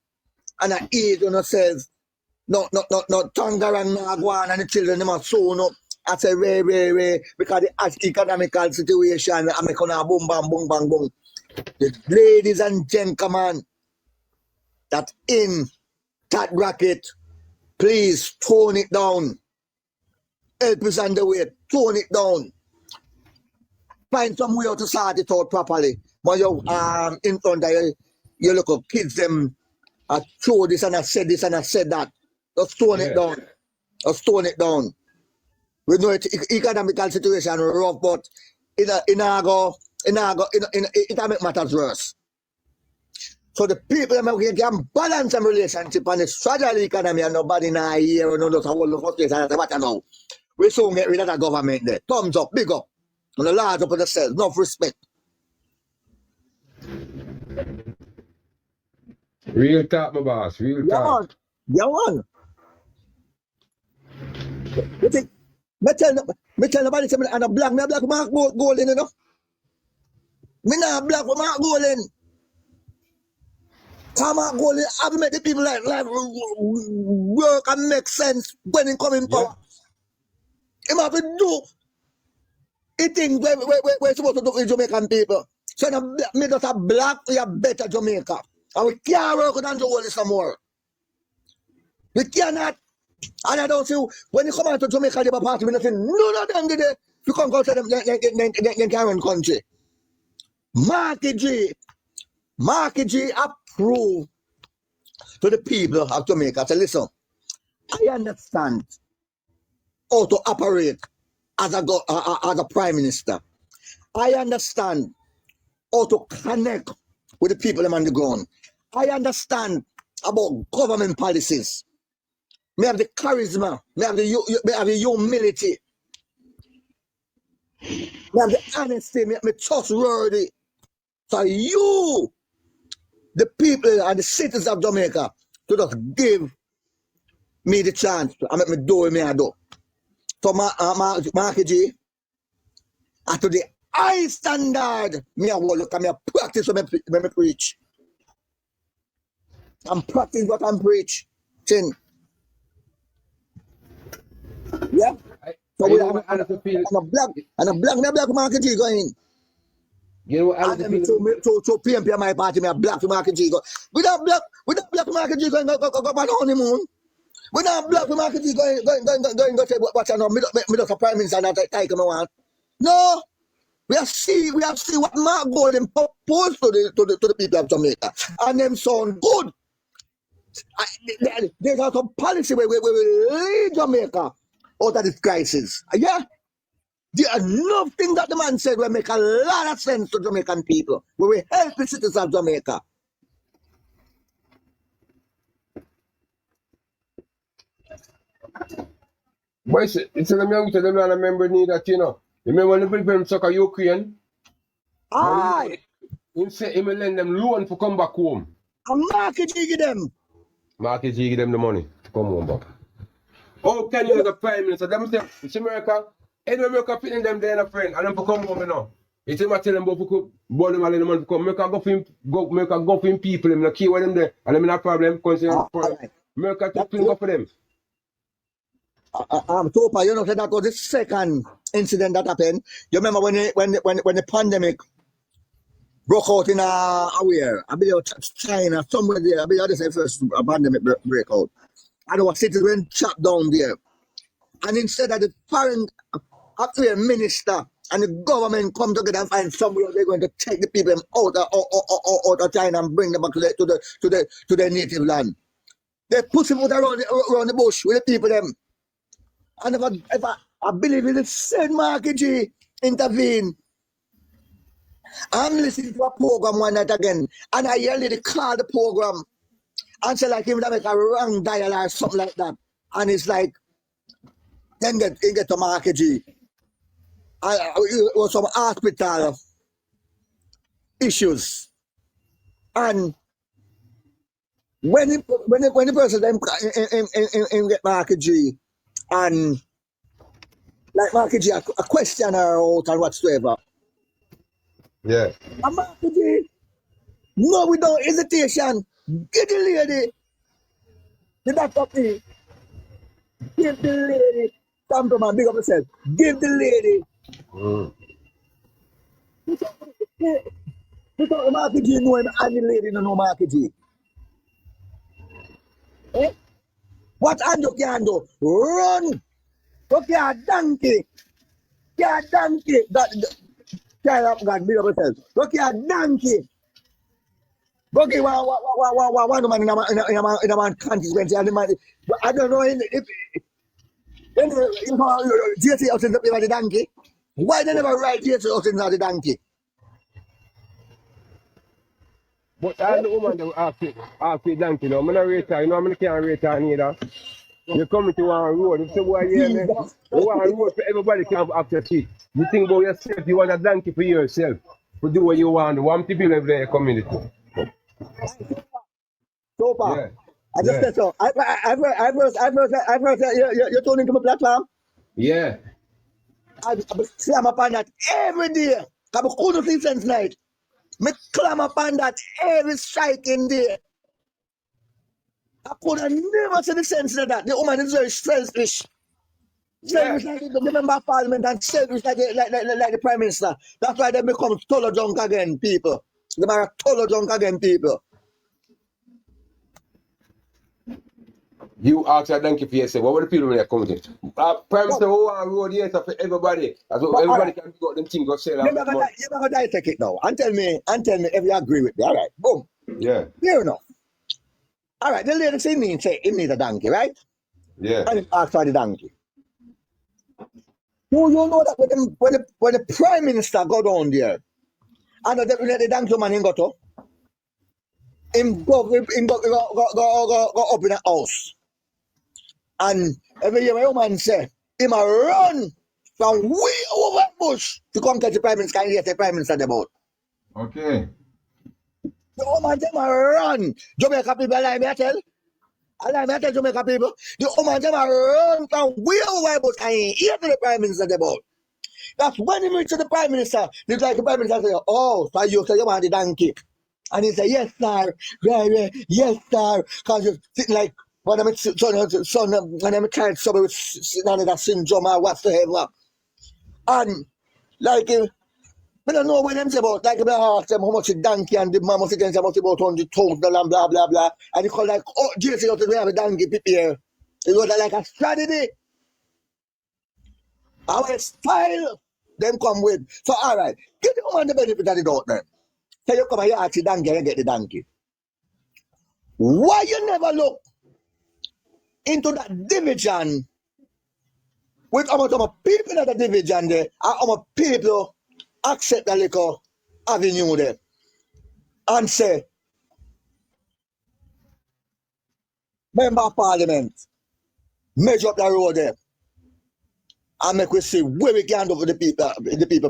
and a eat on yourself. No Tonga and Nagwan and the children them are sewn up. I say way because the economical situation I make on a boom bang boom bang boom. The ladies and gentlemen that in that bracket, please tone it down. Help us on the way, tone it down. Find some way to sort it out properly. But you in front of you look at kids them I throw this and I said this and I said that. Just tone it down. Just tone it down. We know it economical situation rough, but it make matters worse. So the people can balance some relationship and the fragile economy and nobody in a year or no just a whole lot of things and what now. We soon get rid of that government there. Thumbs up, big up. And the large up on themselves, enough respect. Real talk, my boss. Real talk. Yeah, man. You think, me tell nobody, say, I'm a black mark golden, you know? Me not black with mark golden. Come on, golden, have to make the people like work and make sense when it come in power. Him have to do it things we're supposed to do with Jamaican people. So me just a black, we are better Jamaica. And we can't work on the world some more. We cannot. And I don't see when you come out to Jamaica, Labour Party, we nothing. None of them did it. You can't go to them, they can run country. Marky G approved to the people of Jamaica. So listen, I understand how to operate as a prime minister. I understand how to connect with the people on the ground. I understand about government policies. Me have the charisma, me have the humility, me have the honesty, me trustworthy. So you, the people and the citizens of Jamaica, to just give me the chance and make me do what I do. So Marky G, and to the high standard, me I will look and me practice when I preach. I'm practicing what I'm preaching. Yeah? So we have a black Marky G going. You know what And then to PNP my party, me a black Marky G go. We don't black Marky G going go on honeymoon. We don't black Marky G going say what I know, me just a prime minister and I take him want. No. We have see what Mark Golden proposed to the people of Jamaica. And them sound good. There's some policy where we lead Jamaica out of this crisis. Yeah? There are enough things that the man said will make a lot of sense to Jamaican people. We will help the citizens of Jamaica. Boy, it's a young to them and I remember need that, you know. Remember when the people soccer Ukraine? Aye. He say he will lend them loan to come back home. And Marky G give them. Marky G give them the money to come home back. How can you as a prime minister? Them say, it's America, any America putting them there in a friend and them to come home, you know. It's him I tell them about to born them all in the month come. Make a go for him people, them not care what them there. And them not problem, because you Alright. make a That, clean go for them. Topa, you know, so that was the second incident that happened. You remember when the pandemic broke out in where? I believe China, somewhere there. I believe that's the first pandemic break out. And our cities went shut down there. And instead of the foreign affairs minister and the government come together and find somewhere they're going to take the people out of China and bring them back to their native land. They push them out around the bush with the people them. And if I believe in the Saint Marky G intervene, I'm listening to a program one night again, and I hear lady call the program and say like him that make a wrong dial or something like that. And it's like, then get to Marky G. It was some hospital issues. And when the person them get Marky G and like Marky G a question her out and whatsoever. Yeah. And Marky G, no without hesitation, get the lady, the doctor fee, give the lady, come to man, big up yourself, give the lady. Without the Marky G know him and the lady no know Marky G. Eh? What Ando can do? Run! Okay, a donkey. Yeah, donkey. Child of God, big up yourself. Okay, a donkey. Okay, one man in a man consequence. I don't know if JC out in the donkey. Why they never write JC out in the donkey? But all the woman that ask the donkey, you know, I'm not rate her, you know, I can't rate her neither. You come to one road, if someone hear me, one road for everybody can have access to it. You think about yourself, you want a donkey for yourself, to do what you want, want to build in your community. So far. Yeah. I just said so. I've heard you're tuning to my platform. Yeah. I slam upon that every day. I couldn't see since night. Me climb upon that every striking day. I could have never see the sense of that. The woman is very selfish. Selfish like the member of parliament and selfish like the prime minister. That's why they become total junk again, people. They are total junk again, people. You ask a donkey for yourself, what were the people when they come to? Prime Minister, who on road here for everybody. That's what everybody can go them things go sell. You're not gonna dissect it now. And tell me if you agree with me. All right, boom. Yeah. Fair enough. All right, the lady say me say he need a donkey, right? Yeah. And he asked for the donkey. You know that when the prime minister go down there, and the donkey man ain't got to, him go up in a house. And every year my woman say, him a run from way over bush to come catch the prime minister and hear the prime minister about. Okay. The woman them a run. Jamaica people allow me I tell Jamaica people. The woman them a run from way over bush and hear the prime minister about. That's when he reach to the prime minister. The prime minister say, oh, so you want the donkey. And he say, yes, sir. Yeah, yes, sir. Because you're sitting like when I'm when I'm trying somebody with none of that syndrome or whatsoever. And like I don't know what them say about, like I ask them how much a donkey and the man must against about 100,000 and blah blah blah. And he call like, oh, JC, we have a donkey here. It was like a strategy. Our style them come with. So all right, give the woman the benefit of the doubt then. So you come here, ask the donkey and get the donkey. Why you never look into that division with how much people in the division there and how much people accept the liquor avenue there and say, member of parliament, measure up the road there and make we see where we can do for the people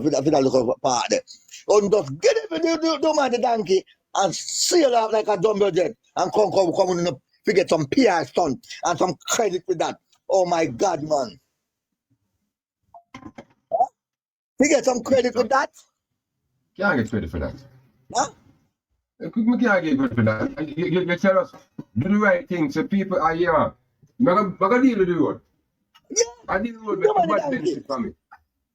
for the liquor part there. And just get it the man the donkey and sail out like a dumbbell jet and come in to get some PR stunt and some credit with that. Oh my God, man. To get some credit with that? Can't get credit for that. Huh? We can't get credit for that. You tell us, do the right thing so people are here. I'm going to deal with the road. Yeah. I deal with Give the me the bad donkey. benefit for me.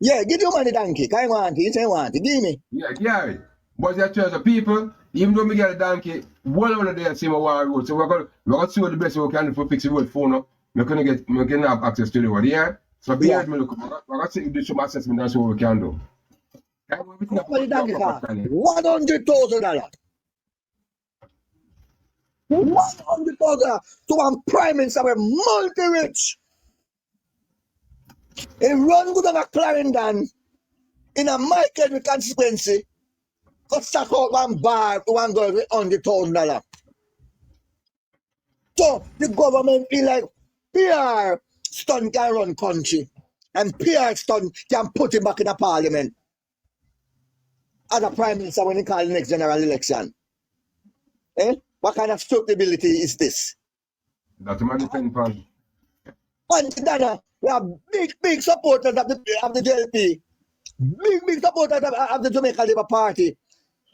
Yeah, give your money donkey. I want it. You say want it. Give me. Yeah, carry. But there are people, even though we get a donkey, one of them see my war road. So we're going to see what the best we can do for fix the road for now. We can have access to the road. Yeah? So be here, look. We're going to do some assessment and see what we can do. How much the donkey cost? $100,000. $100,000 to one prime minister with multi-rich. He run good on a Clarendon in a Michael constituency. Got stuck out one bar to one girl with $100,000. So the government feel like PR stunt can run country. And PR stunt can put him back in the parliament as a prime minister when he call the next general election. Eh? What kind of stupidity is this? That's my depend upon. And Dana, we are big supporters of the JLP. Big supporters of the Jamaica Labour Party.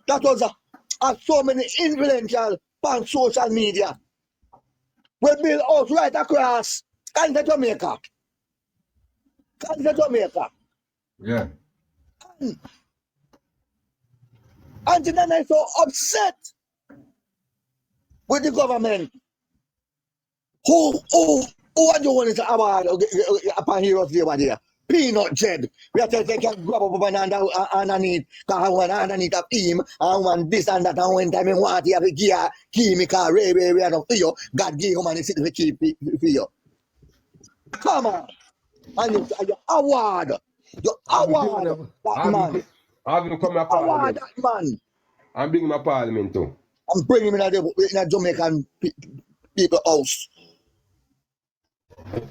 That was so many influential on social media. We build house right across country Jamaica. Country Jamaica. Yeah. And Dana is so upset with the government. Who are you wanting to award upon Heroes Day over there? Peanut Jed. We are telling they can grab up underneath, because I want underneath of him, I want this and that, and when time I want to have a gear, key me car, ray, and for you, God give him and he sit to keep it for you. Come on. And you award. You award that man. I'm going to come to Award parliament. that man. I'm bringing my parliament too. I'm bringing him in a Jamaican people house.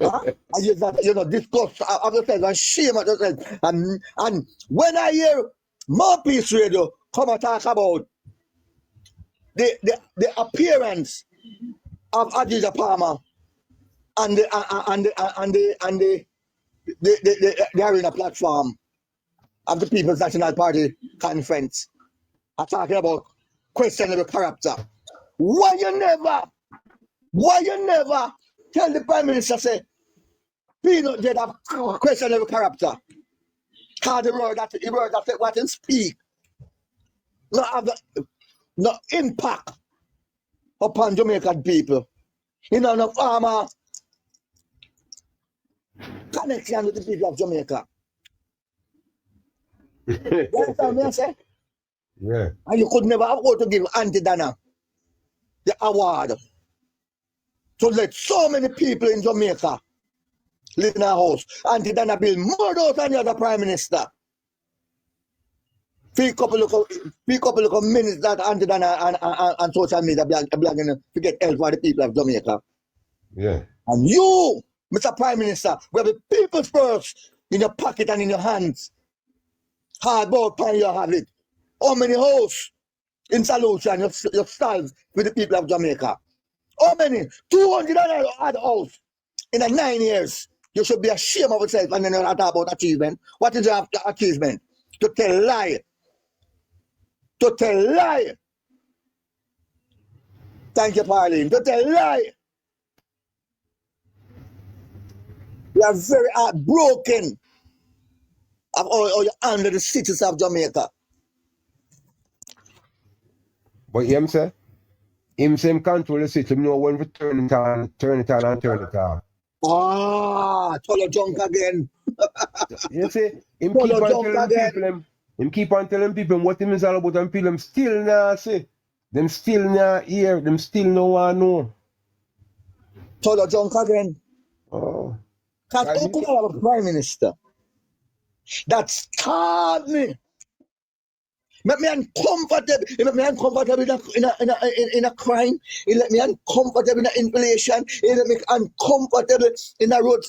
Huh? And discuss of yourself and shame at yourself. And when I hear Mouthpiece Radio come and talk about the appearance of Adija Palmer and the arena platform of the People's National Party conference, are talking about questionable character. Why you never tell the Prime Minister say Peanut did have questionable character? Because the word that what he speak not have no impact upon Jamaican people. You know, no farmer connection with the people of Jamaica. You understand me I say? Yeah. And you could never afford to give Auntie Dana the award to let so many people in Jamaica live in a house. Auntie Dana build more house than the other Prime Minister. Few couple of minutes that Auntie Dana and social media blogging to get help for the people of Jamaica. Yeah. And you, Mr. Prime Minister, we have the people's purse in your pocket and in your hands. Hardboard pan you have it. How many house in solution you solve with the people of Jamaica? How many? 200 odd house in 9 years. You should be ashamed of yourself and then you talk about achievement. What is your achievement? To tell lie. To tell lie. Thank you, Pauline. To tell lie. We are very heartbroken of all you under the citizens of Jamaica. But him say control the city, know when to turn it on and turn it off. Tolo junk again. You see, him Tolo keep on junk telling again. people him keep on telling people what him is all about and people them still not see. Them still not hear, them still no one know. Tolo junk again. Oh. Because who could have a prime minister that scared me? Make me uncomfortable. It make me uncomfortable in a crime. It let me uncomfortable in a inflation. It let me uncomfortable in a road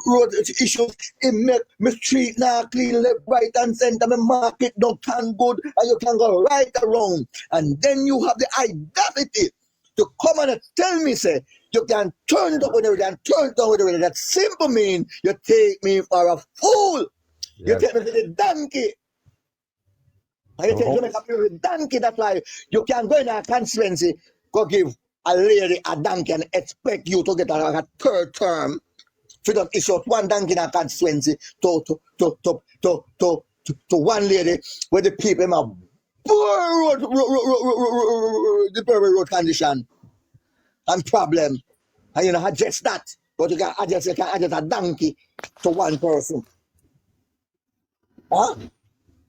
road issues. It make me street now clean left, right and center. My market don't can good and you can go right around. And then you have the audacity to come and tell me say you can turn it up with everything and turn it down with everything. That simple mean you take me for a fool. You take me to the donkey. And you take Jamaica people with donkey. That's why you can go in a constituency, go give a lady a donkey and expect you to get a third term. If you don't issue one donkey in a constituency to one lady where the people have poor road condition and problem. And you know, address that. But you can address a donkey to one person. Huh?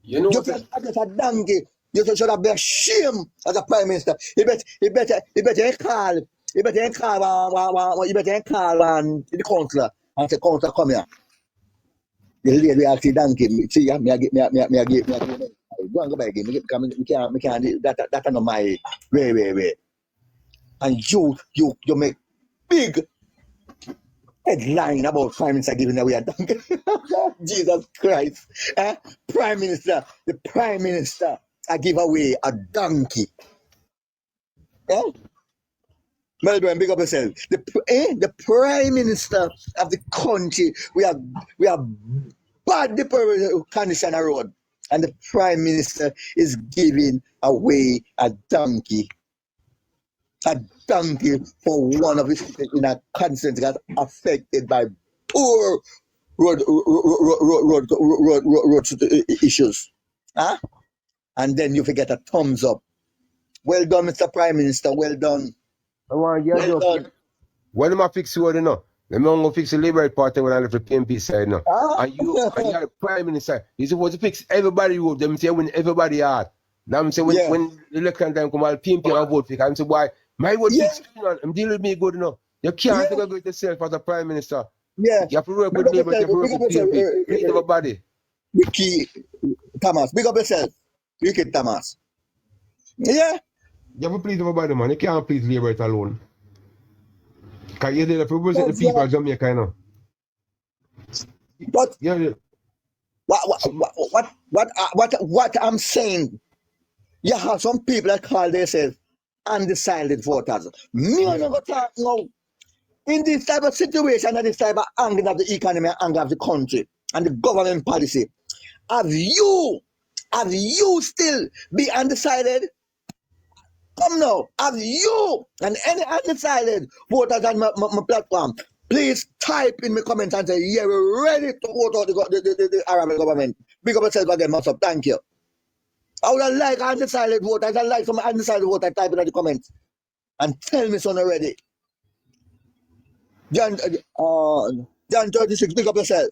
You You can address a donkey. You should have been ashamed as a prime minister. You better call the councillor and say, councillor, come here. The lady asked the donkey, see, me I give. Go and go back again. Me can't. That's not my way. And you make big headline about prime minister giving away a donkey. Jesus Christ. Prime minister, the prime minister, I give away a donkey. Melbourne, big up yourself. The prime minister of the country, we are bad the condition of road. And the prime minister is giving away a donkey. A donkey for one of his in a constituency that affected by poor road issues. Huh? And then you forget a thumbs up. Well done, Mr. Prime Minister. Well done. Well done. When am I fix you, you know? Let me go fix the Labour Party when I left the PNP side now. And you're the Prime Minister. You're supposed to fix everybody road. Them say when everybody hard. Now I'm saying when the election time come, I'll PNP and vote for. I'm saying why? My vote fix man. I'm dealing with me good enough. You can't take a yourself as a Prime Minister. Yeah. You have to work with Labour, you have to work with PNP. Please everybody. Ricky Thomas, big up yourself. Ricky Thomas. Yeah. You have to please everybody, man. You can't please Labour it alone. Because you're there to represent the people of Jamaica, you know. But yeah. What I'm saying, you have some people that call themselves undecided voters. Me and never talk now. In this type of situation and this type of angle of the economy and angle of the country and the government policy, have you still be undecided? Come now, have you and any undecided voters on my platform, please type in my comments and say, yeah, we're ready to vote out the Arab government. Big up yourself again, Master. Thank you. I would like undecided voters. I'd like some undecided voters type in the comments and tell me son already. John 36, big up yourself.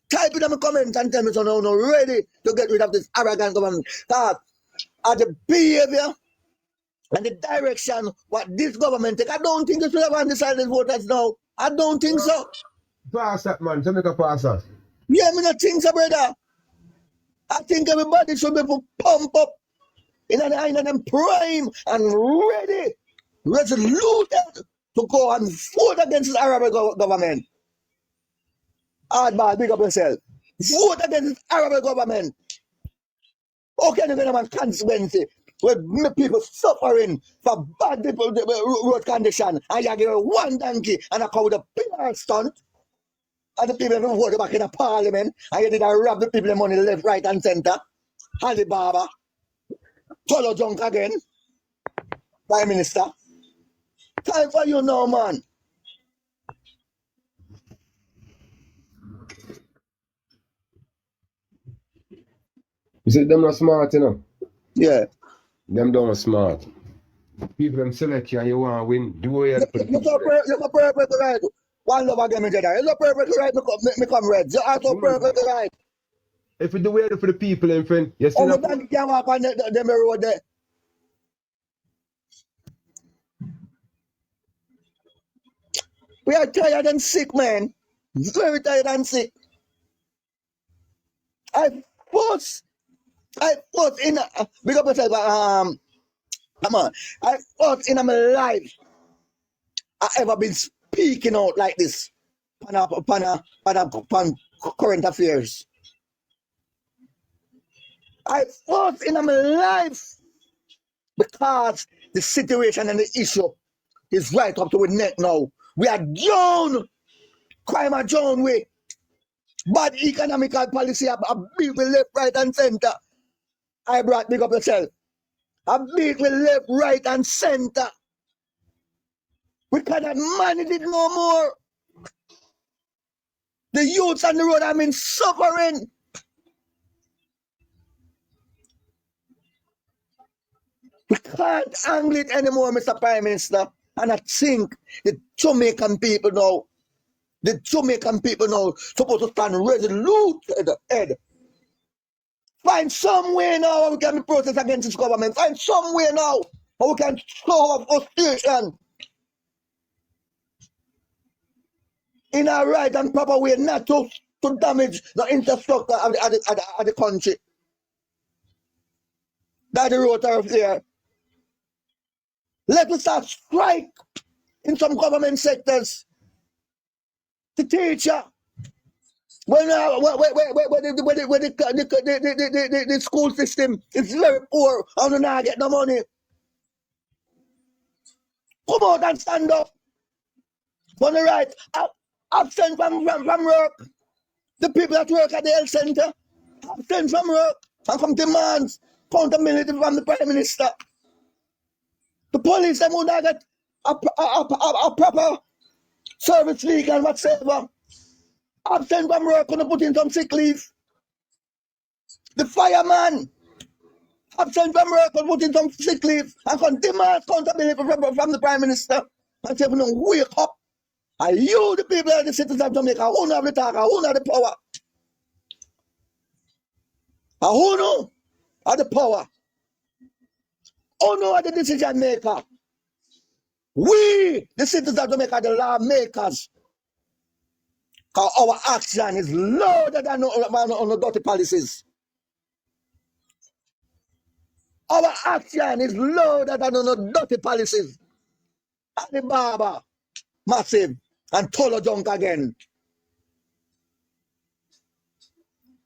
Type in the comments and tell me son I'm ready to get rid of this arrogant government. That are the behavior and the direction what this government take. I don't think they should have undecided voters now. I don't think so. Pass that, man. Jamaica pass that. Yeah, me not think so, brother. I think everybody should be pump up in them prime and ready, resolute to go and vote against this Arab government. Hardball, big up yourself. Vote against this Arab government. Okay, you're going to have a consequence with people suffering for bad road condition, and you give one donkey and a cow with a pillar stunt, and the people who voted back in the parliament, and you did rob the people money left, right, and center. Alibaba, follow junk again, Prime Minister. Time for you now, man. You see, them not smart, you know? Yeah. Them don't smart. People them select you and you want to win. Do what you have to do. You're perfect right. One love again, me Jedi. You're perfect right, me come red. You're also perfect right. If you do what you for the people, and friend, you still have to... can't walk on the road there. We are tired and sick, man. Very tired and sick. I fought in big up yourself, come on. I fought in my life. I ever been speaking out like this upon current affairs. I fought in my life because the situation and the issue is right up to the neck now. We are down, crime are down way. Bad economical policy, a beat with left, right, and center. I brought big up yourself. A beat with left, right, and center. We cannot manage it no more. The youths on the road have been suffering. We can't handle it anymore, Mr. Prime Minister. And I think the Jamaican people now supposed to stand resolute head. Find some way now how we can protest against this government. Find some way now how we can show our frustration in a right and proper way, not to damage the infrastructure of the country. That's the road tariff there. Let us start strike in some government sectors. The teacher, when the school system is very poor and we not get no money. Come out and stand up. On the right, absent from work. The people that work at the health center, absent from work and come demands accountability from the Prime Minister. The police, them would not get a proper service league and whatsoever. Absent from work, gonna put in some sick leave. The fireman, absent from work, gonna put in some sick leave and can demand accountability from the Prime Minister. And say, no, wake up. And you, the people of the citizens of Jamaica, who have the talk, who have the power. And who know are the power? Who know are the decision maker? We, the citizens of Jamaica, are the lawmakers. Because our action is louder than on the dirty policies. Our action is louder than on the dirty policies. Alibaba, massive, and Tolo Junk again.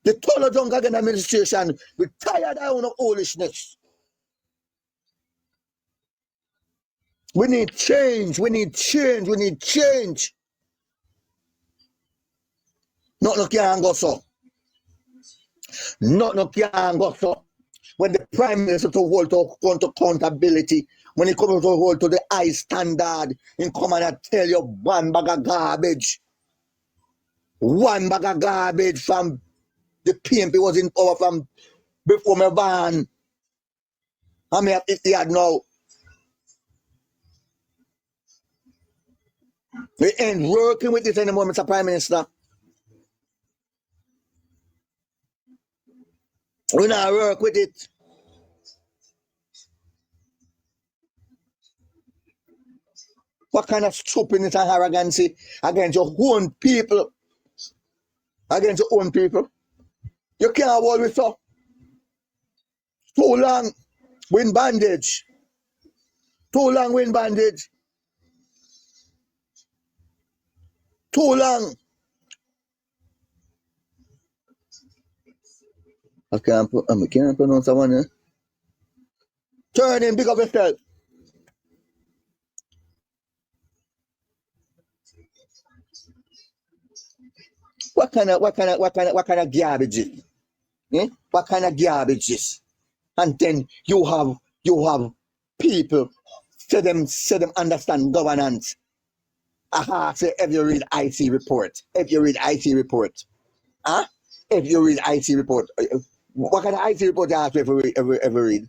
The Tolo Junk again administration, we're tired of our foolishness. We need change, we need change, we need change. Nothing can go so. Nothing can go so. When the Prime Minister to hold to accountability, when he comes to hold to the high standard, he come and tell you one bag of garbage. One bag of garbage from the PNP was in power from before my van. I mean, he had now. We ain't working with this anymore, Mr. Prime Minister. We not work with it. What kind of stupidness and arrogancy against your own people? Against your own people? You can't hold with so. Too long, win bandage. Too long, win bandage. Too long. I can't pronounce that one. Turn in, big up yourself. What kind of garbage is? Eh? What kind of garbage is? And then you have people say them understand governance. Aha, say if you read IC report. If you read IC report. Huh? If you read IC report. What kind of IC report you have to ever read?